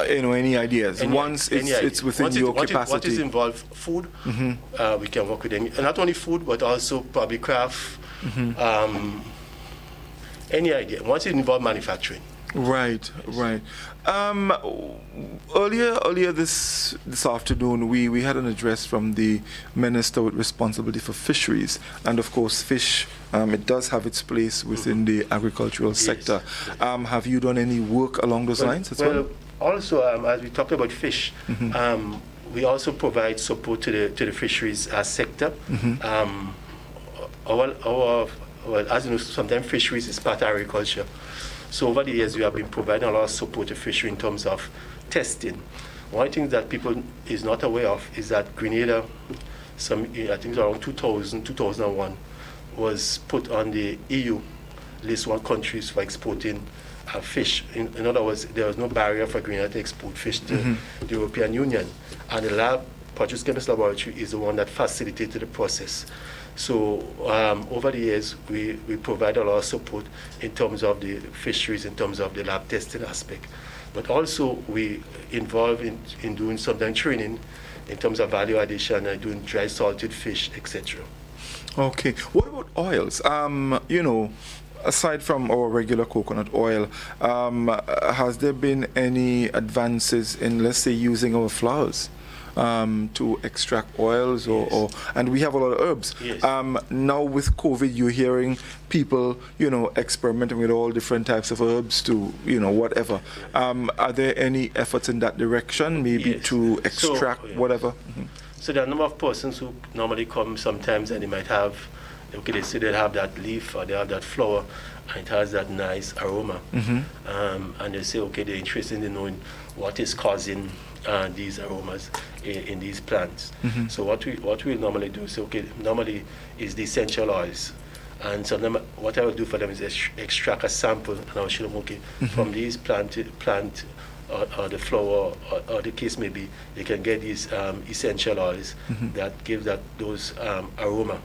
any ideas once it's within your capacity. What is involved food, we can work with any, and not only food but also probably craft, any idea. Once it involves manufacturing. Right. Earlier this afternoon, we had an address from the Minister with responsibility for fisheries, and of course, fish. It does have its place within the agricultural sector. Have you done any work along those lines as well? Also, as we talked about fish, we also provide support to the fisheries sector. As you know, sometimes fisheries is part of agriculture. So over the years, we have been providing a lot of support to fishery in terms of testing. One thing that people is not aware of is that Grenada, I think around 2001, was put on the EU list 1 countries for exporting fish. In other words, there was no barrier for Grenada to export fish to the European Union. And the Produce Chemist Laboratory is the one that facilitated the process. So over the years, we provide a lot of support in terms of the fisheries, in terms of the lab testing aspect. But also we involve in doing sometimes training in terms of value addition and doing dry salted fish, etc. Okay. What about oils? Aside from our regular coconut oil, has there been any advances in, let's say, using our flowers to extract oils, and we have a lot of herbs. Now with COVID, you're hearing people, experimenting with all different types of herbs to, whatever. Are there any efforts in that direction, maybe to extract whatever? So there are a number of persons who normally come sometimes, and they might have, they say they have that leaf or they have that flower, and it has that nice aroma. And they say, they're interested in knowing what is causing these aromas in these plants. So what we normally do is, normally is the essential oils. And so what I will do for them is extract a sample, and I'll show them, from these plant or the flower or the case may be, you can get these essential oils that give those aroma.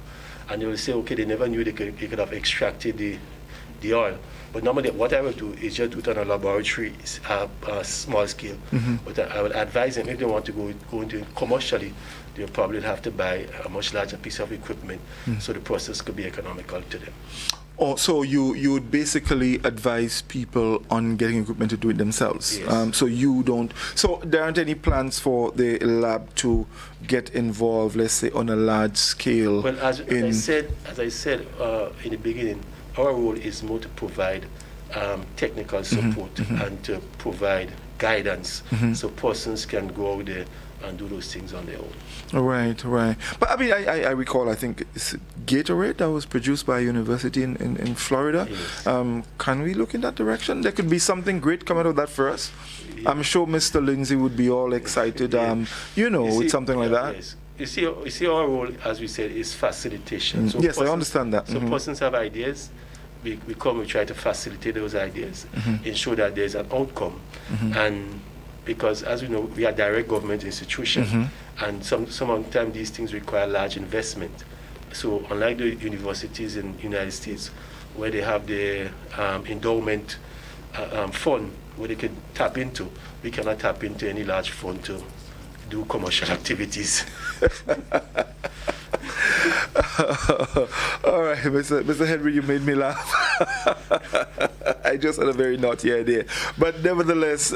And they will say, they never knew they could have extracted the oil. But normally what I will do is just do it on a laboratory small scale. But I will advise them, if they want to go into it commercially, they'll probably have to buy a much larger piece of equipment, so the process could be economical to them. Oh, so you would basically advise people on getting equipment to do it themselves. Yes. So there aren't any plans for the lab to get involved, let's say, on a large scale. Well, as I said in the beginning, our role is more to provide technical support and to provide guidance, so persons can go out there and do those things on their own. Right. But I mean, I recall, I think it's Gatorade that was produced by a university in Florida. Yes. Can we look in that direction? There could be something great coming out of that for us. I'm sure Mr. Lindsay would be all excited, with something like that. Yes. You see, our role, as we said, is facilitation. So yes, I understand that. So persons have ideas. We try to facilitate those ideas, ensure that there's an outcome. And because, as we know, we are direct government institution, and sometimes these things require large investment. So unlike the universities in the United States, where they have the endowment fund where they can tap into, we cannot tap into any large fund to do commercial activities. All right, Mr. Henry, you made me laugh. I just had a very naughty idea. But nevertheless,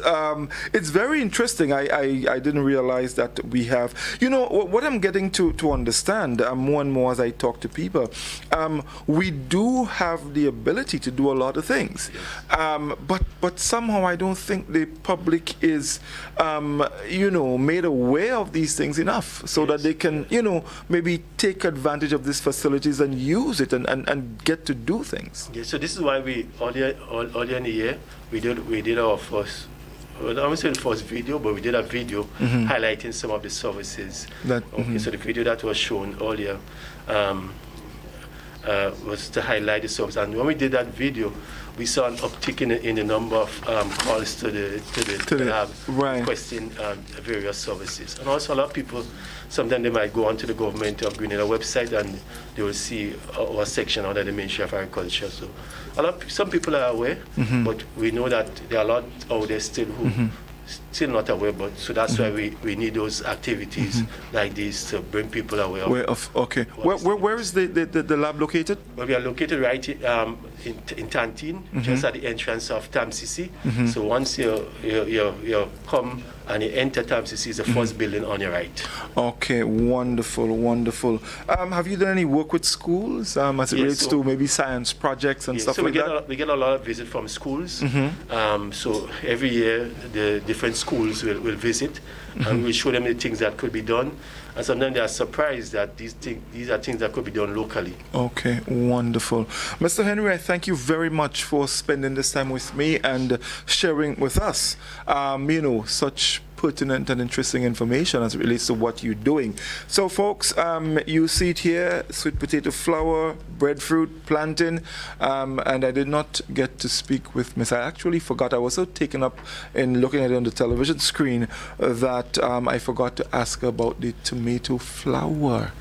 it's very interesting. I didn't realize that we have, what I'm getting to understand more and more as I talk to people, we do have the ability to do a lot of things. But somehow I don't think the public is, made aware of these things enough so that they can, maybe take advantage of these facilities and use it and get to do things. Yeah, so this is why we earlier in the year we did our first, well, I won't say the first video, but we did a video highlighting some of the services. So the video that was shown earlier was to highlight the service, and when we did that video, we saw an uptick in the number of calls to the lab requesting various services. And also a lot of people, sometimes they might go onto the Government of Grenada website and they will see our section under the Ministry of Agriculture. So some people are aware, but we know that there are a lot out there still who still not aware, but so that's why we need those activities like this to bring people aware. Where is the lab located? Well, we are located right in Tantine, just at the entrance of TAMCC. So once you come and you enter TAMCC, is the first building on your right. Okay, wonderful. Have you done any work with schools as it relates to maybe science projects and stuff like that? We get a lot of visits from schools. So every year the different schools will visit and we show them the things that could be done. And sometimes they are surprised that these are things that could be done locally. Okay, wonderful. Mr. Henry, I thank you very much for spending this time with me and sharing with us, such pertinent and interesting information as it relates to what you're doing. So folks, you see it here, sweet potato flour, breadfruit, plantain, and I did not get to speak with Miss. I actually forgot. I was so taken up in looking at it on the television screen that I forgot to ask her about the tomato flour.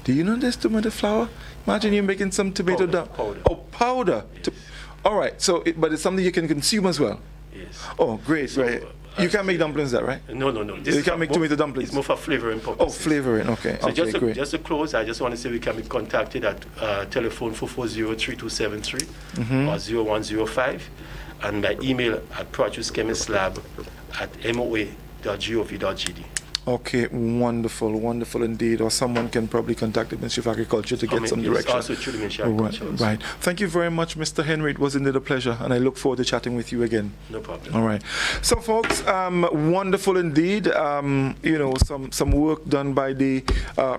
Do you know this tomato flour? Imagine you making some tomato powder. Oh, powder. All right, but it's something you can consume as well. Yes. Oh, great, right. You can't make dumplings that, right? No. You can't make tomato dumplings? It's more for flavoring purposes. Oh, flavoring, okay. So great. just to close, I just want to say we can be contacted at telephone 440-3273 or 0105, and by email at producechemistlab@moa.gov.gd. Okay, wonderful indeed. Or someone can probably contact the Ministry of Agriculture to get some direction. Also through the Ministry of Agriculture. Right. Thank you very much, Mr. Henry. It was indeed a pleasure, and I look forward to chatting with you again. No problem. All right. So, folks, wonderful indeed. Some work done by the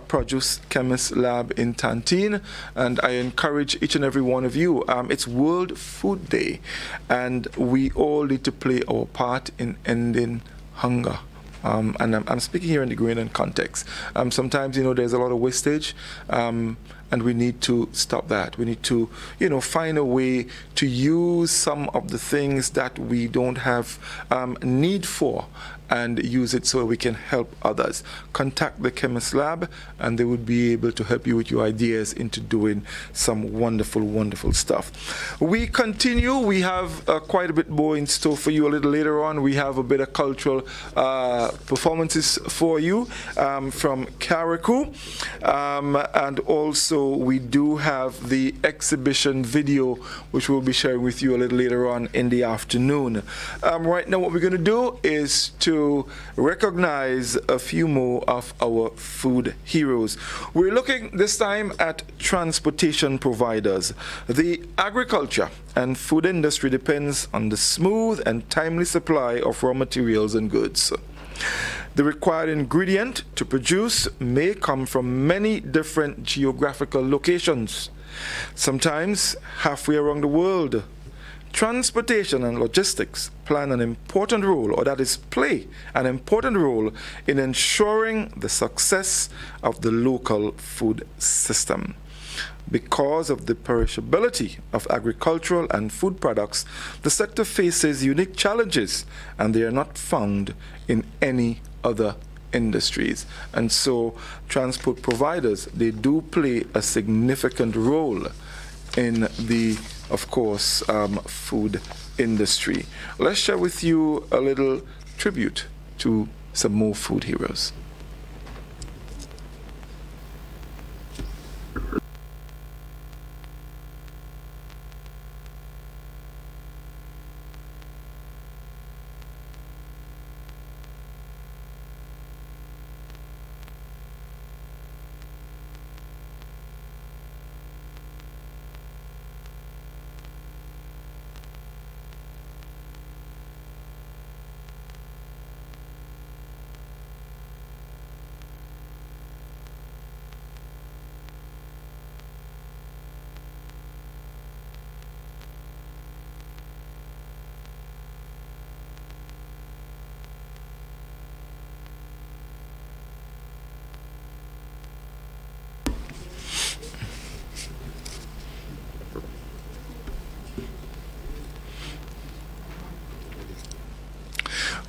Produce Chemist Lab in Tantine, and I encourage each and every one of you. It's World Food Day, and we all need to play our part in ending hunger. And I'm speaking here in the Grenadian context. Sometimes, there's a lot of wastage, and we need to stop that. We need to, find a way to use some of the things that we don't have need for and use it so we can help others. Contact the Chemist Lab, and they would be able to help you with your ideas into doing some wonderful stuff. We continue. We have quite a bit more in store for you a little later on. We have a bit of cultural performances for you from Carriacou, and also we do have the exhibition video, which we'll be sharing with you a little later on in the afternoon. Right now, what we're going to do is to recognize a few more of our food heroes. We're looking this time at transportation providers. The agriculture and food industry depends on the smooth and timely supply of raw materials and goods. The required ingredient to produce may come from many different geographical locations, sometimes halfway around the world. Transportation and logistics play an important role in ensuring the success of the local food system. Because of the perishability of agricultural and food products, the sector faces unique challenges, and they are not found in any other industries. And so transport providers, they do play a significant role in the, of course, food industry. Let's share with you a little tribute to some more food heroes.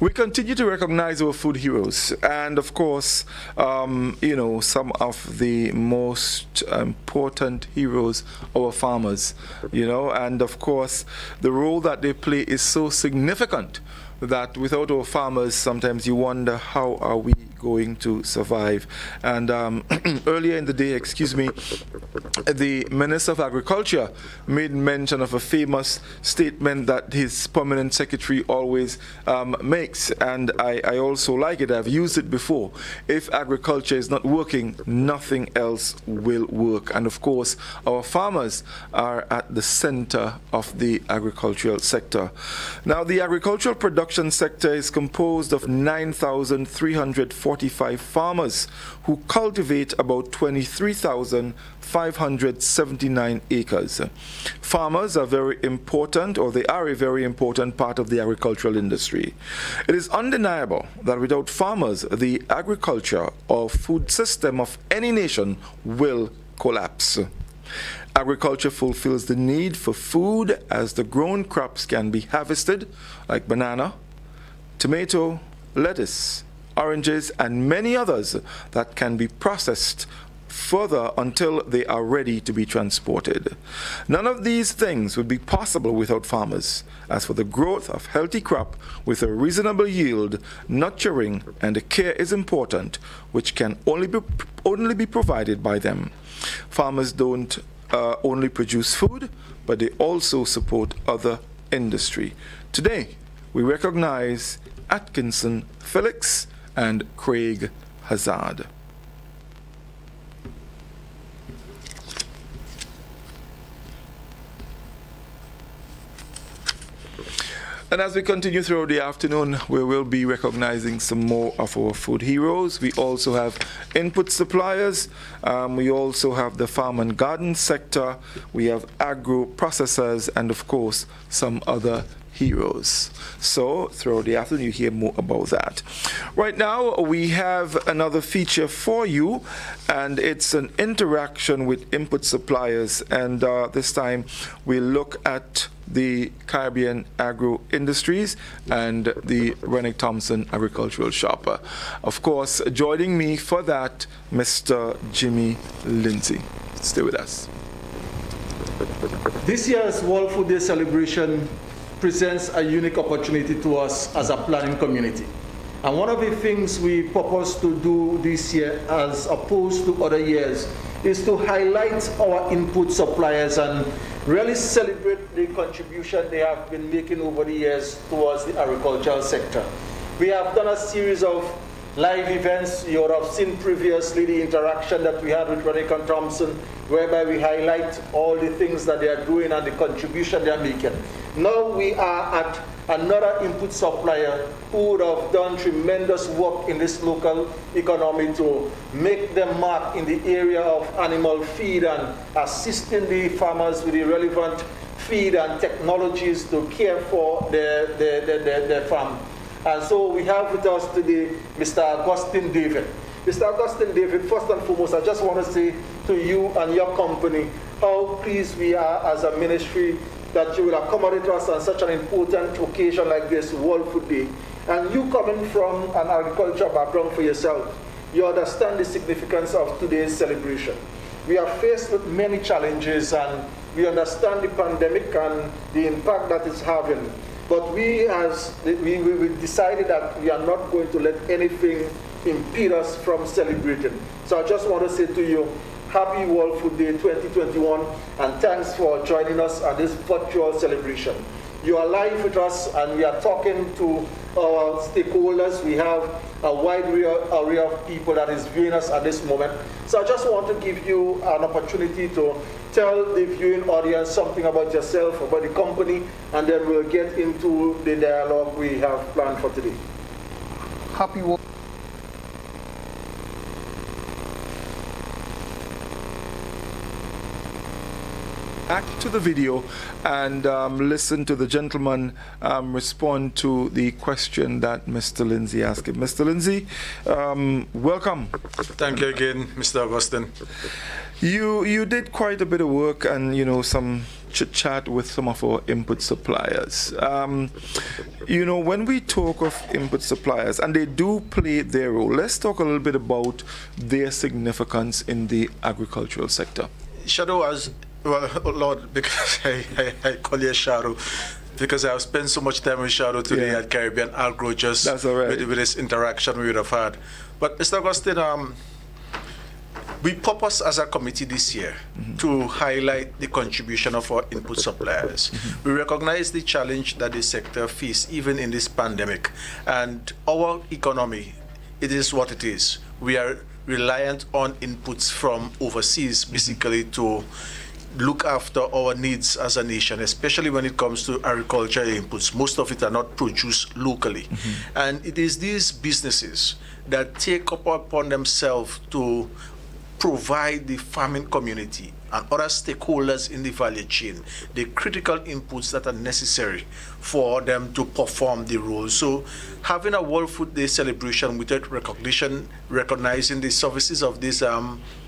We continue to recognize our food heroes, and of course, some of the most important heroes, our farmers, and of course, the role that they play is so significant that without our farmers, sometimes you wonder, how are we going to survive? And earlier in the day, the Minister of Agriculture made mention of a famous statement that his permanent secretary always makes, and I also like it. I've used it before. If agriculture is not working, nothing else will work. And of course, our farmers are at the center of the agricultural sector. Now, the agricultural production sector is composed of 9,345 farmers who cultivate about 23,579 acres. Farmers are very important, or they are a very important part of the agricultural industry. It is undeniable that without farmers, the agriculture or food system of any nation will collapse. Agriculture fulfills the need for food as the grown crops can be harvested, like banana, tomato, lettuce, oranges, and many others that can be processed further until they are ready to be transported. None of these things would be possible without farmers. As for the growth of healthy crop with a reasonable yield, nurturing and care is important, which can only be provided by them. Farmers don't only produce food, but they also support other industry. Today, we recognize Atkinson Felix and Craig Hazard. And as we continue throughout the afternoon, we will be recognizing some more of our food heroes. We also have input suppliers. We also have the farm and garden sector. We have agro processors, and of course, some other heroes. So throughout the afternoon, you hear more about that. Right now, we have another feature for you, and it's an interaction with input suppliers. And this time, we look at the Caribbean Agro Industries and the Rennick Thompson Agricultural Shop. Of course, joining me for that, Mr. Jimmy Lindsay. Stay with us. This year's World Food Day celebration presents a unique opportunity to us as a planning community. And one of the things we propose to do this year, as opposed to other years, is to highlight our input suppliers and really celebrate the contribution they have been making over the years towards the agricultural sector. We have done a series of live events. You would have seen previously the interaction that we had with Rennick and Thompson, whereby we highlight all the things that they are doing and the contribution they are making. Now we are at another input supplier who would have done tremendous work in this local economy to make them mark in the area of animal feed and assisting the farmers with the relevant feed and technologies to care for their farm. And so we have with us today Mr. Augustine David. Mr. Augustine David, first and foremost, I just want to say to you and your company how pleased we are as a ministry that you will accommodate us on such an important occasion like this, World Food Day. And you coming from an agricultural background for yourself, you understand the significance of today's celebration. We are faced with many challenges and we understand the pandemic and the impact that it's having. But we decided that we are not going to let anything impede us from celebrating. So I just want to say to you, Happy World Food Day 2021, and thanks for joining us at this virtual celebration. You are live with us, and we are talking to our stakeholders. We have a wide array of people that is viewing us at this moment. So I just want to give you an opportunity to tell the viewing audience something about yourself, about the company, and then we'll get into the dialogue we have planned for today. Happy World. Back to the video and listen to the gentleman respond to the question that Mr. Lindsay asked him. Mr. Lindsay, welcome. Thank you again, Mr. Augustine. You did quite a bit of work and some chit-chat with some of our input suppliers. When we talk of input suppliers, and they do play their role, let's talk a little bit about their significance in the agricultural sector. Shadow, well, Lord, because I call you Shadow, because I've spent so much time with Shadow today at Caribbean Agro, just That's all right. with this interaction we would have had. But Mr. Augustine, we purpose as a committee this year to highlight the contribution of our input suppliers. We recognize the challenge that the sector faces even in this pandemic. And our economy, it is what it is. We are reliant on inputs from overseas, basically, to look after our needs as a nation, especially when it comes to agricultural inputs. Most of it are not produced locally. And it is these businesses that take upon themselves to provide the farming community and other stakeholders in the value chain the critical inputs that are necessary for them to perform the role. So having a World Food Day celebration without recognizing the services of these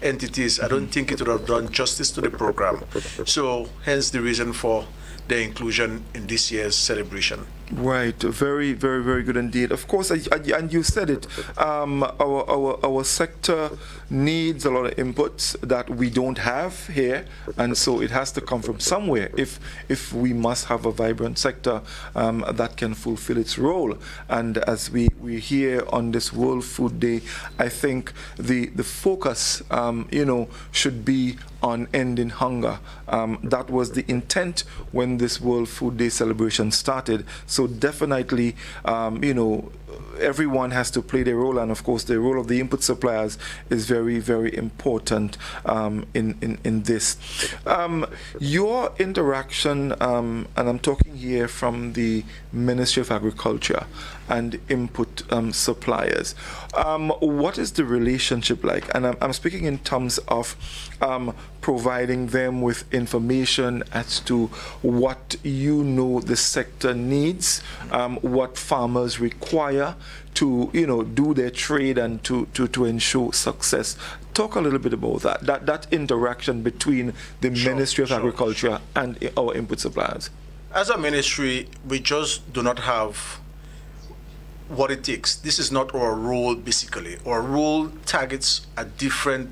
entities, I don't think it would have done justice to the program. So hence the reason for their inclusion in this year's celebration. Right, very, very, very good indeed. Of course, and you said it. Our sector needs a lot of inputs that we don't have here, and so it has to come from somewhere. If we must have a vibrant sector that can fulfill its role, and as we hear on this World Food Day, I think the focus, should be on ending hunger. That was the intent when this World Food Day celebration started. So definitely, everyone has to play their role, and of course the role of the input suppliers is very, very important in this. Your interaction, and I'm talking here from the Ministry of Agriculture and input suppliers, what is the relationship like? And I'm speaking in terms of providing them with information as to what the sector needs, what farmers require to do their trade and to ensure success. Talk a little bit about that interaction between the Ministry of Agriculture and our input suppliers. As a ministry, we just do not have what it takes. This is not our role, basically. Our role targets a different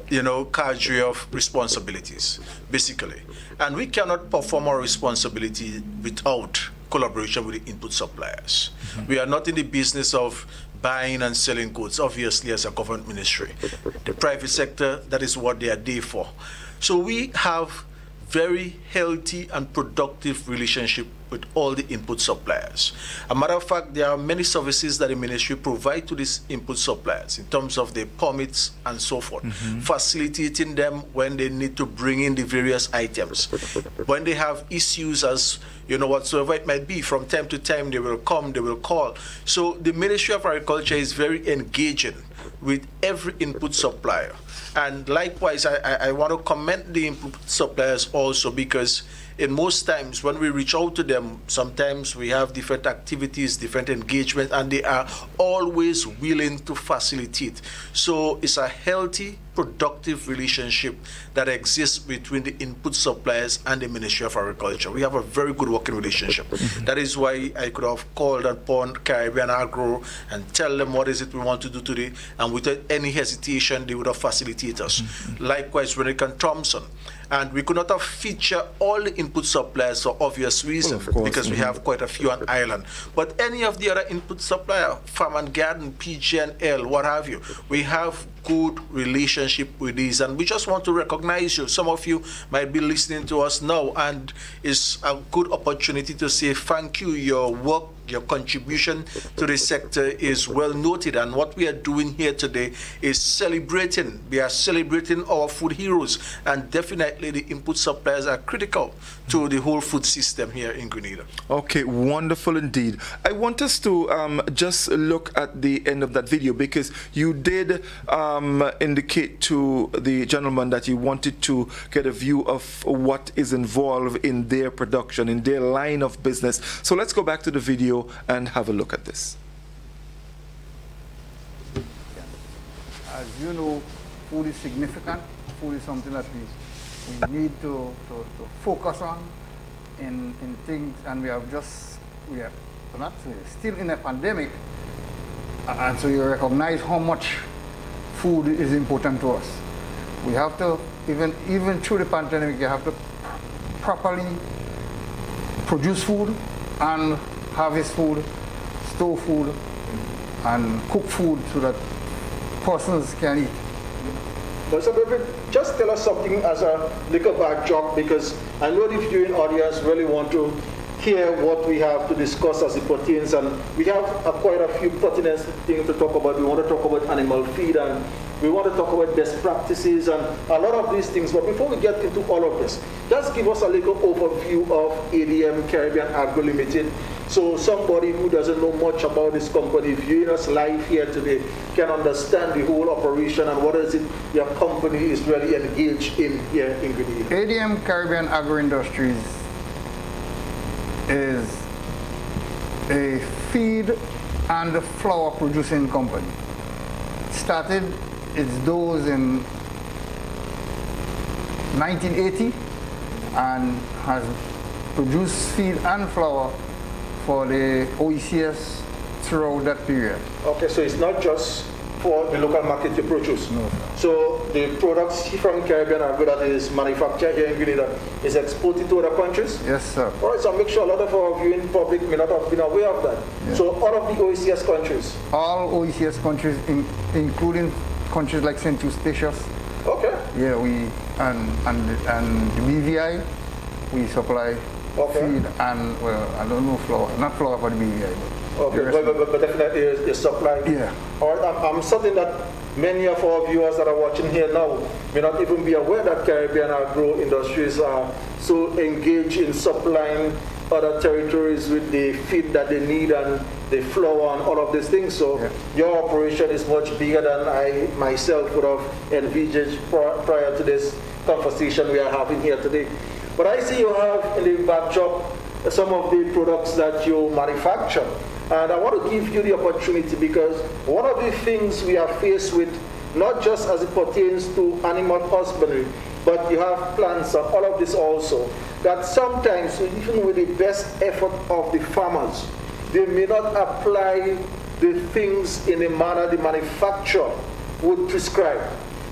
cadre of responsibilities, basically. And we cannot perform our responsibility without collaboration with the input suppliers. We are not in the business of buying and selling goods, obviously, as a government ministry. The private sector, that is what they are there for. So we have very healthy and productive relationship with all the input suppliers. A matter of fact, there are many services that the ministry provide to these input suppliers in terms of the permits and so forth, facilitating them when they need to bring in the various items. When they have issues as whatsoever it might be, from time to time they will come, they will call. So the Ministry of Agriculture is very engaging with every input supplier. And likewise, I want to commend the input suppliers also, because in most times when we reach out to them, sometimes we have different activities, different engagement, and they are always willing to facilitate. So it's a healthy, productive relationship that exists between the input suppliers and the Ministry of Agriculture. We have a very good working relationship. That is why I could have called upon Caribbean Agro and tell them what is it we want to do today, and without any hesitation, they would have facilitated us. Likewise, Rennick and Thompson. And we could not have featured all the input suppliers for obvious reasons, because we have quite a few on island. But any of the other input supplier, Farm and Garden, PG&L, what have you, we have good relationship with these, and we just want to recognize you. Some of you might be listening to us now, and it's a good opportunity to say thank you. Your work, your contribution to the sector is well noted, and what we are doing here today is celebrating. We are celebrating our food heroes, and definitely the input suppliers are critical to the whole food system here in Grenada. Okay, wonderful indeed. I want us to just look at the end of that video, because you did indicate to the gentleman that you wanted to get a view of what is involved in their production, in their line of business. So let's go back to the video and have a look at this. As you know, food is significant. Food is something that we need to focus on in things, and we are not still in a pandemic, and so you recognize how much food is important to us. We have to, even through the pandemic, you have to properly produce food and harvest food, store food, and cook food so that persons can eat. But so just tell us something as a little backdrop, because I know the viewing audience really want to hear what we have to discuss as it pertains, and we have quite a few pertinent things to talk about. We want to talk about animal feed, and we want to talk about best practices and a lot of these things. But before we get into all of this, just give us a little overview of ADM Caribbean Agro Limited, so somebody who doesn't know much about this company viewing us live here today can understand the whole operation and what is it your company is really engaged in here in Grenada. ADM Caribbean Agro Industries is a feed and flour producing company. Started its doors in 1980 and has produced feed and flour for the OECS throughout that period. Okay, so it's not just for the local market to produce. No. So the products from Caribbean Agro that is manufactured here in Grenada is exported to other countries? Yes, sir. All right, so make sure a lot of our viewing public may not have been aware of that. Yeah. So all of the OECS countries? All OECS countries, including countries like St. Eustatius. Okay. Yeah, and the BVI, we supply feed and, well, I don't know flour, not flour for the BVI. Okay, but definitely is supply. Yeah. All right, I'm certain that many of our viewers that are watching here now may not even be aware that Caribbean Agro Industries are so engaged in supplying other territories with the feed that they need and the flour and all of these things. So your operation is much bigger than I myself would have envisaged prior to this conversation we are having here today. But I see you have in the backdrop some of the products that you manufacture. And I want to give you the opportunity, because one of the things we are faced with, not just as it pertains to animal husbandry, but you have plants and all of this also, that sometimes, even with the best effort of the farmers, they may not apply the things in a manner the manufacturer would prescribe,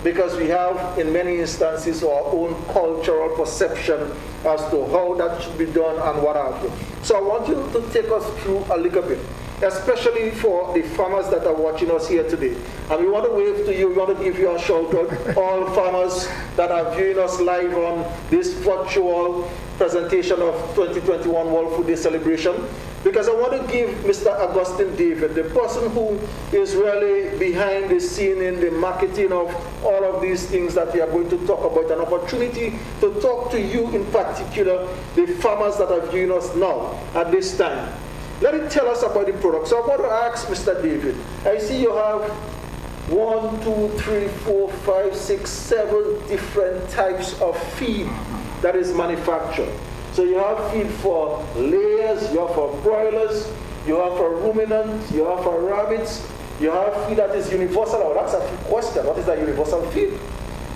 because we have, in many instances, our own cultural perception as to how that should be done and what have you. So I want you to take us through a little bit. especially for the farmers that are watching us here today. And we want to wave to you, we want to give you a shout out, all farmers that are viewing us live on this virtual presentation of 2021 World Food Day celebration. Because I want to give Mr. Augustine David, the person who is really behind the scene in the marketing of all of these things that we are going to talk about, an opportunity to talk to you in particular, the farmers that are viewing us now at this time. Let me tell us about the product. So I want to ask Mr. David, I see you have 1, 2, 3, 4, 5, 6, 7 different types of feed that is manufactured. So you have feed for layers, you have for broilers, you have for ruminants, you have for rabbits, you have feed that is universal. Oh, that's a question. What is that universal feed?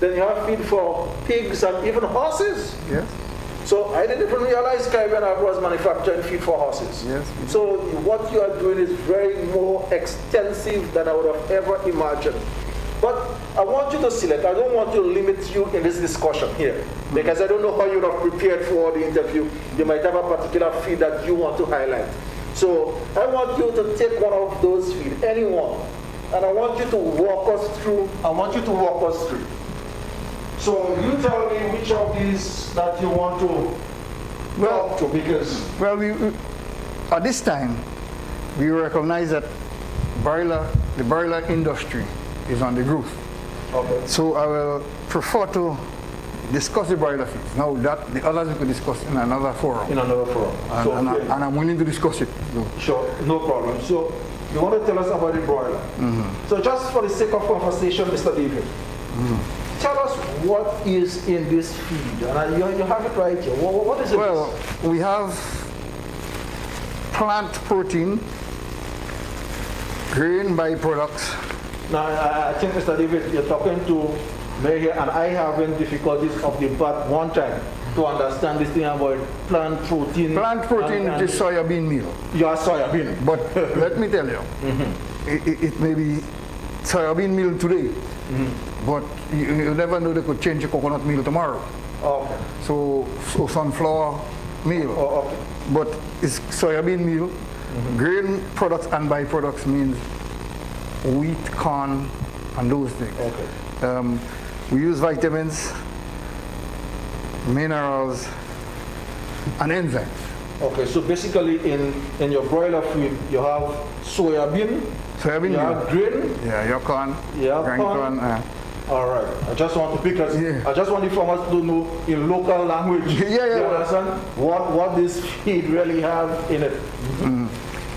Then you have feed for pigs and even horses. Yes. So I didn't even realize Caribbean Agro was manufacturing feed for horses. Yes. So what you are doing is very more extensive than I would have ever imagined. But I want you to select. I don't want to limit you in this discussion here, because I don't know how you would have prepared for the interview. You might have a particular feed that you want to highlight. So I want you to take one of those feed, anyone, and I want you to walk us through. So you tell me which of these that you want to talk to, because well, we at this time we recognize that the broiler industry is on the growth. Okay. So I will prefer to discuss the broiler feeds. Now that the others we could discuss in another forum. In another forum. And, and I'm willing to discuss it. So. Sure, no problem. So you want to tell us about the broiler. Mm-hmm. So just for the sake of conversation, Mr. David, tell us what is in this feed. And you have it right here. What is it? Well, we have plant protein, grain byproducts. Now, I think, Mr. David, you're talking to me here, and I having difficulties of the bat one time to understand this thing about plant protein. Plant protein is soybean meal. Yeah, soybean. But let me tell you, it may be soybean meal today, but you never know they could change the coconut meal tomorrow. Okay. So sunflower meal. Oh, okay. But it's soybean meal. Grain products and byproducts means wheat, corn, and those things. Okay. We use vitamins, minerals, and enzymes. Okay, so basically in your broiler feed, you have soybean, you have grain, your corn, you have corn. All right. I just want to pick us. I just want the farmers to know in local language. You understand what this feed really have in it.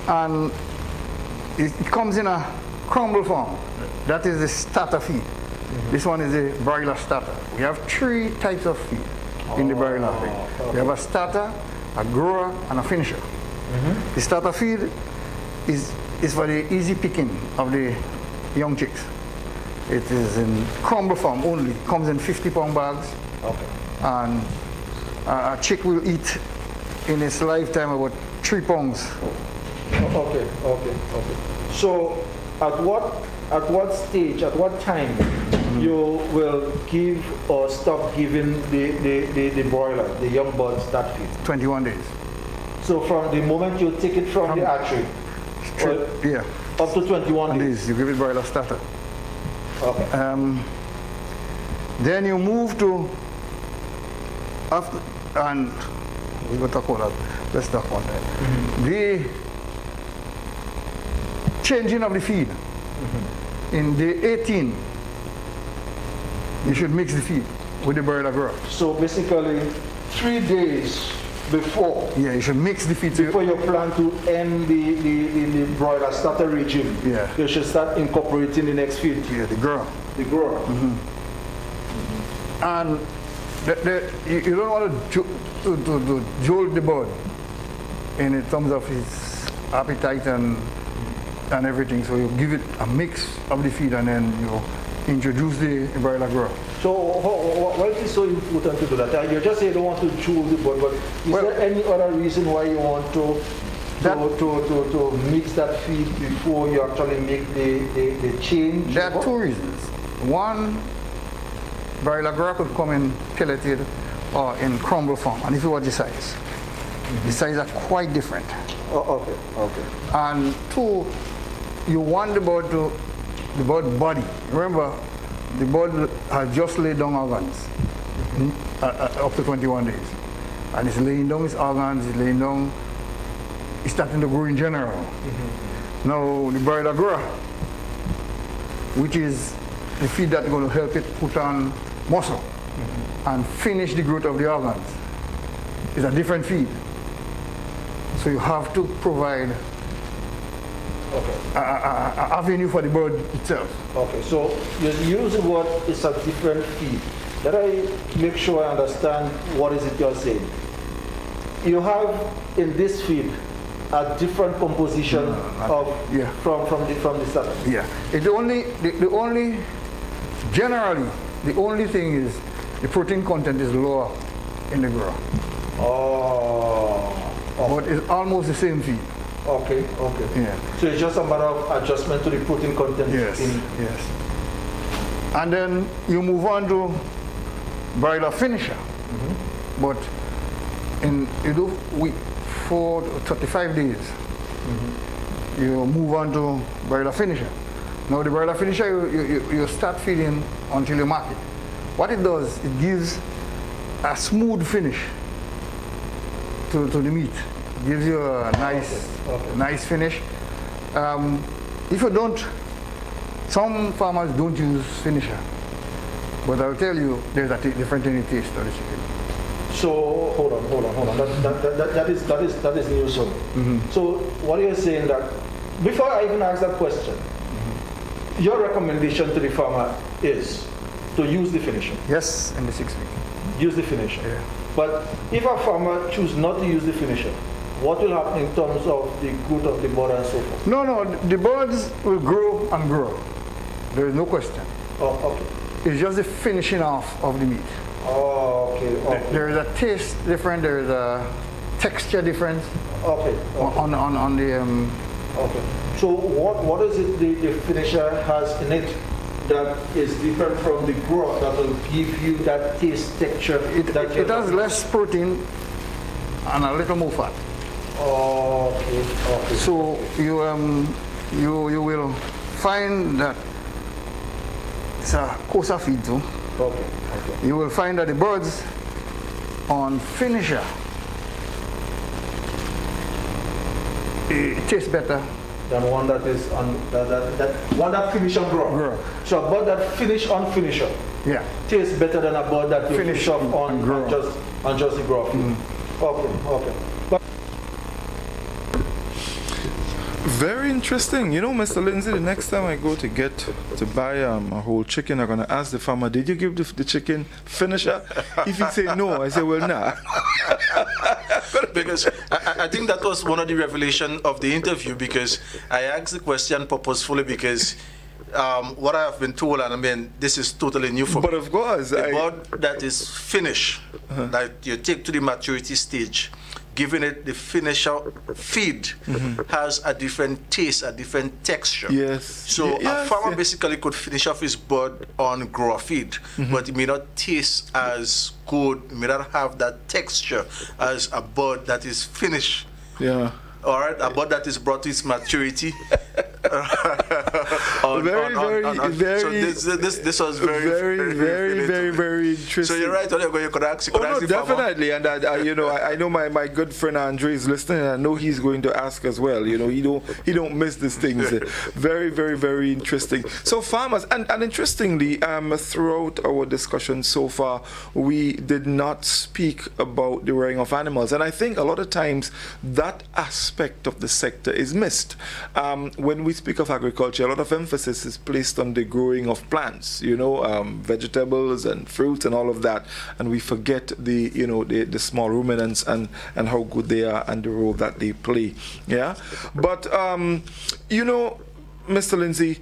And it comes in a crumble form. That is the starter feed. This one is the broiler starter. We have 3 types of feed in the broiler feed. Okay. We have a starter, a grower, and a finisher. The starter feed is for the easy picking of the young chicks. It is in crumble form only. It comes in 50-pound bags. Okay. And a chick will eat in its lifetime about 3 pounds. Okay. So at what stage, at what time you will give or stop giving the broiler, the young birds, that feed? 21 days. So from the moment you take it from the hatchery, yeah, up to 21 days. You give it broiler starter. Okay. Then you move to after, and we will talk about that. Let's talk about that. The changing of the feed. In day 18, you should mix the feed with the broiler grower. So basically, 3 days before. Yeah, you should mix the feed. Before you plan to end the broiler starter regime. Yeah. You should start incorporating the next feed. Yeah, the grower. The grower. And you don't want to jolt the bird in terms of his appetite and everything. So you give it a mix of the feed and then you introduce the broiler grower. So why is it so important to do that? You just say you don't want to chew the bird, but is there any other reason why you want to mix that feed before you actually make the change? There are 2 reasons. One, broiler grower could come in pelleted or in crumble form, and if you watch the size are quite different. Okay, okay. And two, you want the bird body. Remember, the bird has just laid down organs up to 21 days. And it's laying down its organs, it's starting to grow in general. Now, the broiler grower, which is the feed that's going to help it put on muscle and finish the growth of the organs, is a different feed. So you have to provide an avenue for the bird itself. Okay, so you use the word it's a different feed. Let I make sure I understand what is it you're saying. You have in this feed a different composition from the start. Yeah. Generally the only thing is the protein content is lower in the grower. But it's almost the same feed. Okay, okay. Yeah. So it's just a matter of adjustment to the protein content. Yes, yes. And then you move on to broiler finisher. But you do week 4 to 35 days. You move on to broiler finisher. Now the broiler finisher, you start feeding until you mark it. What it does, it gives a smooth finish to the meat. It gives you a nice finish. If you don't, some farmers don't use finisher. But I'll tell you, there's a different in the taste of the chicken. So hold on. That is news. So what you're saying that before I even ask that question, your recommendation to the farmer is to use the finisher. Yes, in the 6 weeks. Use the finisher. Yeah. But if a farmer chooses not to use the finisher, what will happen in terms of the growth of the bird and so forth? No, the birds will grow and grow. There is no question. Oh, okay. It's just the finishing off of the meat. Oh, okay. There is a taste different. There is a texture difference. Okay. On the. Okay. So what is it the finisher has in it that is different from the growth that will give you that taste texture? It has less protein and a little more fat. Okay. So you will find that it's a coarser feed too. Okay. You will find that the birds on finisher it tastes better than one that is on that one that finish on grow. So a bird that finish on finisher, tastes better than a bird that you finish off on just the grow. Okay. Very interesting. You know, Mr. Lindsay, the next time I go to buy a whole chicken, I'm going to ask the farmer, did you give the chicken finisher? If he say no, I say, well, nah. Because I think that was one of the revelations of the interview, because I asked the question purposefully because what I have been told, and I mean, this is totally new for me. But of course. The bird that is finished, that you take to the maturity stage, giving it the finisher feed, has a different taste, a different texture. Yes. So a farmer basically could finish off his bird on grower feed, but it may not taste as good, it may not have that texture as a bird that is finished. Yeah. All right, a bird that is brought to its maturity. So this was very interesting. So you're right. You could ask. Definitely. And I know my good friend Andre is listening, and I know he's going to ask as well. You know, he don't miss these things. Very interesting. So farmers, and interestingly, throughout our discussion so far, we did not speak about the rearing of animals, and I think a lot of times that aspect of the sector is missed. When we speak of agriculture, a lot of emphasis is placed on the growing of plants, vegetables and fruits and all of that, and we forget the small ruminants and how good they are and the role that they play. Yeah, but Mr. Lindsay,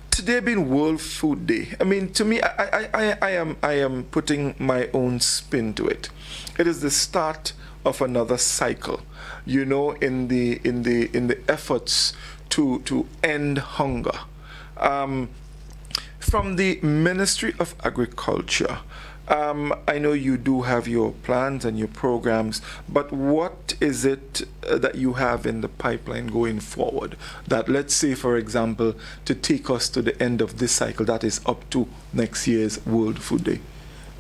today being World Food Day, I mean, to me, I am putting my own spin to it. It is the start of another cycle, in the efforts to end hunger. From the Ministry of Agriculture, I know you do have your plans and your programs, but what is it that you have in the pipeline going forward that, let's say, for example, to take us to the end of this cycle, that is up to next year's World Food Day?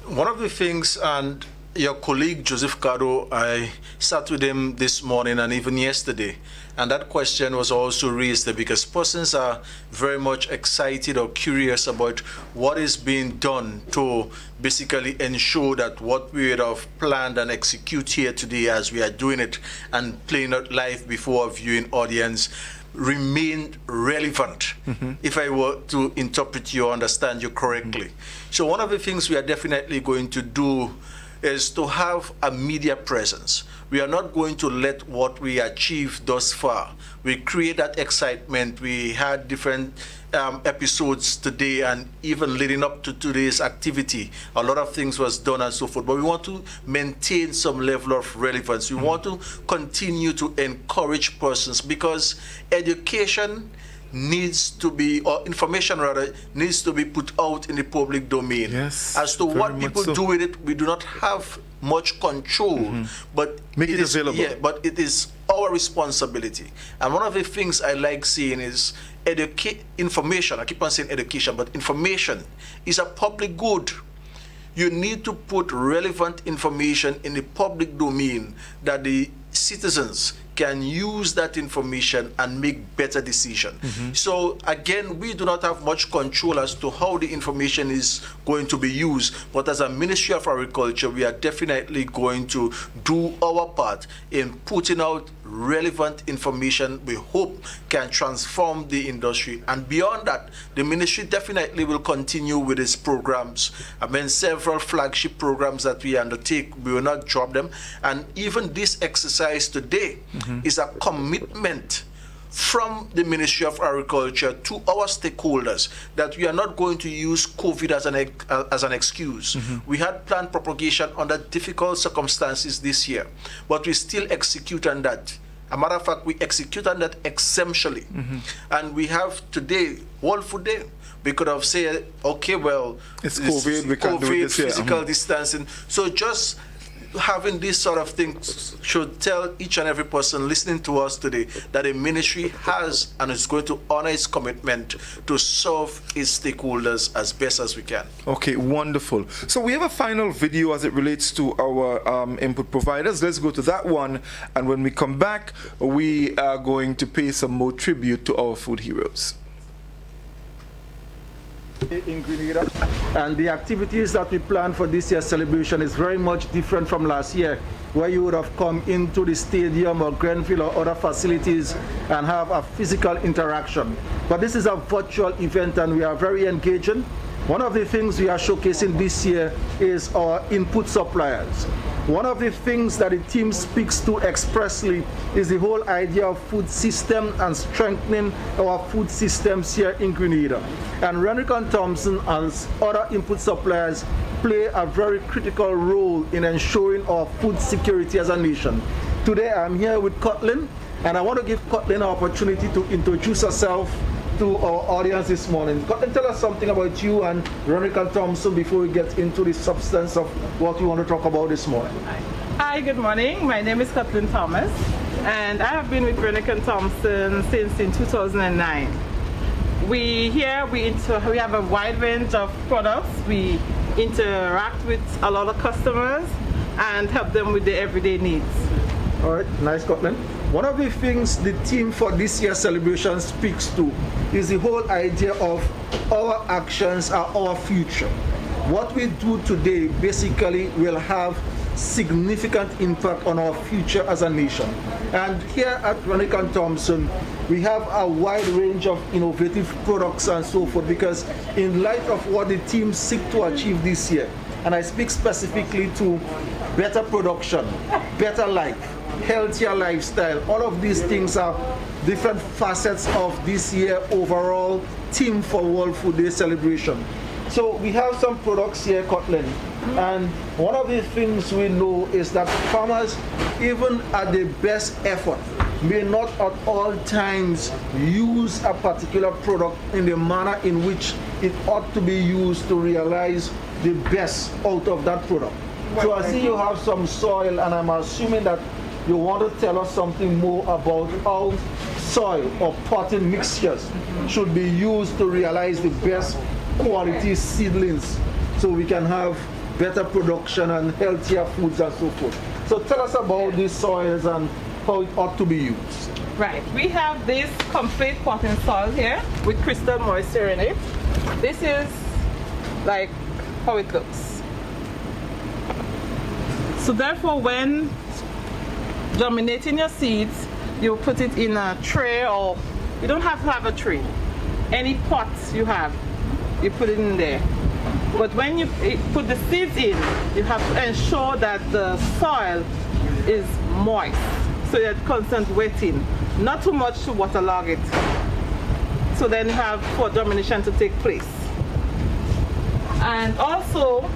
One of the things, and your colleague Joseph Cado, I sat with him this morning and even yesterday, and that question was also raised there because persons are very much excited or curious about what is being done to basically ensure that what we would have planned and execute here today as we are doing it and playing it live before a viewing audience remain relevant, if I were to interpret you or understand you correctly. So one of the things we are definitely going to do is to have a media presence. We are not going to let what we achieved thus far. We create that excitement. We had different episodes today, and even leading up to today's activity, a lot of things was done and so forth. But we want to maintain some level of relevance. We want to continue to encourage persons because education needs to be, or information rather, needs to be put out in the public domain. Yes, as to what people do with it, we do not have much control, but make it available. Yeah, but it is our responsibility. And one of the things I like seeing is information. I keep on saying education, but information is a public good. You need to put relevant information in the public domain that the citizens can use that information and make better decisions. So again, we do not have much control as to how the information is going to be used, but as a Ministry of Agriculture, we are definitely going to do our part in putting out relevant information we hope can transform the industry. And beyond that, the ministry definitely will continue with its programs. I mean, several flagship programs that we undertake, we will not drop them. And even this exercise today is a commitment from the Ministry of Agriculture to our stakeholders that we are not going to use COVID as an excuse. We had planned propagation under difficult circumstances this year, but we still execute on that. A matter of fact, we execute on that exemptionally. And we have today World Food Day. We could have said, okay, well, it's COVID, we can't do it this year. Physical distancing. So just having this sort of thing should tell each and every person listening to us today that the ministry has and is going to honor its commitment to serve its stakeholders as best as we can. Okay, wonderful. So we have a final video as it relates to our input providers. Let's go to that one, and when we come back, we are going to pay some more tribute to our food heroes. In Grenada, and the activities that we plan for this year's celebration is very much different from last year, where you would have come into the stadium or Grenfell or other facilities and have a physical interaction. But this is a virtual event and we are very engaging. One of the things we are showcasing this year is our input suppliers. One of the things that the team speaks to expressly is the whole idea of food system and strengthening our food systems here in Grenada. And Renwick and Thompson and other input suppliers play a very critical role in ensuring our food security as a nation. Today I'm here with Kotlin, and I want to give Kotlin an opportunity to introduce herself to our audience this morning. Kotlin, tell us something about you and Renwick and Thompson before we get into the substance of what we want to talk about this morning. Hi, good morning. My name is Kotlin Thomas, and I have been with Renwick and Thompson since in 2009. We have a wide range of products. We interact with a lot of customers and help them with their everyday needs. All right, nice, Kotlin. One of the things the team for this year's celebration speaks to is the whole idea of our actions are our future. What we do today basically will have significant impact on our future as a nation. And here at Renwick and Thompson, we have a wide range of innovative products and so forth, because in light of what the team seek to achieve this year, and I speak specifically to better production, better life, healthier lifestyle, all of these things are different facets of this year overall theme for World Food Day celebration. So we have some products here, Kotlin, and one of the things we know is that farmers, even at the best effort, may not at all times use a particular product in the manner in which it ought to be used to realize the best out of that product. So I see you have some soil, and I'm assuming that you want to tell us something more about how soil or potting mixtures should be used to realize the best quality seedlings so we can have better production and healthier foods and so forth. So tell us about these soils and how it ought to be used. Right, we have this complete potting soil here with crystal moisture in it. This is like how it looks. So therefore, when germinating your seeds, you put it in a tray, or you don't have to have a tray. Any pots you have, you put it in there. But when you put the seeds in, you have to ensure that the soil is moist, so that constant wetting, not too much to waterlog it. So then you have for germination to take place. And also,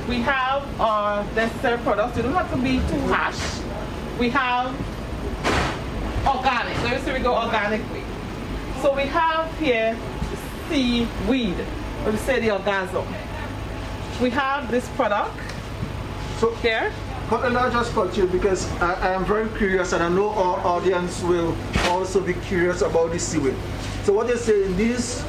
we have our necessary products. You don't have to be too harsh. We have organic. Let me see, we go organic way. So we have here seaweed, or we say the orgasm. We have this product here. But I'll just cut you because I am very curious, and I know our audience will also be curious about this seaweed. So what you're saying, this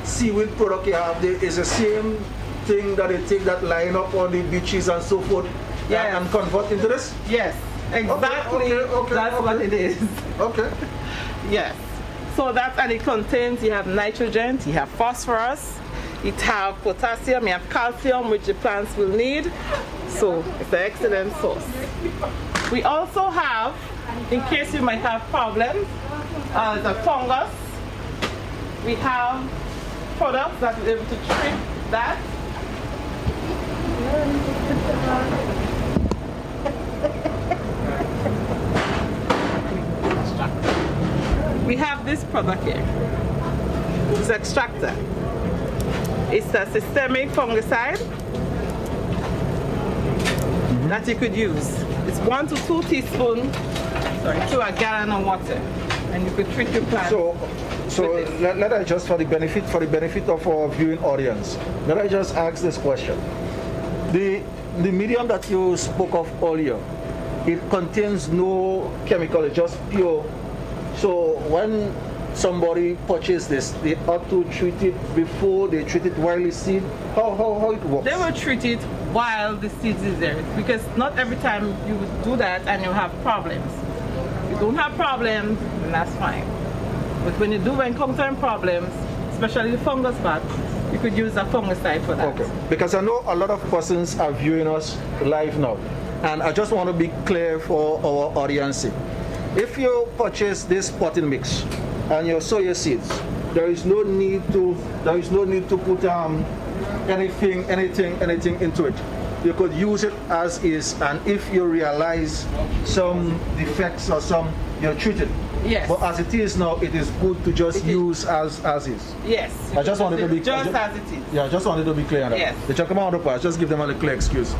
seaweed product you have there is the same thing that they take that line up on the beaches and so forth, and convert into this? Yes, exactly. Okay, that's what it is. Okay. Yes. So and it contains, you have nitrogen, you have phosphorus, it have potassium, you have calcium, which the plants will need. So it's an excellent source. We also have, in case you might have problems, the fungus. We have products that are able to treat that. We have this product here. It's extractor. It's a systemic fungicide that you could use. It's 1 to 2 teaspoons to a gallon of water, and you could treat your plant. So let I just, for the benefit of our viewing audience, let I just ask this question. The medium that you spoke of earlier, it contains no chemical, it's just pure. So when somebody purchases this, they ought to treat it before they treat it while it's seed? How it works? They will treat it while the seeds is there, because not every time you would do that and you have problems. If you don't have problems, then that's fine. But when you do encounter problems, especially the fungus part, you could use a fungicide for that. Okay, because I know a lot of persons are viewing us live now, and I just want to be clear for our audience. If you purchase this potting mix and you sow your seeds, there is no need to put anything into it. You could use it as is, and if you realize some defects or you'll treat it. Yes. But as it is now, it is good to just use as is. Yes. I just wanted to be clear. Just as it is. Yeah, I just wanted to be clear on that. Yes. The come on up, just give them a clear excuse.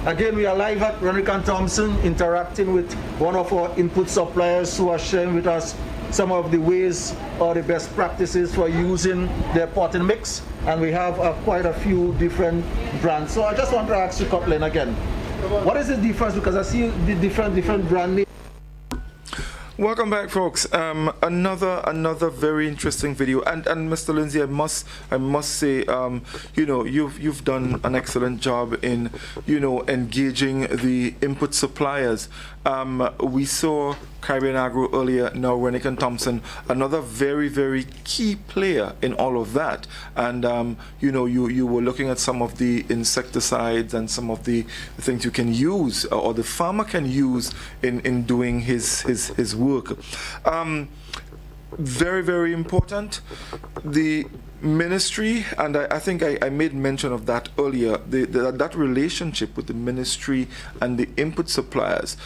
Again, we are live at Renrick & Thompson, interacting with one of our input suppliers who are sharing with us some of the ways or the best practices for using their potting mix. And we have quite a few different brands. So I just want to ask you, Cotlin, again, what is the difference? Because I see the different brand names. Welcome back, folks. Another very interesting video, and Mr. Lindsay, I must say, you've done an excellent job in, engaging the input suppliers. We saw Caribbean Agro earlier, now Rennick & Thompson, another very, very key player in all of that. And you were looking at some of the insecticides and some of the things you can use, or the farmer can use in doing his work. Very, very important. The ministry, and I think I made mention of that earlier, that relationship with the ministry and the input suppliers.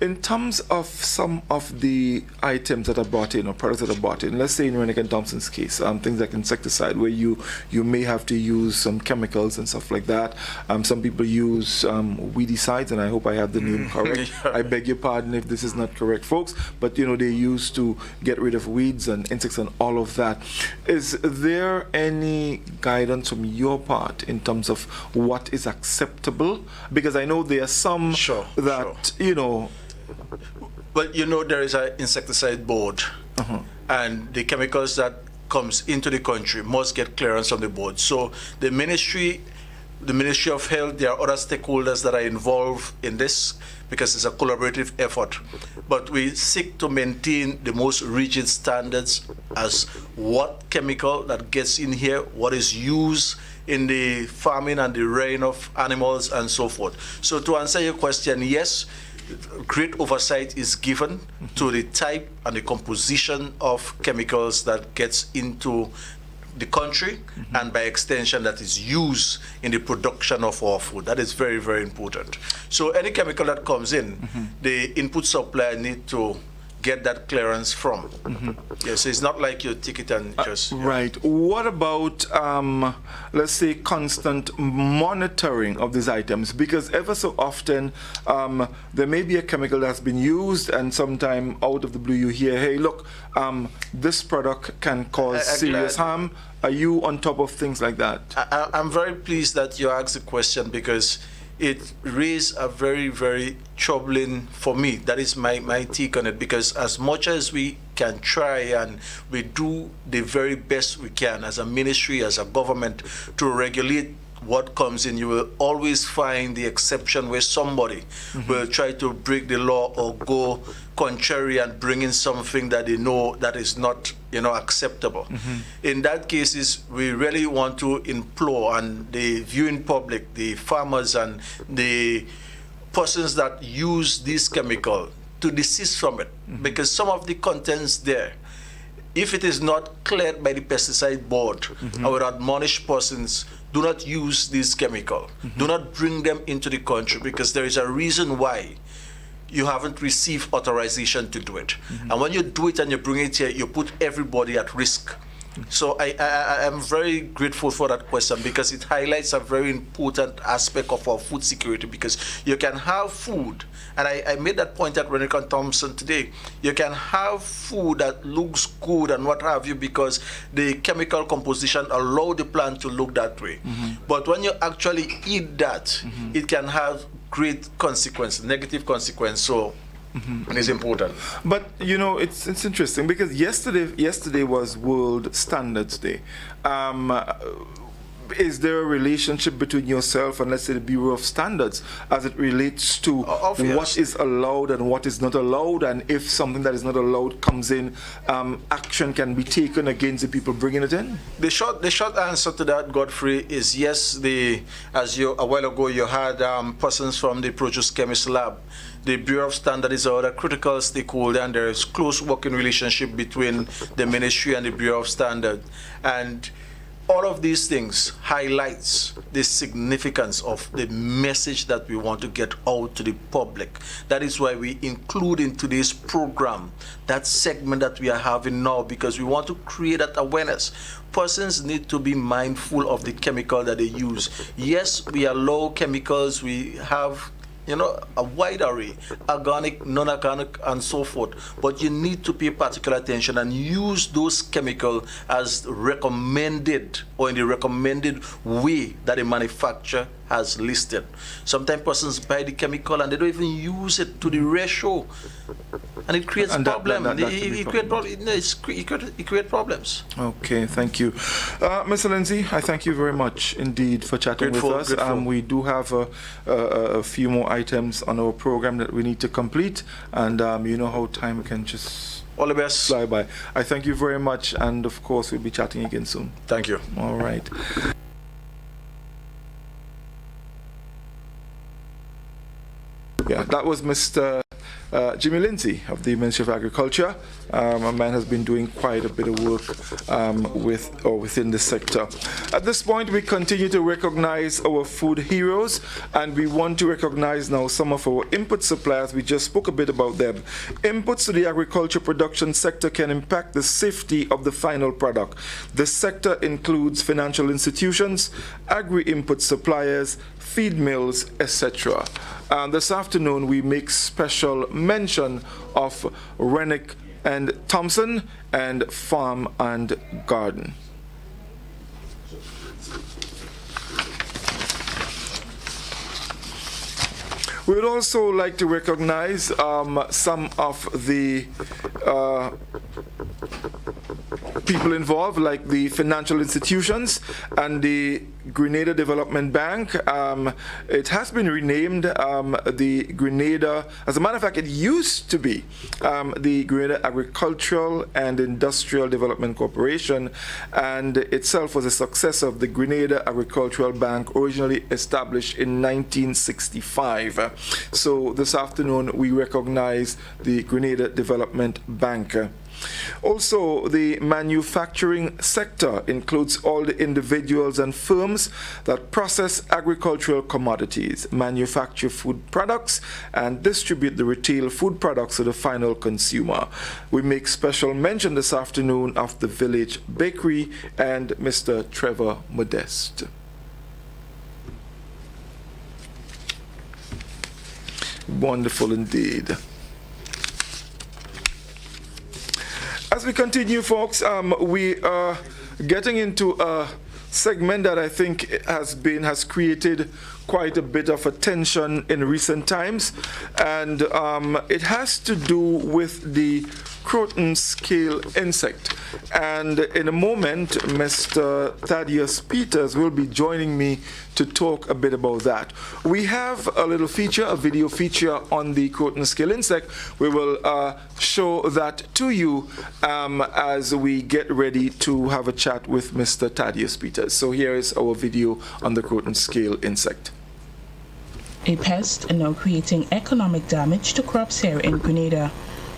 In terms of some of the items that are brought in, or products that are brought in, let's say in Rennick & Thompson's case, things like insecticide, where you may have to use some chemicals and stuff like that. Some people use weedicides, and I hope I have the name correct. I beg your pardon if this is not correct, folks, but they use to get rid of weeds and insects and all of that. Is there any guidance from your part in terms of what is acceptable? Because I know there are some that, you know... Well, you know, there is an insecticide board, and the chemicals that comes into the country must get clearance from the board. So the Ministry of Health, there are other stakeholders that are involved in this because it's a collaborative effort. But we seek to maintain the most rigid standards as what chemical that gets in here, what is used in the farming and the rearing of animals and so forth. So to answer your question, yes, great oversight is given to the type and the composition of chemicals that gets into the country and by extension that is used in the production of our food. That is very, very important. So any chemical that comes in, the input supplier need to get that clearance from. Yes, it's not like you take it and just... Right. What about, let's say, constant monitoring of these items? Because ever so often, there may be a chemical that's been used and sometime out of the blue you hear, hey, look, this product can cause serious harm. Are you on top of things like that? I'm very pleased that you asked the question because it raised a very, very troubling for me. That is my take on it, because as much as we can try and we do the very best we can as a ministry, as a government, to regulate what comes in, you will always find the exception where somebody will try to break the law or go contrary and bring in something that they know that is not, acceptable. In that cases, we really want to implore and the viewing public, the farmers and the persons that use this chemical to desist from it, because some of the contents there, if it is not cleared by the pesticide board, I would admonish persons, do not use this chemical. Do not bring them into the country, because there is a reason why you haven't received authorization to do it. And when you do it and you bring it here, you put everybody at risk. So I am very grateful for that question, because it highlights a very important aspect of our food security, because you can have food, and I made that point at Rennick & Thompson today, you can have food that looks good and what have you because the chemical composition allow the plant to look that way. But when you actually eat that, it can have great consequence, negative consequence. So and it's important. But it's interesting because yesterday was World Standards Day. Is there a relationship between yourself and, let's say, the Bureau of Standards as it relates to what is allowed and what is not allowed, and if something that is not allowed comes in, action can be taken against the people bringing it in? The short answer to that, Godfrey, is yes. As a while ago you had persons from the Produce Chemist Lab. The Bureau of Standards is a critical stakeholder, and there is close working relationship between the ministry and the Bureau of Standards. And all of these things highlights the significance of the message that we want to get out to the public. That is why we include in today's program that segment that we are having now, because we want to create that awareness. Persons need to be mindful of the chemical that they use. Yes, we allow chemicals, we have a wide array, organic, non-organic, and so forth. But you need to pay particular attention and use those chemicals as recommended or in the recommended way that a manufacturer has listed. Sometimes persons buy the chemical and they don't even use it to the ratio, and it creates problems. It creates problems. Okay, thank you. Mr. Lindsay, I thank you very much indeed for chatting with us. We do have a few more items on our program that we need to complete, and you know how time can just all the best fly by. I thank you very much, and of course we'll be chatting again soon. Thank you. All right. Yeah, that was Mr. Jimmy Lindsay of the Ministry of Agriculture. A man has been doing quite a bit of work within the sector. At this point, we continue to recognize our food heroes, and we want to recognize now some of our input suppliers. We just spoke a bit about them. Inputs to the agriculture production sector can impact the safety of the final product. The sector includes financial institutions, agri-input suppliers, feed mills, etc. This afternoon, we make special mention of Rennick and Thompson and Farm and Garden. We would also like to recognize some of the people involved, like the financial institutions and the Grenada Development Bank. It has been renamed the Grenada, as a matter of fact, it used to be the Grenada Agricultural and Industrial Development Corporation, and itself was a successor of the Grenada Agricultural Bank, originally established in 1965. So this afternoon we recognize the Grenada Development Bank. Also, the manufacturing sector includes all the individuals and firms that process agricultural commodities, manufacture food products, and distribute the retail food products to the final consumer. We make special mention this afternoon of the Village Bakery and Mr. Trevor Modeste. Wonderful indeed. As we continue, folks, we are getting into a segment that I think has created quite a bit of attention in recent times, and it has to do with the Croton scale insect. And in a moment, Mr. Thaddeus Peters will be joining me to talk a bit about that. We have a little feature, a video feature on the Croton scale insect. We will show that to you as we get ready to have a chat with Mr. Thaddeus Peters. So here is our video on the Croton scale insect. A pest now creating economic damage to crops here in Grenada.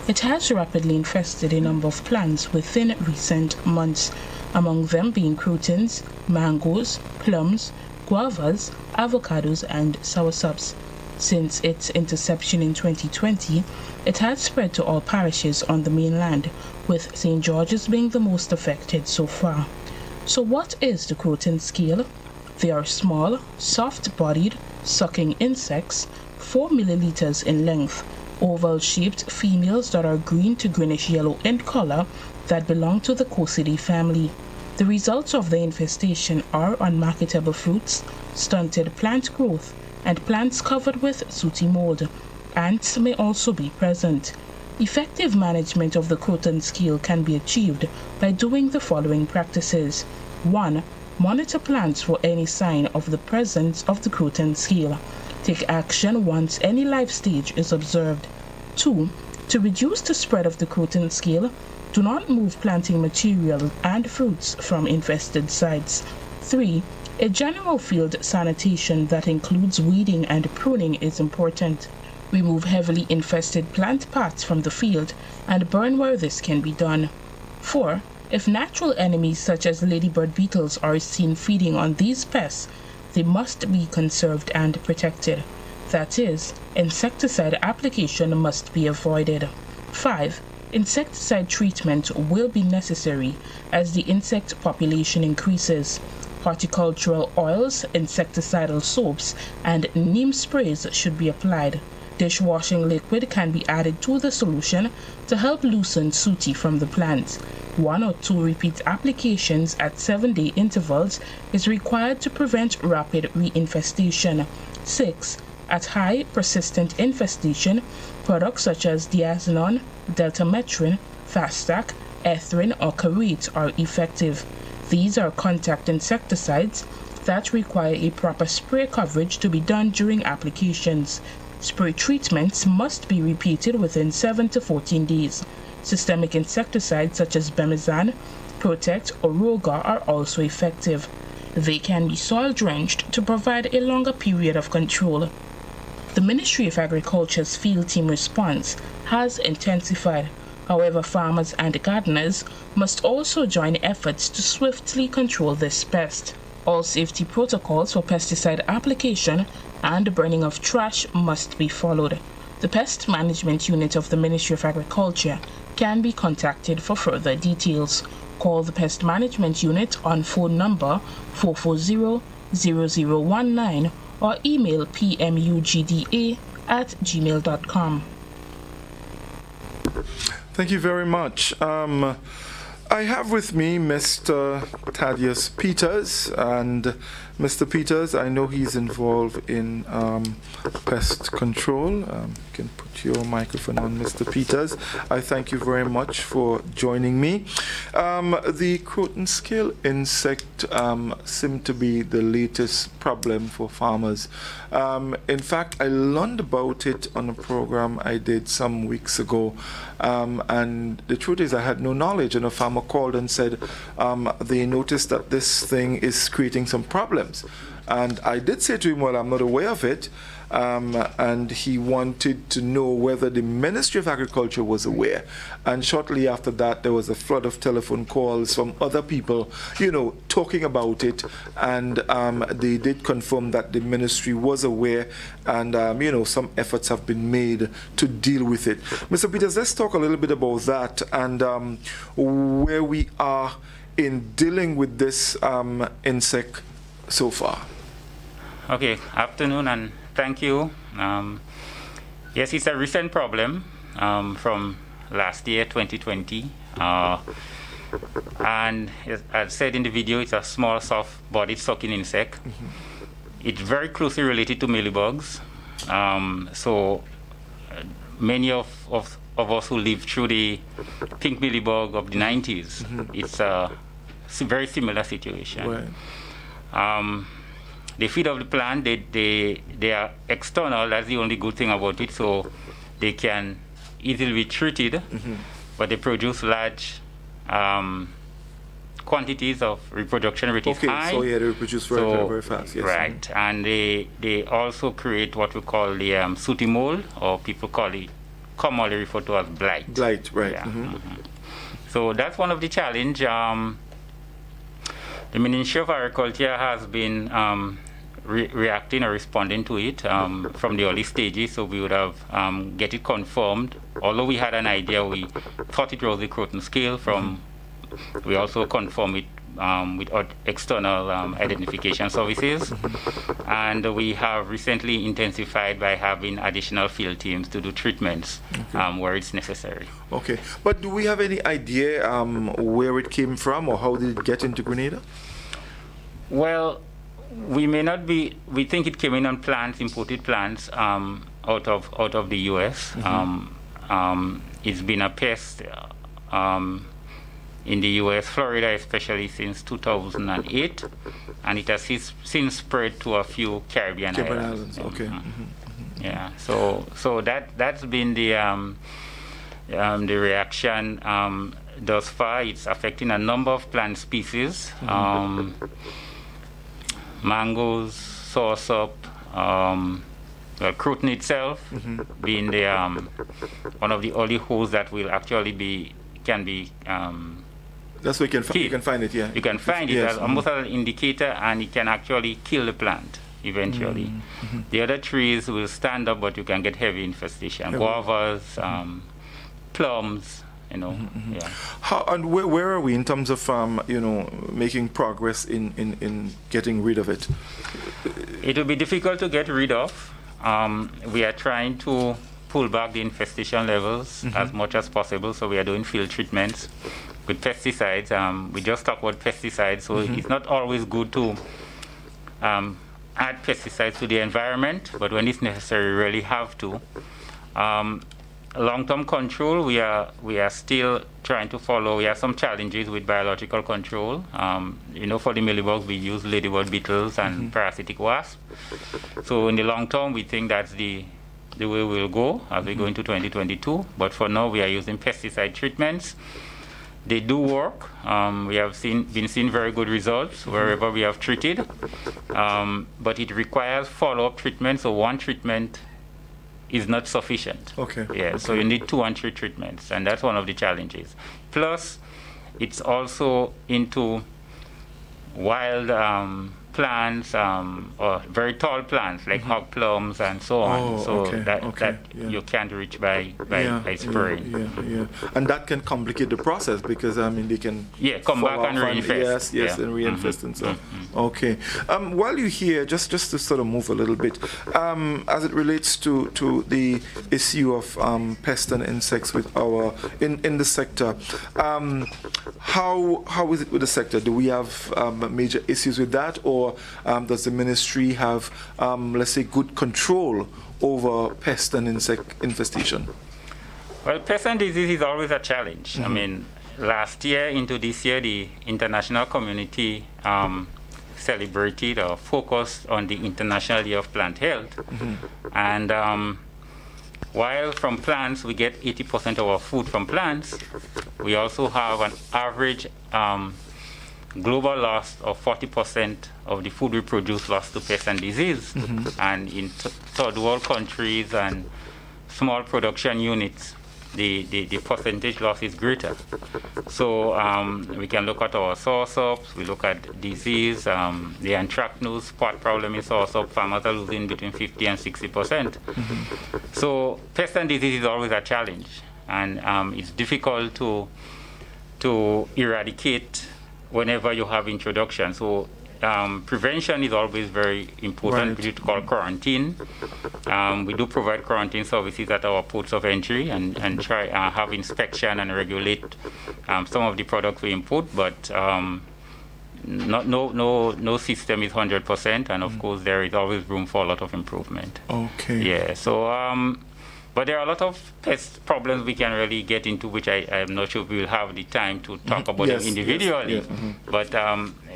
It has rapidly infested a number of plants within recent months, among them being crotons, mangoes, plums, guavas, avocados, and sourshops. Since its interception in 2020, it has spread to all parishes on the mainland, with St. George's being the most affected so far. So what is the Croton scale? They are small, soft-bodied, sucking insects, 4 milliliters in length, oval-shaped females that are green to greenish-yellow in color that belong to the Cocidae family. The results of the infestation are unmarketable fruits, stunted plant growth, and plants covered with sooty mold. Ants may also be present. Effective management of the Croton scale can be achieved by doing the following practices. 1. Monitor plants for any sign of the presence of the Croton scale. Take action once any life stage is observed. 2. To reduce the spread of the Croton scale, do not move planting material and fruits from infested sites. 3. A general field sanitation that includes weeding and pruning is important. Remove heavily infested plant parts from the field and burn where this can be done. 4. If natural enemies such as ladybird beetles are seen feeding on these pests, they must be conserved and protected. That is, insecticide application must be avoided. 5. Insecticide treatment will be necessary as the insect population increases. Horticultural oils, insecticidal soaps, and neem sprays should be applied. Dishwashing liquid can be added to the solution to help loosen sooty from the plant. 1 or 2 repeat applications at 7-day intervals is required to prevent rapid reinfestation. 6. At high persistent infestation, products such as diazinon, deltametrin, Fastac, Ethrin, or Carete are effective. These are contact insecticides that require a proper spray coverage to be done during applications. Spray treatments must be repeated within 7 to 14 days. Systemic insecticides such as Bemizan, Protect, or Rogar are also effective. They can be soil-drenched to provide a longer period of control. The Ministry of Agriculture's field team response has intensified. However, farmers and gardeners must also join efforts to swiftly control this pest. All safety protocols for pesticide application and burning of trash must be followed. The Pest Management Unit of the Ministry of Agriculture can be contacted for further details. Call the Pest Management Unit on phone number 440-0019 or email pmugda@gmail.com. Thank you very much. I have with me Mr. Thaddeus Peters, and Mr. Peters, I know he's involved in pest control. You can put your microphone on, Mr. Peters. I thank you very much for joining me. The croton scale insect seemed to be the latest problem for farmers. In fact, I learned about it on a program I did some weeks ago, and the truth is I had no knowledge, and a farmer called and said they noticed that this thing is creating some problems. And I did say to him, well, I'm not aware of it, and he wanted to know whether the Ministry of Agriculture was aware. And shortly after that, there was a flood of telephone calls from other people, talking about it, and they did confirm that the ministry was aware, and some efforts have been made to deal with it. Mr. Peters, let's talk a little bit about that and where we are in dealing with this insect so far. Okay, afternoon, and thank you. Yes, it's a recent problem from last year, 2020. And as I said in the video, it's a small, soft-bodied sucking insect. It's very closely related to mealybugs. So many of us who lived through the pink mealybug of the 90s, it's a very similar situation. Right. They feed off the plant. They are external. That's the only good thing about it. So they can easily be treated, but they produce large quantities of reproduction rate is high. So yeah, they reproduce very fast. Yes. Right, and they also create what we call the sooty mold, or people call it commonly referred to as blight. Blight, right. Yeah. So that's one of the challenge. The Ministry of Agriculture has been reacting or responding to it from the early stages, so we would have get it confirmed. Although we had an idea, we thought it was the croton scale. We also confirmed it with external identification services, and we have recently intensified by having additional field teams to do treatments where it's necessary. Okay, but do we have any idea where it came from, or how did it get into Grenada? Well, we may not be. We think it came in on plants, imported plants out of the U.S. It's been a pest in the U.S., Florida especially, since 2008, and it has since spread to a few Caribbean islands. Okay. Yeah. So that's been the reaction thus far. It's affecting a number of plant species. Mangoes, soursop, croton itself being the one of the only hosts that will actually can be. That's where you can find it. Yeah, you can find it as almost an indicator, and it can actually kill the plant eventually. The other trees will stand up, but you can get heavy infestation. Guavas, plums. Yeah. How, and where are we in terms of making progress in getting rid of it? It will be difficult to get rid of. We are trying to pull back the infestation levels as much as possible, so we are doing field treatments with pesticides. We just talked about pesticides, so it's not always good to add pesticides to the environment, but when it's necessary, we really have to. Long-term control, we are still trying to follow. We have some challenges with biological control. For the mealybugs, we use ladybird beetles and parasitic wasps. So in the long term, we think that's the way we'll go as we go into 2022. But for now, we are using pesticide treatments. They do work. We have been seeing very good results wherever we have treated. But it requires follow-up treatment. So one treatment is not sufficient. Okay. Yeah. Okay. So you need 2 and 3 treatments, and that's one of the challenges. Plus, it's also into wild plants, or very tall plants like hog plums and so on. So that you can't reach by spraying. And that can complicate the process because I mean they can come back and reinfest. And reinfest and so. Okay. While you're here, just to sort of move a little bit, as it relates to the issue of pests and insects with in the sector, how is it with the sector? Do we have major issues with that, or does the ministry have, let's say, good control over pest and insect infestation? Well, pest and disease is always a challenge. I mean, last year into this year, the international community celebrated or focused on the International Year of Plant Health. And while from plants we get 80% of our food from plants, we also have an average global loss of 40% of the food we produce lost to pests and disease. And in third world countries and small production units, the percentage loss is greater. So we can look at our sauceps, we look at disease, the anthracnose spot problem in sauceps, farmers are losing between 50 and 60%. So pest and disease is always a challenge, and it's difficult to eradicate whenever you have introduction. So prevention is always very important, which is called quarantine. We do provide quarantine services at our ports of entry and try have inspection and regulate some of the products we import, but no system is 100%, and of course there is always room for a lot of improvement. Okay. Yeah. So. But there are a lot of pest problems we can really get into, which I'm not sure we will have the time to talk about them individually. But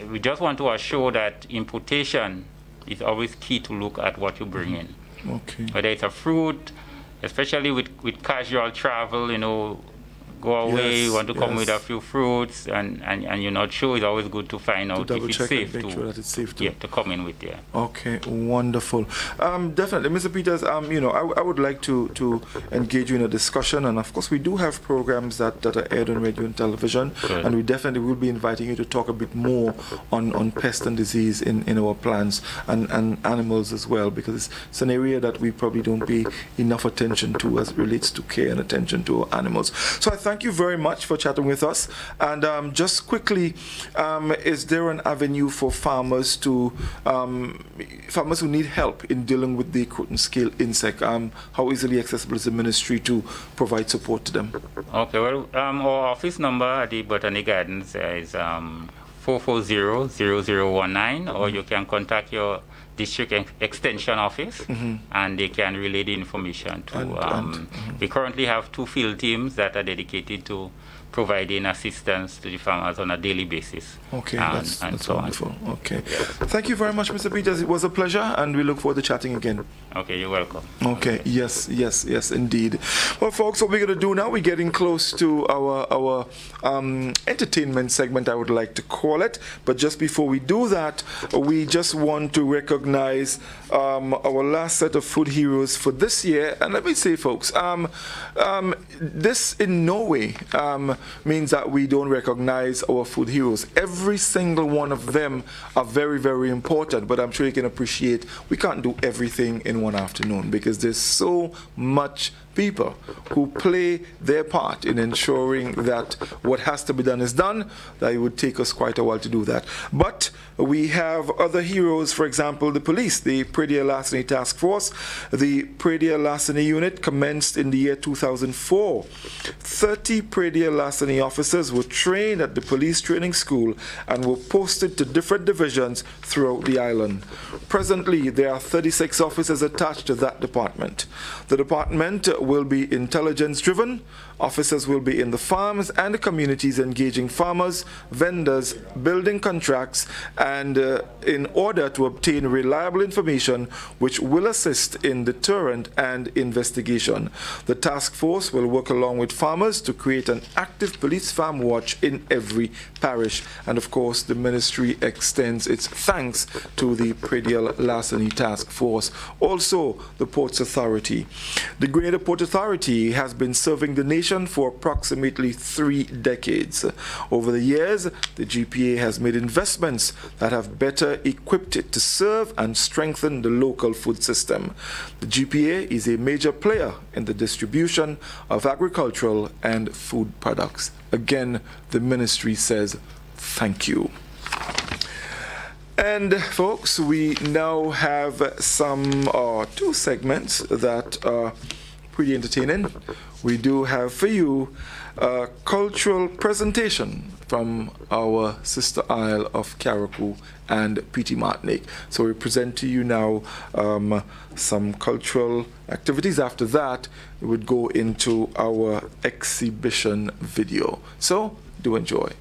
we just want to assure that importation is always key to look at what you bring in. Okay. Whether it's a fruit, especially with casual travel, go away, you want to come with a few fruits, and you're not sure, it's always good to find out if it's safe to come in with. Okay, wonderful. Definitely, Mr. Peters, I would like to engage you in a discussion, and of course we do have programs that are aired on radio and television, and we definitely will be inviting you to talk a bit more on pest and disease in our plants and animals as well, because it's an area that we probably don't pay enough attention to as it relates to care and attention to our animals. So I thank you very much for chatting with us. And just quickly, is there an avenue for farmers who need help in dealing with the croton scale insect? How easily accessible is the ministry to provide support to them? Okay, well, our office number at the Botanic Gardens is 440-0019, or you can contact your district extension office, and they can relay the information to. We currently have 2 field teams that are dedicated to providing assistance to the farmers on a daily basis. Okay, that's wonderful. Okay, thank you very much, Mr. Peters. It was a pleasure, and we look forward to chatting again. Okay, you're welcome. Okay, yes, indeed. Well, folks, what we're going to do now, we're getting close to our entertainment segment, I would like to call it. But just before we do that, we just want to recognize our last set of food heroes for this year. And let me say, folks, this in no way means that we don't recognize our food heroes. Every single one of them are very, very important, but I'm sure you can appreciate we can't do everything in one afternoon, because there's so much people who play their part in ensuring that what has to be done is done, that it would take us quite a while to do that. But we have other heroes, for example, the police, the Predia Larceny Task Force. The Predia Larceny Unit commenced in the year 2004. 30 Predia Larceny officers were trained at the police training school and were posted to different divisions throughout the island. Presently, there are 36 officers attached to that department. The department will be intelligence-driven. Officers will be in the farms and the communities, engaging farmers, vendors, building contracts, and in order to obtain reliable information which will assist in deterrent and investigation. The task force will work along with farmers to create an active police farm watch in every parish. And of course, the ministry extends its thanks to the Predia Larceny Task Force. Also, the Ports Authority. The Grenada Port Authority has been serving the nation for approximately 3 decades. Over the years, the GPA has made investments that have better equipped it to serve and strengthen the local food system. The GPA is a major player in the distribution of agricultural and food products. Again, the ministry says thank you. And folks, we now have some 2 segments that are pretty entertaining. We do have for you a cultural presentation from our sister isle of Carriacou and Petite Martinique. So we present to you now some cultural activities. After that, we would go into our exhibition video. So do enjoy.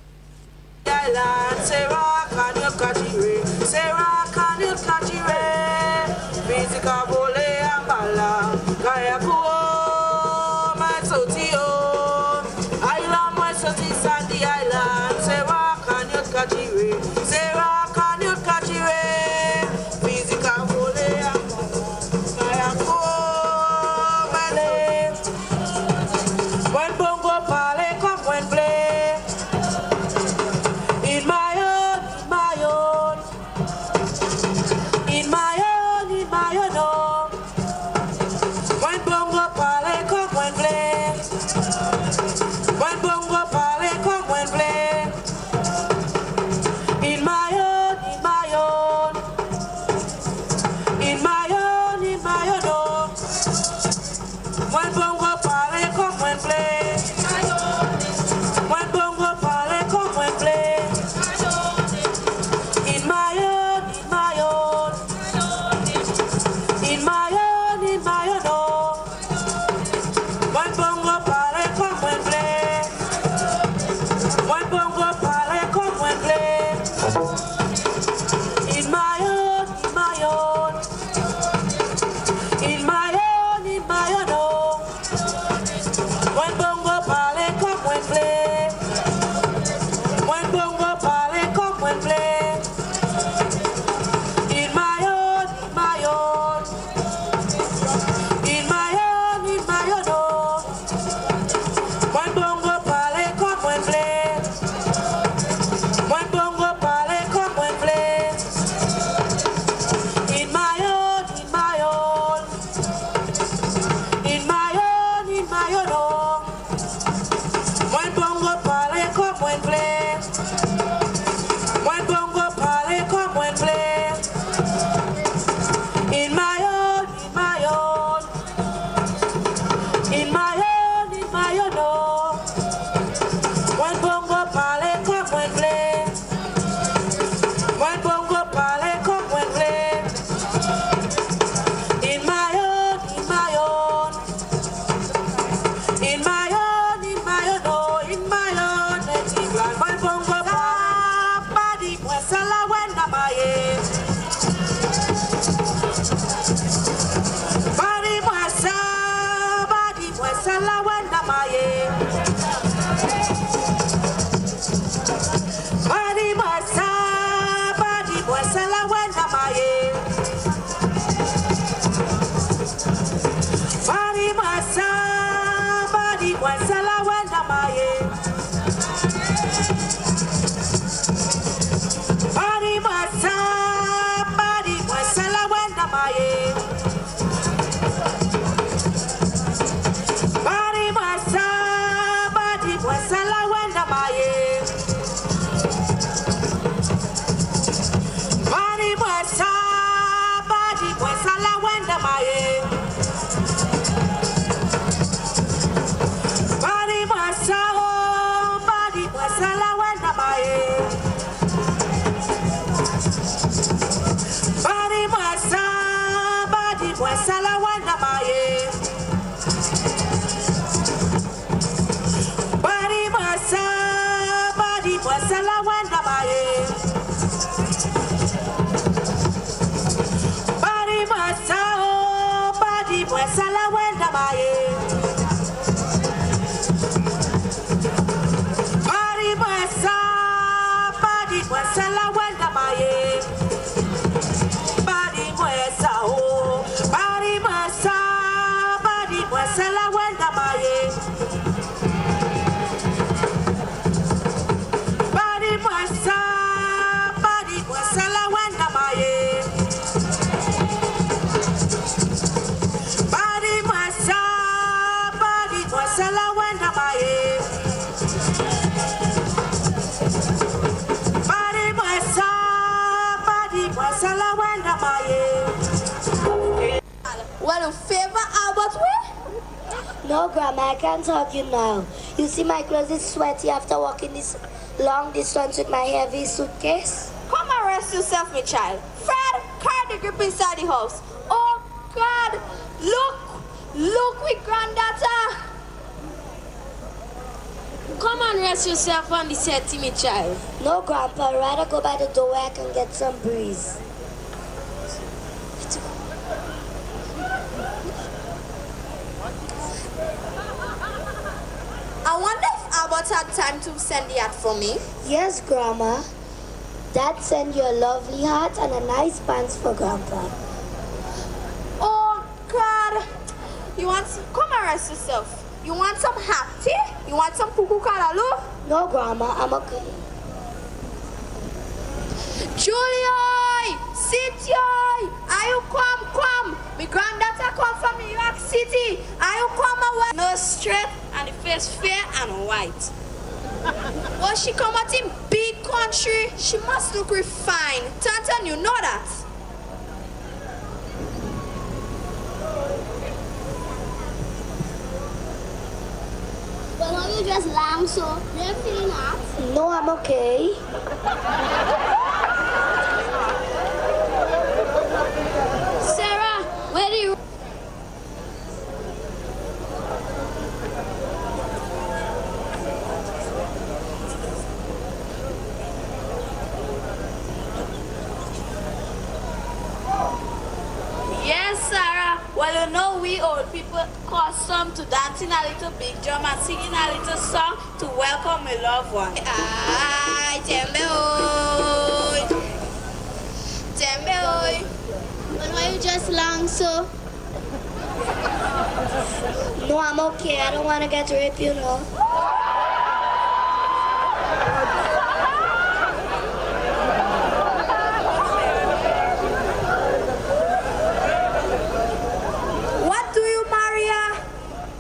Body, Well, in favor Albert way? No, Grandma, I can't hug you now. You see my clothes is sweaty after walking this long distance with my heavy suitcase. Come and rest yourself, my child. Fred, carry the grip inside the house. Oh, God, look with granddaughter. Come and rest yourself on the settee, my child. No, Grandpa, I'd rather go by the door where I can get some breeze. I wonder if Albert had time to send the hat for me. Yes, Grandma. Dad sent you a lovely hat and a nice pants for Grandpa. Oh, God. Come and rest yourself. You want some hat tea? You want some cuckoo callaloo? No, Grandma, I'm okay. Julie, Cynthia, are you come? My granddaughter come from New York City. Are you come away? No straight and the face fair and white. Well, she come out in big country. She must look refined. Tantan, you know that. But are you just long so? You're feeling hot? No, I'm okay. Sarah, where do you... Yes, Sarah. Well, you know we old people custom to dancing a little big drum and singing a little song to welcome a loved one. Ay, tembe hoy. Tembe hoy. But why you just long so? No, I'm okay. I don't want to get raped, you know. What do you, Maria?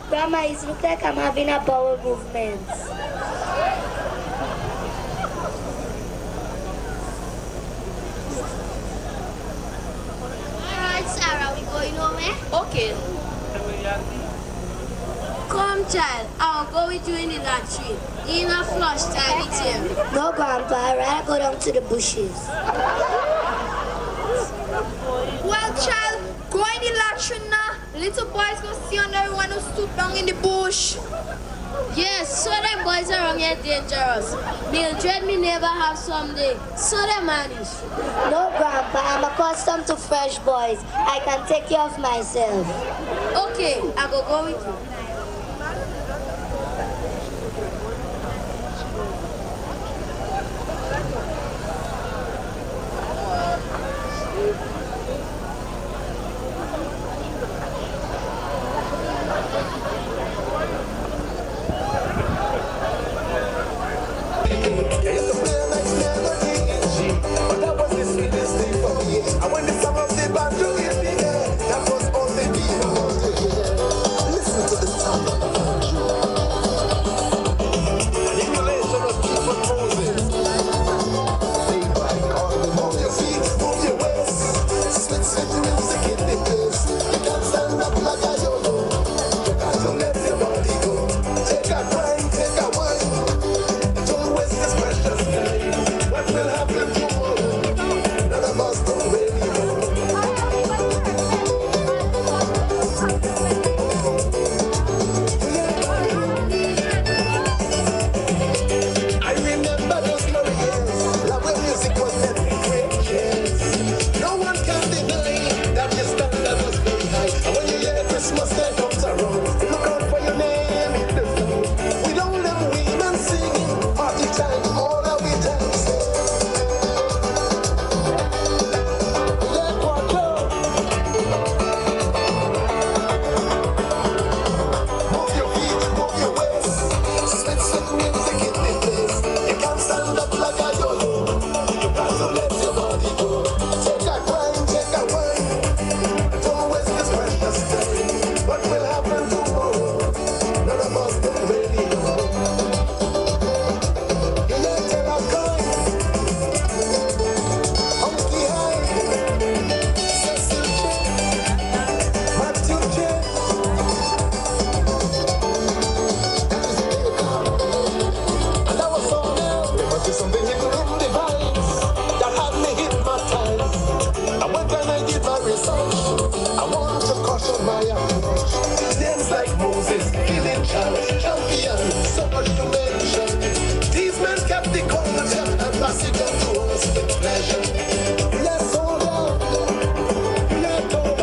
Grandma, it looks like I'm having a bowel movement. Alright, Sarah, we going nowhere? Okay. Come, child. I'll go with you in the latrine. In a flush time with him. No, Grandpa, I'd rather go down to the bushes. Well, child, go in the latrine now. Little boys go see on everyone who stood down in the bush. Yes, so them boys around here dangerous. Mildred, me never have someday. So them manish. No, Grandpa, I'm accustomed to fresh boys. I can take care of myself. Okay, I go with you. sun. I want to crush on my approach. Dance like Moses, killing champion. So much to mention. These men kept the culture and pass it on to us with pleasure. Let's hold on. Let over.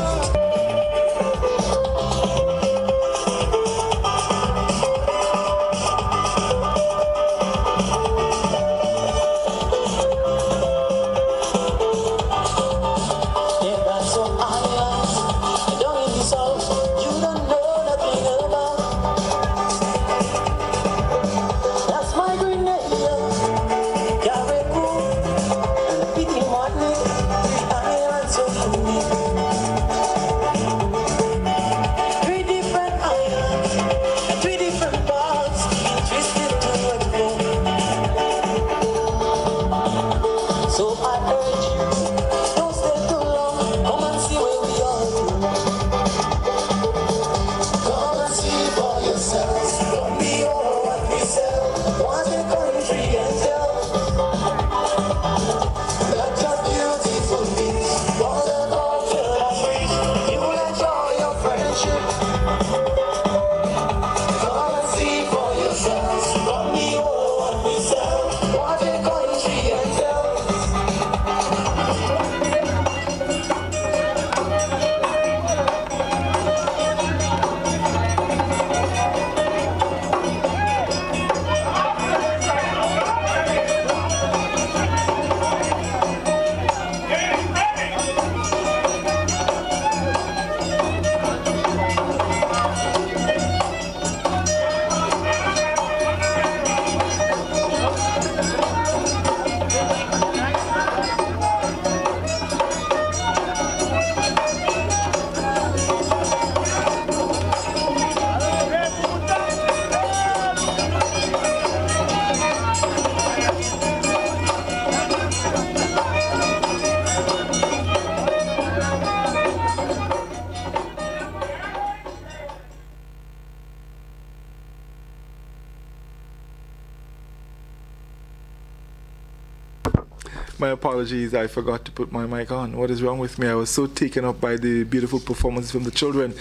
My apologies, I forgot to put my mic on. What is wrong with me? I was so taken up by the beautiful performance from the children.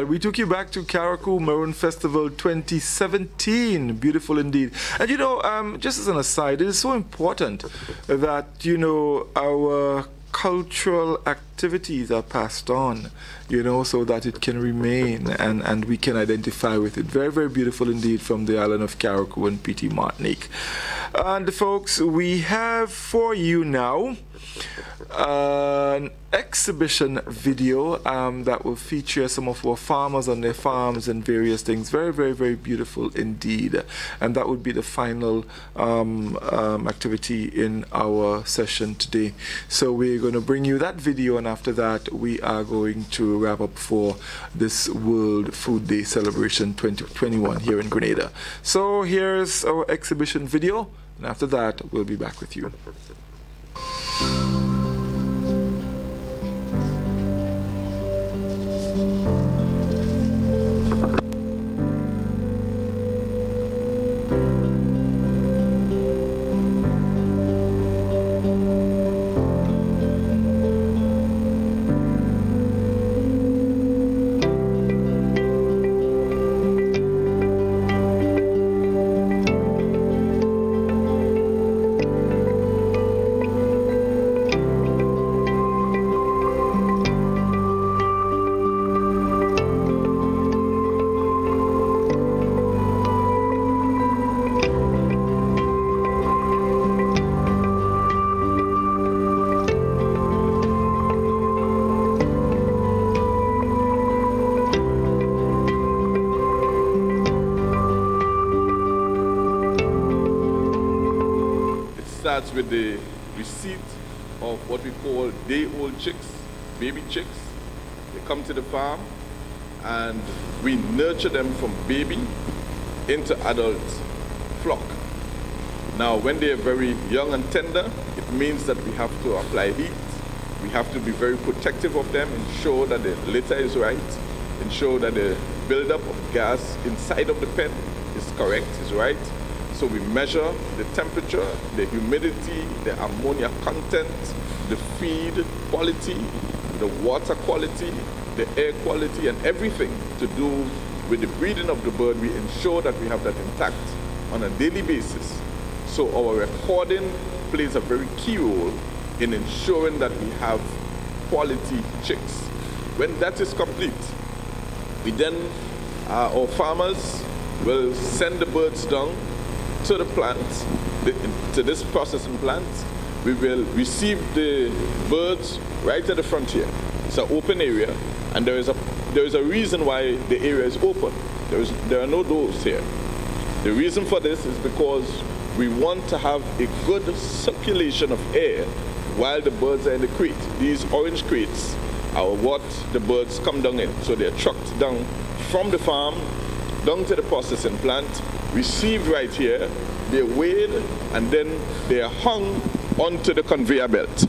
We took you back to Carriacou Maroon Festival 2017. Beautiful indeed. And you know, just as an aside, it is so important that, you know, our cultural activities are passed on, you know, so that it can remain and we can identify with it. Very, very beautiful indeed from the island of Carriacou and Petite Martinique. And folks, we have for you now an exhibition video that will feature some of our farmers on their farms and various things. Very, very, very beautiful indeed. And that would be the final activity in our session today. So we're going to bring you that video, and after that we are going to wrap up for this World Food Day celebration 2021 here in Grenada. So here's our exhibition video, and after that we'll be back with you. Starts with the receipt of what we call day-old chicks, baby chicks. They come to the farm and we nurture them from baby into adult flock. Now, when they are very young and tender, it means that we have to apply heat. We have to be very protective of them, ensure that the litter is right, ensure that the buildup of gas inside of the pen is correct, is right. So we measure the temperature, the humidity, the ammonia content, the feed quality, the water quality, the air quality, and everything to do with the breeding of the bird, we ensure that we have that intact on a daily basis. So our recording plays a very key role in ensuring that we have quality chicks. When that is complete, we then, our farmers will send the birds down to the plant, to this processing plant. We will receive the birds right at the frontier. It's an open area, and there is a reason why the area is open. There are no doors here. The reason for this is because we want to have a good circulation of air while the birds are in the crate. These orange crates are what the birds come down in. So they're trucked down from the farm down to the processing plant, received right here, they're weighed, and then they're hung onto the conveyor belt.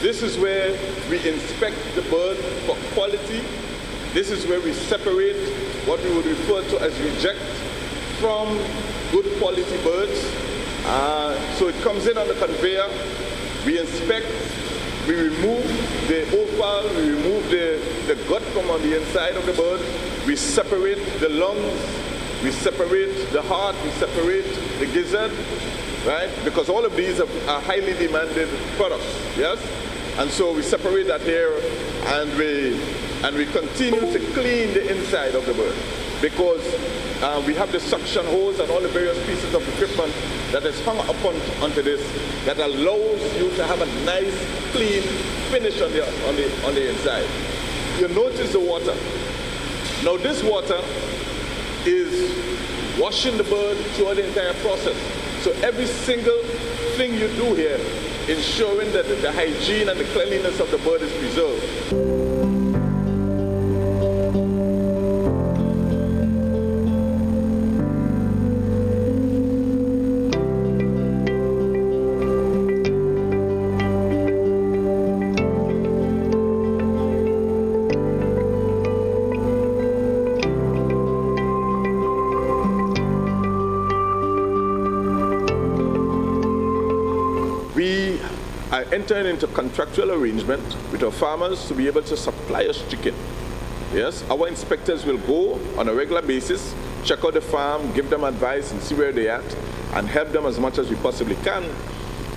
This is where we inspect the bird for quality. This is where we separate what we would refer to as reject from good quality birds. So it comes in on the conveyor, we inspect, we remove the offal, we remove the gut from on the inside of the bird, we separate the lungs, we separate the heart, we separate the gizzard, right? Because all of these are highly demanded products, yes? And so we separate that here, and we continue to clean the inside of the bird, because we have the suction hose and all the various pieces of equipment that is hung up onto this that allows you to have a nice, clean finish on the inside. You notice the water. Now this water is washing the bird throughout the entire process. So every single thing you do here, ensuring that the hygiene and the cleanliness of the bird is preserved. Entering into contractual arrangement with our farmers to be able to supply us chicken. Yes, our inspectors will go on a regular basis, check out the farm, give them advice and see where they're at, and help them as much as we possibly can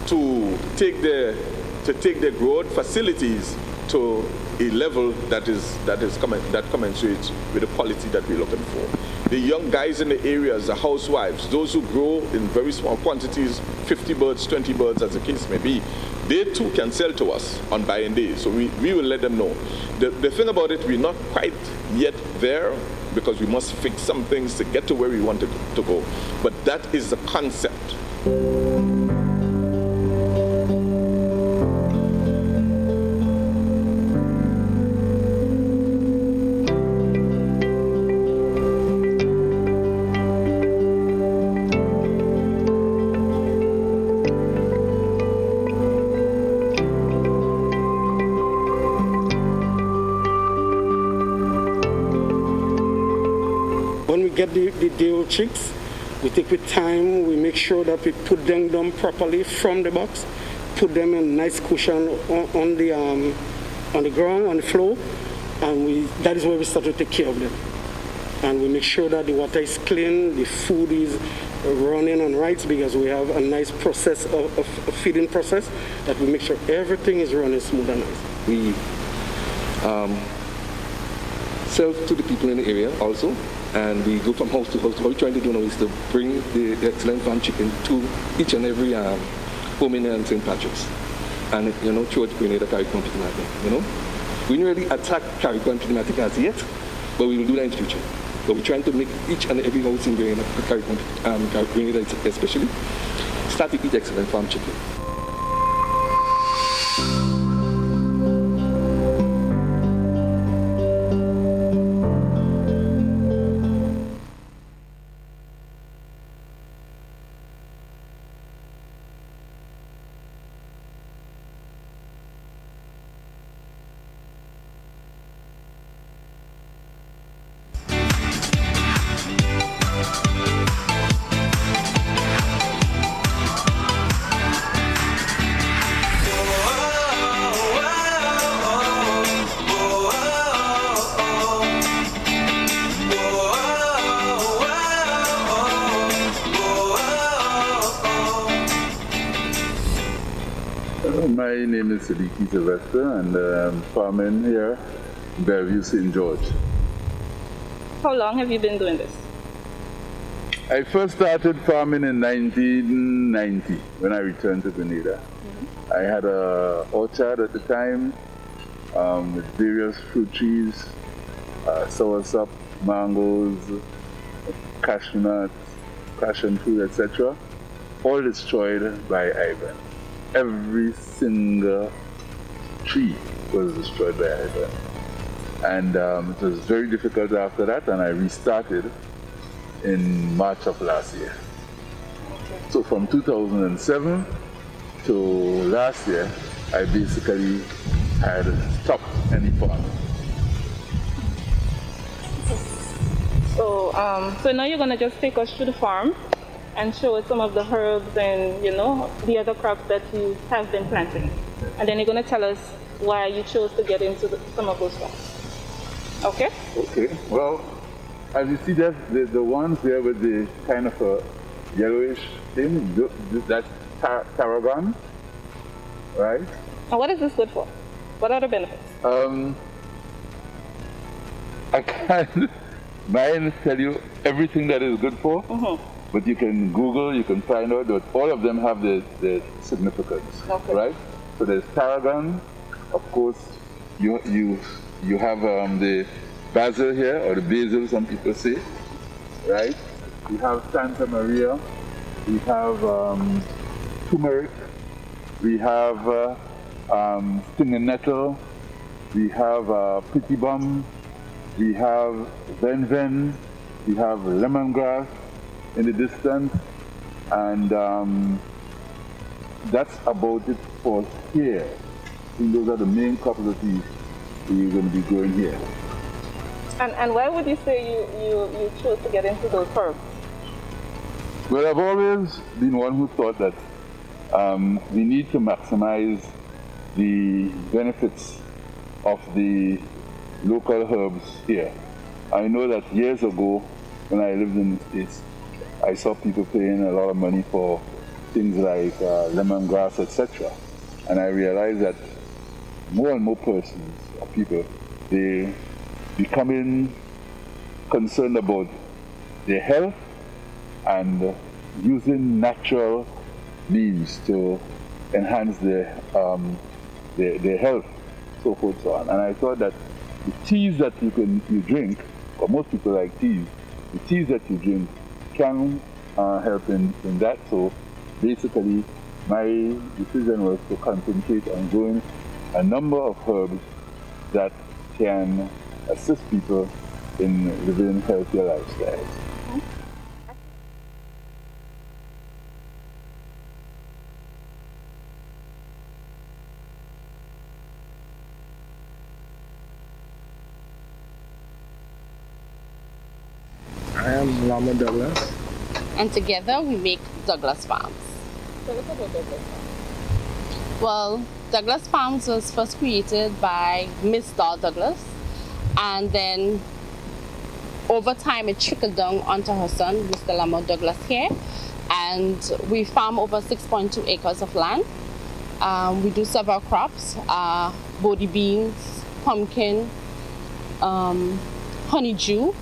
to take their growth facilities to a level that commensurates with the quality that we're looking for. The young guys in the areas, the housewives, those who grow in very small quantities, 50 birds, 20 birds, as the case may be, they too can sell to us on buying days. So we will let them know. The thing about it, we're not quite yet there, because we must fix some things to get to where we want to go. But that is the concept. Get the day-old chicks, we take with time, we make sure that we put them down properly from the box, put them in nice cushion on the ground, on the floor, and that is where we start to take care of them. And we make sure that the water is clean, the food is running on right, because we have a nice process of feeding process that we make sure everything is running smooth and nice. We sell to the people in the area also. And we go from house to house. What we're trying to do now is to bring the excellent farm chicken to each and every home in St. Patrick's. And, throughout Grenada, Carriacou, and Pittimatic. We didn't really attack Carriacou and Pittimatic as yet, but we will do that in the future. But we're trying to make each and every house in Grenada, Grenada especially, start to eat excellent farm chicken. My name is Siddiqui Sylvester, and I'm farming here in Bellevue, St. George. How long have you been doing this? I first started farming in 1990 when I returned to Grenada. I had an orchard at the time with various fruit trees, soursop, mangoes, cashew nuts, passion fruit, etc. All destroyed by Ivan. Every single tree was destroyed by Ivan. And it was very difficult after that, and I restarted in March of last year. So from 2007 to last year, I basically had stopped any farming. So now you're gonna just take us through the farm and show us some of the herbs and the other crops that you have been planting, and then you're gonna tell us why you chose to get into some of those crops. Okay? Okay. Well, as you see, the ones there with the kind of a yellowish thing, that's tarragon, right? And what is this good for? What are the benefits? I can't mind tell you everything that is good for, but you can Google, you can find out that all of them have the significance, right? So there's tarragon, of course, you have the basil here, or the basil, some people say, right? We have Santa Maria, we have turmeric, we have stinging nettle, we have pretty bum, we have ven, we have lemongrass in the distance, and that's about it for here. I think those are the main crops that we're going to be growing here. And why would you say you chose to get into those herbs? Well, I've always been one who thought that we need to maximize the benefits of the local herbs here. I know that years ago, when I lived in the States, I saw people paying a lot of money for things like lemongrass, etc. And I realized that more and more persons or people, they becoming concerned about their health and using natural means to enhance their health, so forth, so on. And I thought that the teas that you drink, or most people like teas, the teas that you drink can help in that. So basically, my decision was to concentrate on growing a number of herbs that can assist people in living healthier lifestyles. I am Lama Douglas. And together we make Douglas Farms. Tell us about Douglas Farms. Well, Douglas Farms was first created by Miss Doll Douglas, and then over time it trickled down onto her son, Mr. Lamar Douglas here, and we farm over 6.2 acres of land. We do several crops, body beans, pumpkin, honeydew,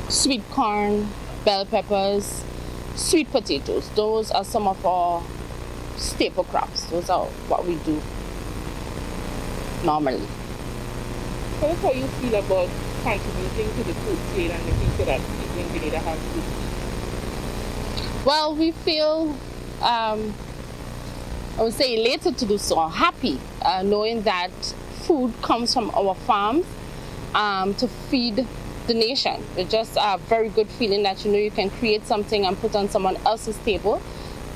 sweet corn, bell peppers, sweet potatoes. Those are some of our staple crops. Those are what we do normally. Tell us how you feel about contributing to the food chain and making sure that people in Grenada have food. Well, we feel, I would say, elated to do so, happy, knowing that food comes from our farms to feed the nation. It's just a very good feeling that you can create something and put on someone else's table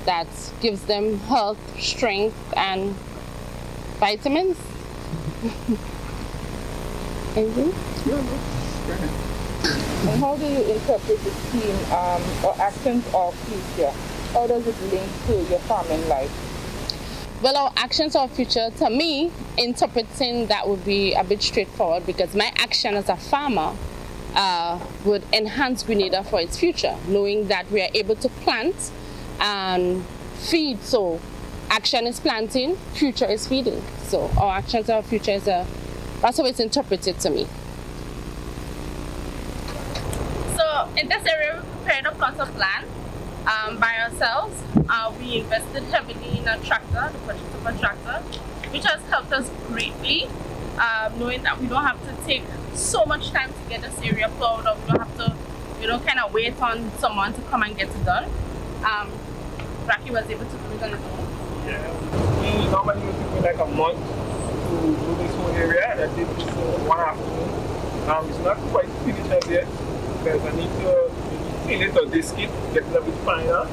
that gives them health, strength, and vitamins. Anything? And how do you interpret the theme or actions of future? How does it link to your farming life? Well, our actions of future, to me, interpreting that would be a bit straightforward, because my action as a farmer would enhance Grenada for its future, knowing that we are able to plant and feed. So action is planting, future is feeding. So our actions, our future is that's how it's interpreted to me. So in this area, we prepared a plot of land by ourselves. We invested heavily in a tractor, the purchase of a tractor, which has helped us greatly, knowing that we don't have to take so much time to get this area plowed, or we don't have to, kind of wait on someone to come and get it done. Rocky was able to do it on his own. Yeah. Normally it took me like a month to do this whole area. I did this one afternoon. It's not quite finished as yet because I need to clean it or disc it, get it a bit finer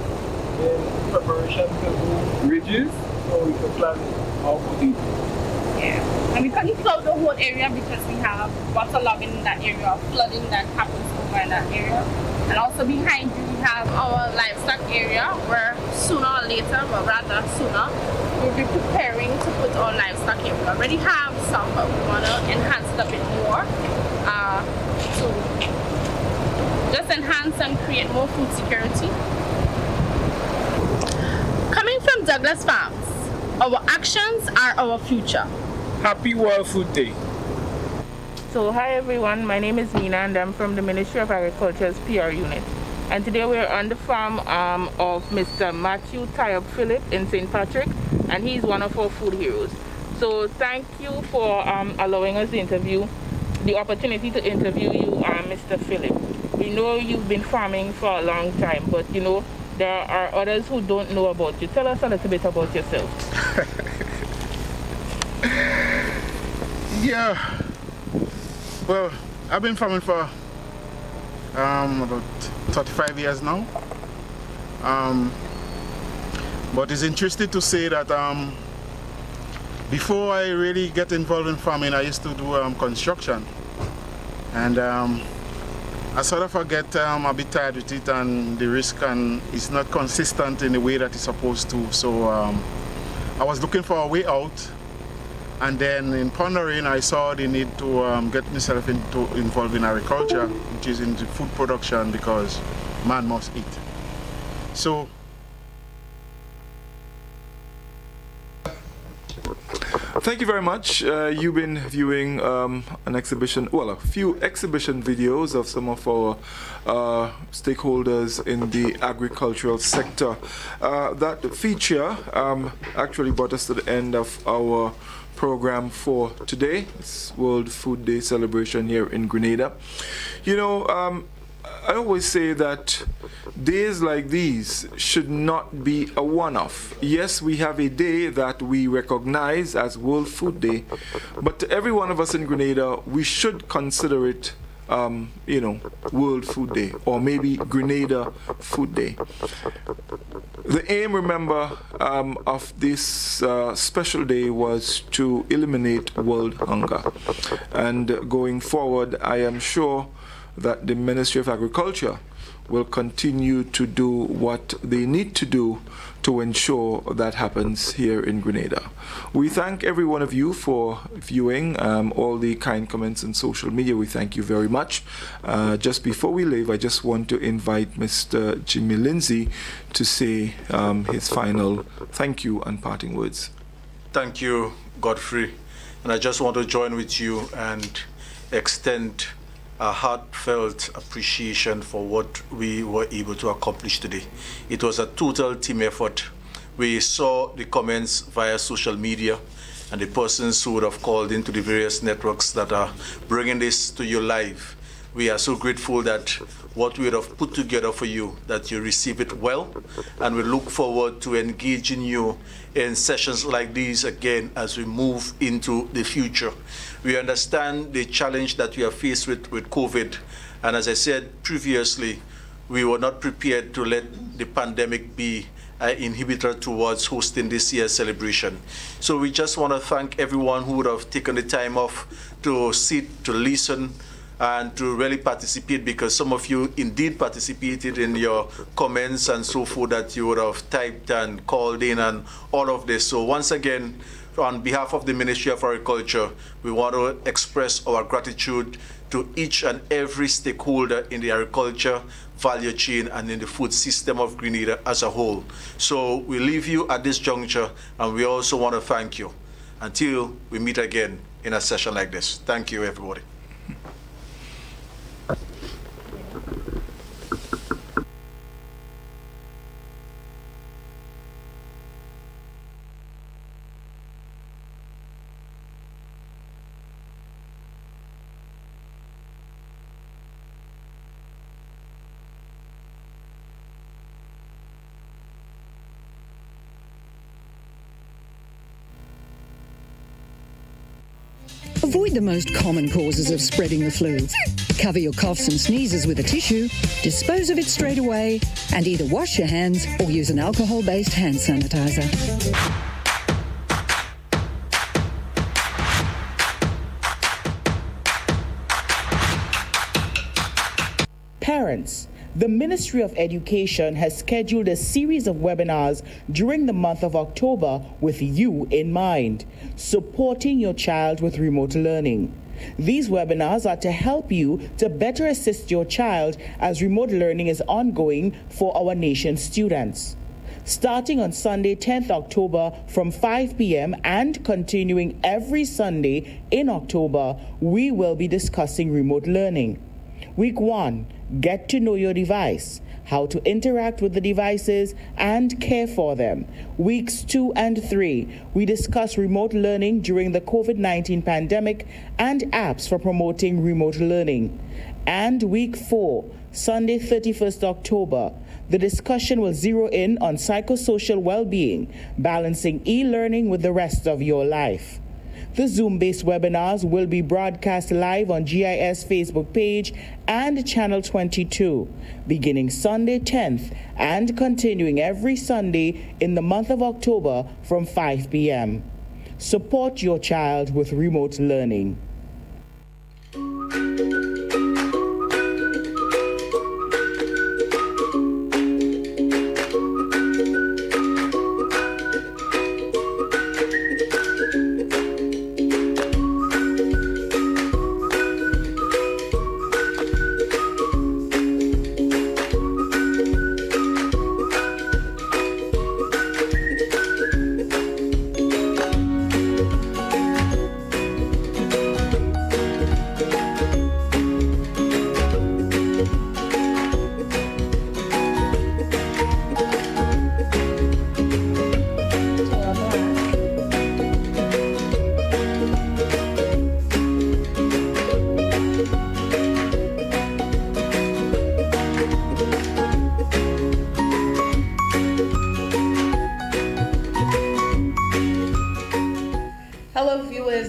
in preparation to do ridges so we can plant our footing. Yeah, and we couldn't plow the whole area because we have waterlogging in that area, flooding that happens over in that area. And also behind you, we have our livestock area where sooner or later, or rather sooner, we'll be preparing to put our livestock here. We already have some, but we want to enhance it a bit more to just enhance and create more food security. Coming from Douglas Farms, our actions are our future. Happy World Food Day. So hi everyone, my name is Nina and I'm from the Ministry of Agriculture's PR unit. And today we're on the farm of Mr. Matthew Tyab Phillip in St. Patrick, and he's one of our food heroes. So thank you for allowing us the opportunity to interview you, Mr. Phillip. We know you've been farming for a long time, but there are others who don't know about you. Tell us a little bit about yourself. Yeah. Well, I've been farming for about 35 years now. But it's interesting to say that before I really get involved in farming, I used to do construction. And I sort of get a bit tired with it, and the risk and it's not consistent in the way that it's supposed to. So I was looking for a way out. And then in pondering, I saw the need to get myself involved in agriculture, which is in the food production, because man must eat. So. Thank you very much. You've been viewing an exhibition, well, a few exhibition videos of some of our stakeholders in the agricultural sector. That feature actually brought us to the end of our program for today. It's World Food Day celebration here in Grenada. I always say that days like these should not be a one-off. Yes, we have a day that we recognize as World Food Day, but to every one of us in Grenada, we should consider it World Food Day, or maybe Grenada Food Day. The aim, remember, of this special day was to eliminate world hunger. And going forward, I am sure that the Ministry of Agriculture will continue to do what they need to do to ensure that happens here in Grenada. We thank every one of you for viewing, all the kind comments on social media. We thank you very much. Just before we leave, I just want to invite Mr. Jimmy Lindsay to say his final thank you and parting words. Thank you, Godfrey. And I just want to join with you and extend a heartfelt appreciation for what we were able to accomplish today. It was a total team effort. We saw the comments via social media and the persons who would have called into the various networks that are bringing this to you live. We are so grateful that what we would have put together for you, that you receive it well, and we look forward to engaging you in sessions like these again as we move into the future. We understand the challenge that we are faced with COVID, and as I said previously, we were not prepared to let the pandemic be an inhibitor towards hosting this year's celebration. So we just want to thank everyone who would have taken the time off to sit, to listen, and to really participate, because some of you indeed participated in your comments and so forth that you would have typed and called in and all of this. So once again, on behalf of the Ministry of Agriculture, we want to express our gratitude to each and every stakeholder in the agriculture value chain and in the food system of Grenada as a whole. So we leave you at this juncture, and we also want to thank you until we meet again in a session like this. Thank you, everybody. Avoid the most common causes of spreading the flu. Cover your coughs and sneezes with a tissue, dispose of it straight away, and either wash your hands or use an alcohol-based hand sanitizer. Parents, the Ministry of Education has scheduled a series of webinars during the month of October with you in mind, supporting your child with remote learning. These webinars are to help you to better assist your child as remote learning is ongoing for our nation's students. Starting on Sunday, 10th October from 5 p.m. and continuing every Sunday in October, we will be discussing remote learning. Week 1, get to know your device, how to interact with the devices and care for them. Weeks 2 and 3, we discuss remote learning during the COVID-19 pandemic and apps for promoting remote learning. And week 4, Sunday 31st October, the discussion will zero in on psychosocial well-being, balancing e-learning with the rest of your life. The Zoom-based webinars will be broadcast live on GIS Facebook page and Channel 22, beginning Sunday 10th and continuing every Sunday in the month of October from 5 p.m. Support your child with remote learning.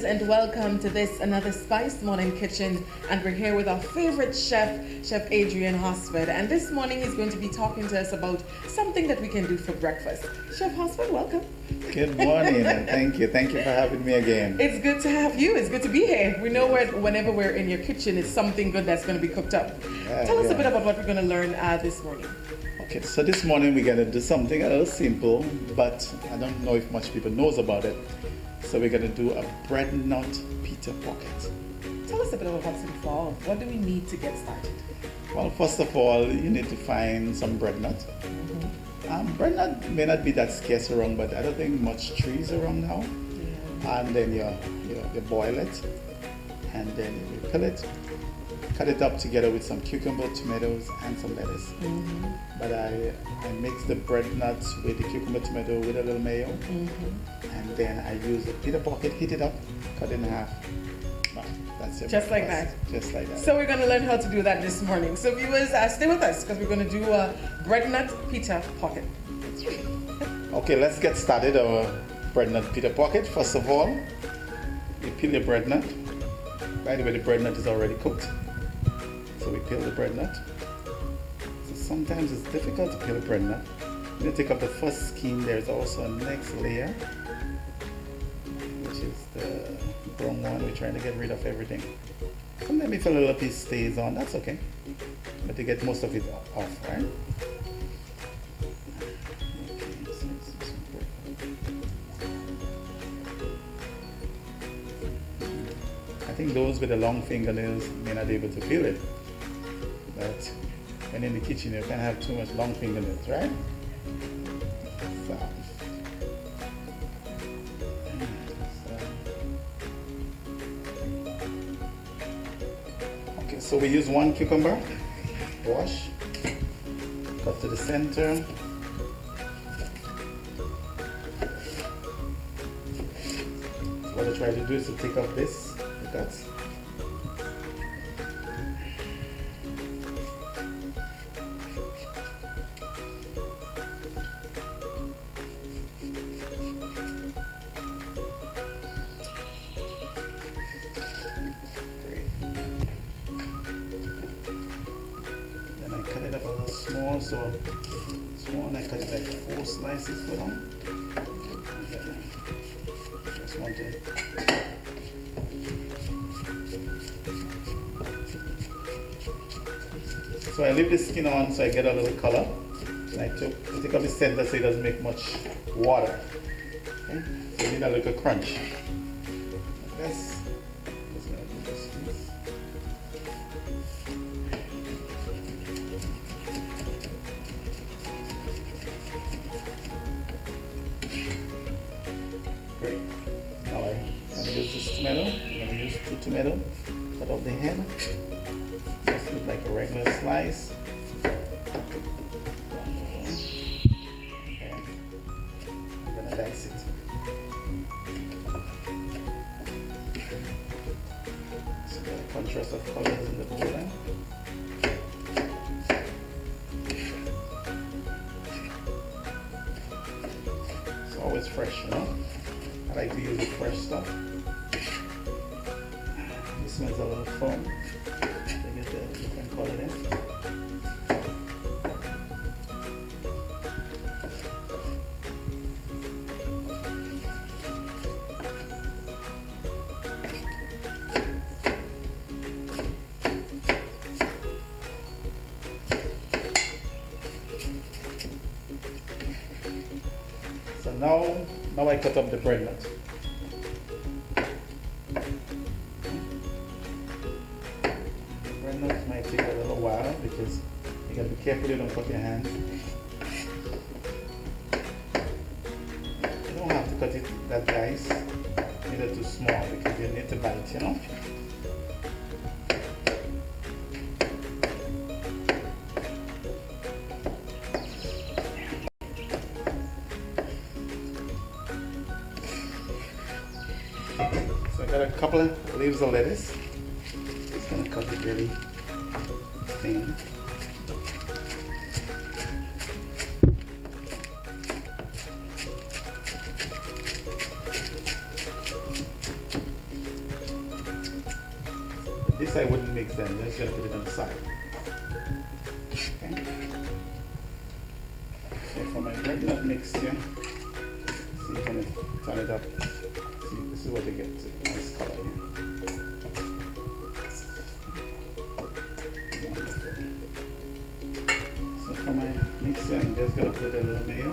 And welcome to this another Spiced Morning Kitchen, and we're here with our favorite chef, Chef Adrian Hosford, and this morning he's going to be talking to us about something that we can do for breakfast. Chef Hosford, welcome. Good morning, and thank you for having me again. It's good to have you. It's good to be here. We know whenever we're in your kitchen, it's something good that's going to be cooked up. Tell us a bit about what we're going to learn this morning. Okay, so this morning we're going to do something a little simple, but I don't know if much people knows about it. So we're going to do a bread nut pita pocket. Tell us a bit about what's involved. What do we need to get started? Well, first of all, you need to find some bread nut. Bread nut may not be that scarce around, but I don't think much trees around now. Yeah. And then you boil it, and then you peel it, cut it up together with some cucumber, tomatoes, and some lettuce. Mm-hmm. But I mix the bread nuts with the cucumber, tomato, with a little mayo. Mm-hmm. And then I use a pita pocket, heat it up, cut it in half. That's it. Just like that? Just like that. So we're going to learn how to do that this morning. So viewers, stay with us because we're going to do a bread nut pita pocket. That's right. Okay, let's get started our bread nut pita pocket. First of all, you peel your bread nut. By the way, the bread nut is already cooked. So we peel the bread nut. So sometimes it's difficult to peel a bread nut. When you take up the first skin, there's also a next layer, which is the brown one. We're trying to get rid of everything. Sometimes if a little piece stays on, that's okay. But you get most of it off, right? I think those with the long fingernails may not be able to feel it. But when in the kitchen, you can't have too much long fingernails, right? So. Okay, so we use 1 cucumber, wash, cut to the center. What I try to do is to take off the guts. Then I cut it up a little small, so small, and I cut it like 4 slices for them. Just want to. So I leave the skin on so I get a little color. And I take off the center so it doesn't make much water. Okay? So you need a little crunch. Like this. Just gonna do this piece. Great. Now I'm gonna use this tomato. I'm gonna use 2 tomatoes. Cut off the head. Just look like a regular slice. Okay. I'm gonna dice it. So the contrast of colors in the bowl there. It's always fresh, you know? I like to use the fresh stuff. This smells a little foam. You can call it in. So now I cut up the bread nut. Might take a little while because you gotta be careful you don't cut your hand. You don't have to cut it that dice, either too small because you need to bite, you know. So I got a couple of leaves of lettuce. Just gonna cut it really thin. This I wouldn't mix them, just gonna put it on the side. Okay. So for my bread nut mixture, see if I can turn it up. See, this is what you get, a nice color here. For my mixture, I'm just going to put a little mayo.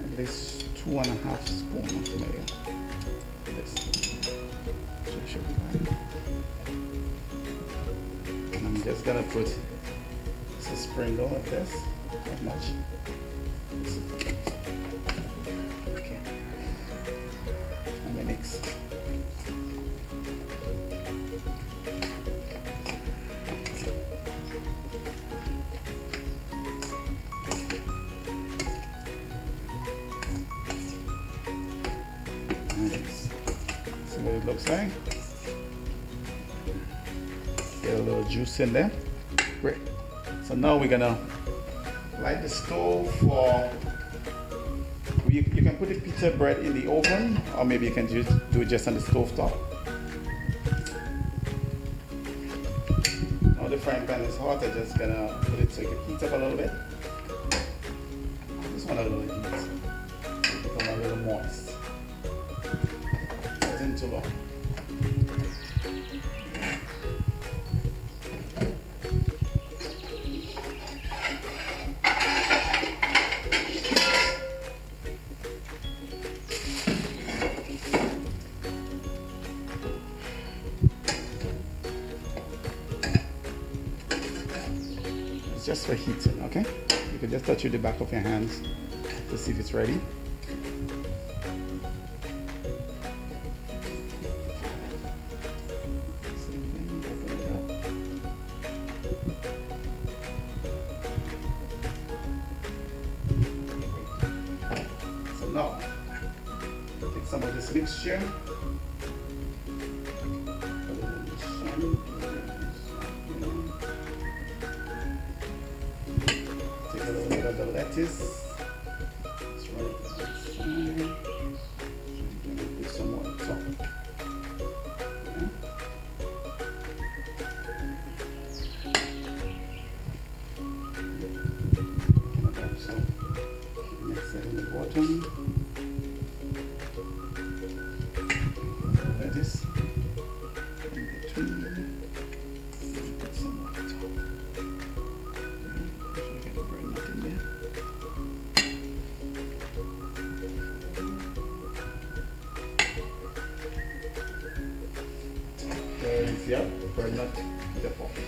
At least 2.5 spoons of mayo. This. And I'm just going to put a sprinkle of this, not much. Okay. And then mix. Nice. See what it looks like. Get a little juice in there. Great. So now we're gonna light the stove for. You can put the pizza bread in the oven, or maybe you can just do it just on the stove top. Now the frying pan is hot. I'm just gonna put it so it can heat up a little bit. Just want a little heat. Become a little moist. Isn't too long. It's just for heating, okay? You can just touch with the back of your hands to see if it's ready. So now, take some of this mixture. Take a little bit of the lettuce. That's right. Put some more on top. Okay. So mix it in the bottom. Lettuce in between. Put some more on top. Okay. Get the bread nut in there. There is your bread nut in the pocket.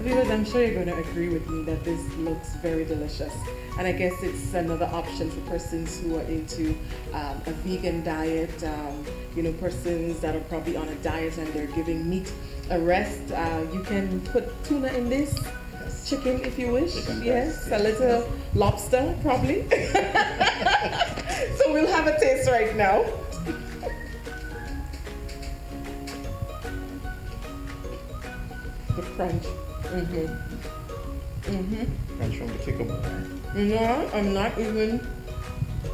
Viewers, I'm sure you're going to agree with me that this looks very delicious. And I guess it's another option for persons who are into a vegan diet, persons that are probably on a diet and they're giving meat a rest. You can put tuna in this, chicken if you wish, yes, a little lobster probably. So we'll have a taste right now. The crunch. Crunch from the kickerboard. No, I'm not even.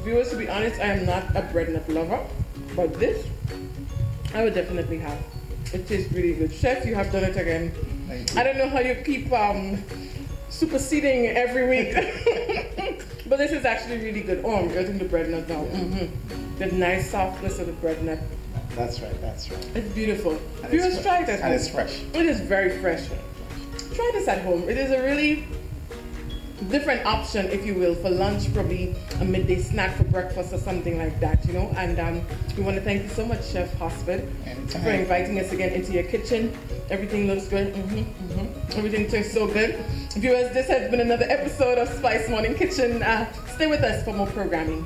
Viewers, to be honest, I am not a bread nut lover, but this I would definitely have. It tastes really good. Chef, you have done it again. Thank you. I don't know how you keep superseding every week, but this is actually really good. Oh, I'm getting the bread nut now. The nice softness of the bread nut. That's right, that's right. It's beautiful. And Viewers, it's try it at home. And it's fresh. It is very fresh. Try this at home. It is a really different option, if you will, for lunch, probably a midday snack for breakfast or something like that, And we want to thank you so much, Chef Hosford, for inviting us again into your kitchen. Everything looks good. Everything tastes so good. Viewers, this has been another episode of Spice Morning Kitchen. Stay with us for more programming.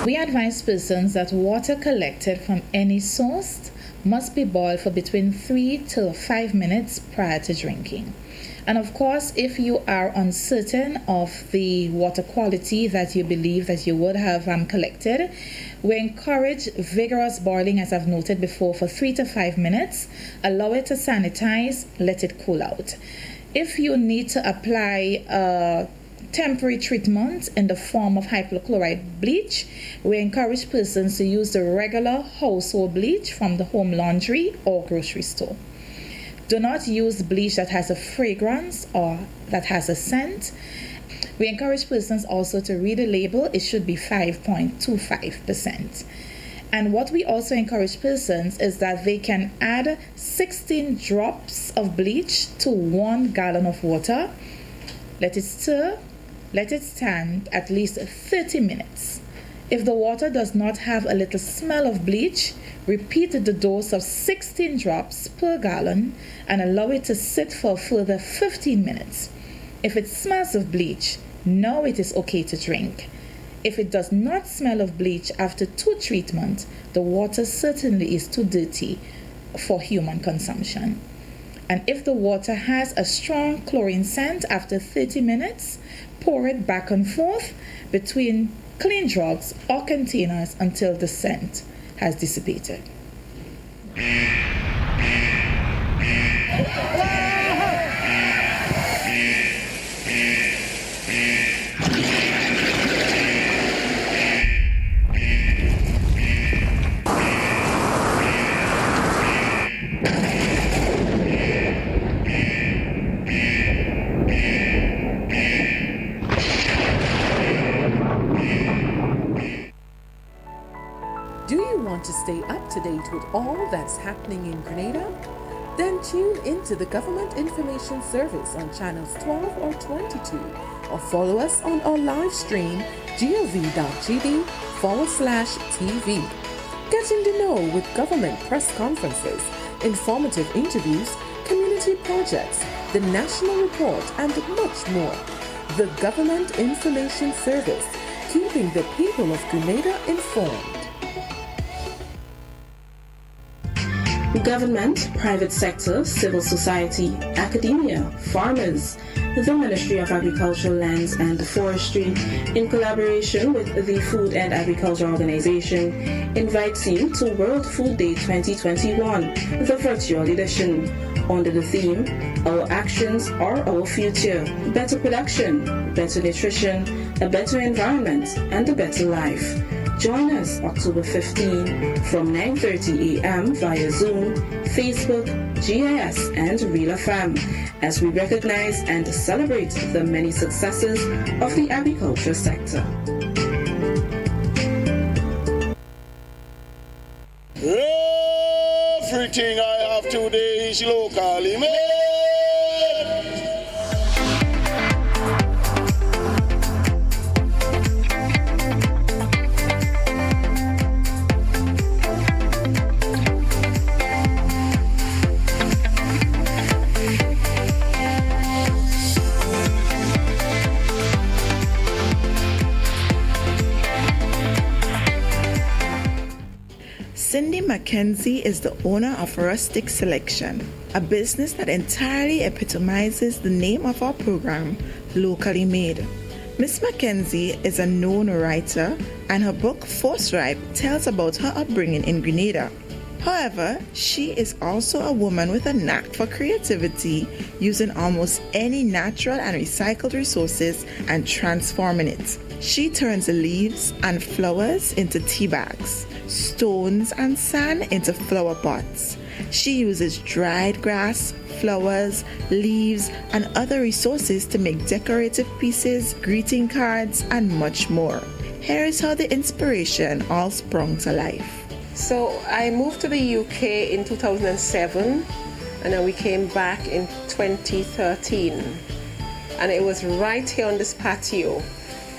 We advise persons that water collected from any source must be boiled for between 3 to 5 minutes prior to drinking. And of course, if you are uncertain of the water quality that you believe that you would have collected, we encourage vigorous boiling, as I've noted before, for 3 to 5 minutes. Allow it to sanitize, let it cool out. If you need to apply a temporary treatment in the form of hypochlorite bleach, we encourage persons to use the regular household bleach from the home laundry or grocery store. Do not use bleach that has a fragrance or that has a scent. We encourage persons also to read the label. It should be 5.25%. And what we also encourage persons is that they can add 16 drops of bleach to 1 gallon of water. Let it stir. Let it stand at least 30 minutes. If the water does not have a little smell of bleach, repeat the dose of 16 drops per gallon and allow it to sit for a further 15 minutes. If it smells of bleach, now it is okay to drink. If it does not smell of bleach after 2 treatments, the water certainly is too dirty for human consumption. And if the water has a strong chlorine scent after 30 minutes, pour it back and forth between clean jugs or containers until the scent has dissipated. To stay up to date with all that's happening in Grenada? Then tune into the Government Information Service on channels 12 or 22, or follow us on our live stream gov.gd/TV. Get in the know with government press conferences, informative interviews, community projects, the national report, and much more. The Government Information Service, keeping the people of Grenada informed. Government, private sector, civil society, academia, farmers, the Ministry of Agriculture, Lands and Forestry, in collaboration with the Food and Agriculture Organization, invites you to World Food Day 2021, the virtual edition, under the theme, Our Actions Are Our Future, Better Production, Better Nutrition, a Better Environment, and a Better Life. Join us October 15 from 9:30 a.m. via Zoom, Facebook, GIS, and Real FM as we recognize and celebrate the many successes of the agriculture sector. Everything I have today is locally made. Cindy Mackenzie is the owner of Rustic Selection, a business that entirely epitomizes the name of our program, Locally Made. Miss Mackenzie is a known writer, and her book, Forthright, tells about her upbringing in Grenada. However, she is also a woman with a knack for creativity, using almost any natural and recycled resources and transforming it. She turns the leaves and flowers into tea bags, stones and sand into flower pots. She uses dried grass, flowers, leaves, and other resources to make decorative pieces, greeting cards, and much more. Here is how the inspiration all sprung to life. So I moved to the UK in 2007, and then we came back in 2013. And it was right here on this patio.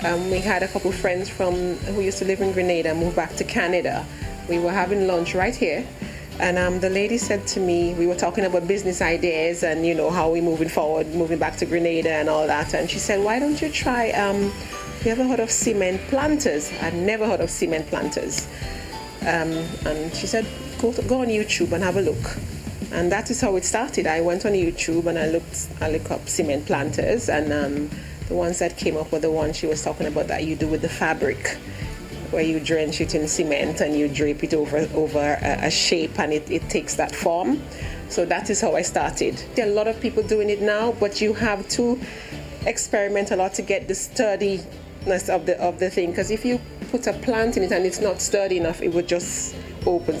We had a couple friends who used to live in Grenada move back to Canada. We were having lunch right here, and the lady said to me, we were talking about business ideas and how we moving forward, moving back to Grenada and all that. And she said, why don't you try? You ever heard of cement planters? I'd never heard of cement planters. And she said, go on YouTube and have a look. And that is how it started. I went on YouTube and I looked up cement planters, and the ones that came up were the ones she was talking about that you do with the fabric, where you drench it in cement and you drape it over a shape, and it takes that form. So that is how I started. There are a lot of people doing it now, but you have to experiment a lot to get the sturdiness of the thing, because if you put a plant in it and it's not sturdy enough, it would just open.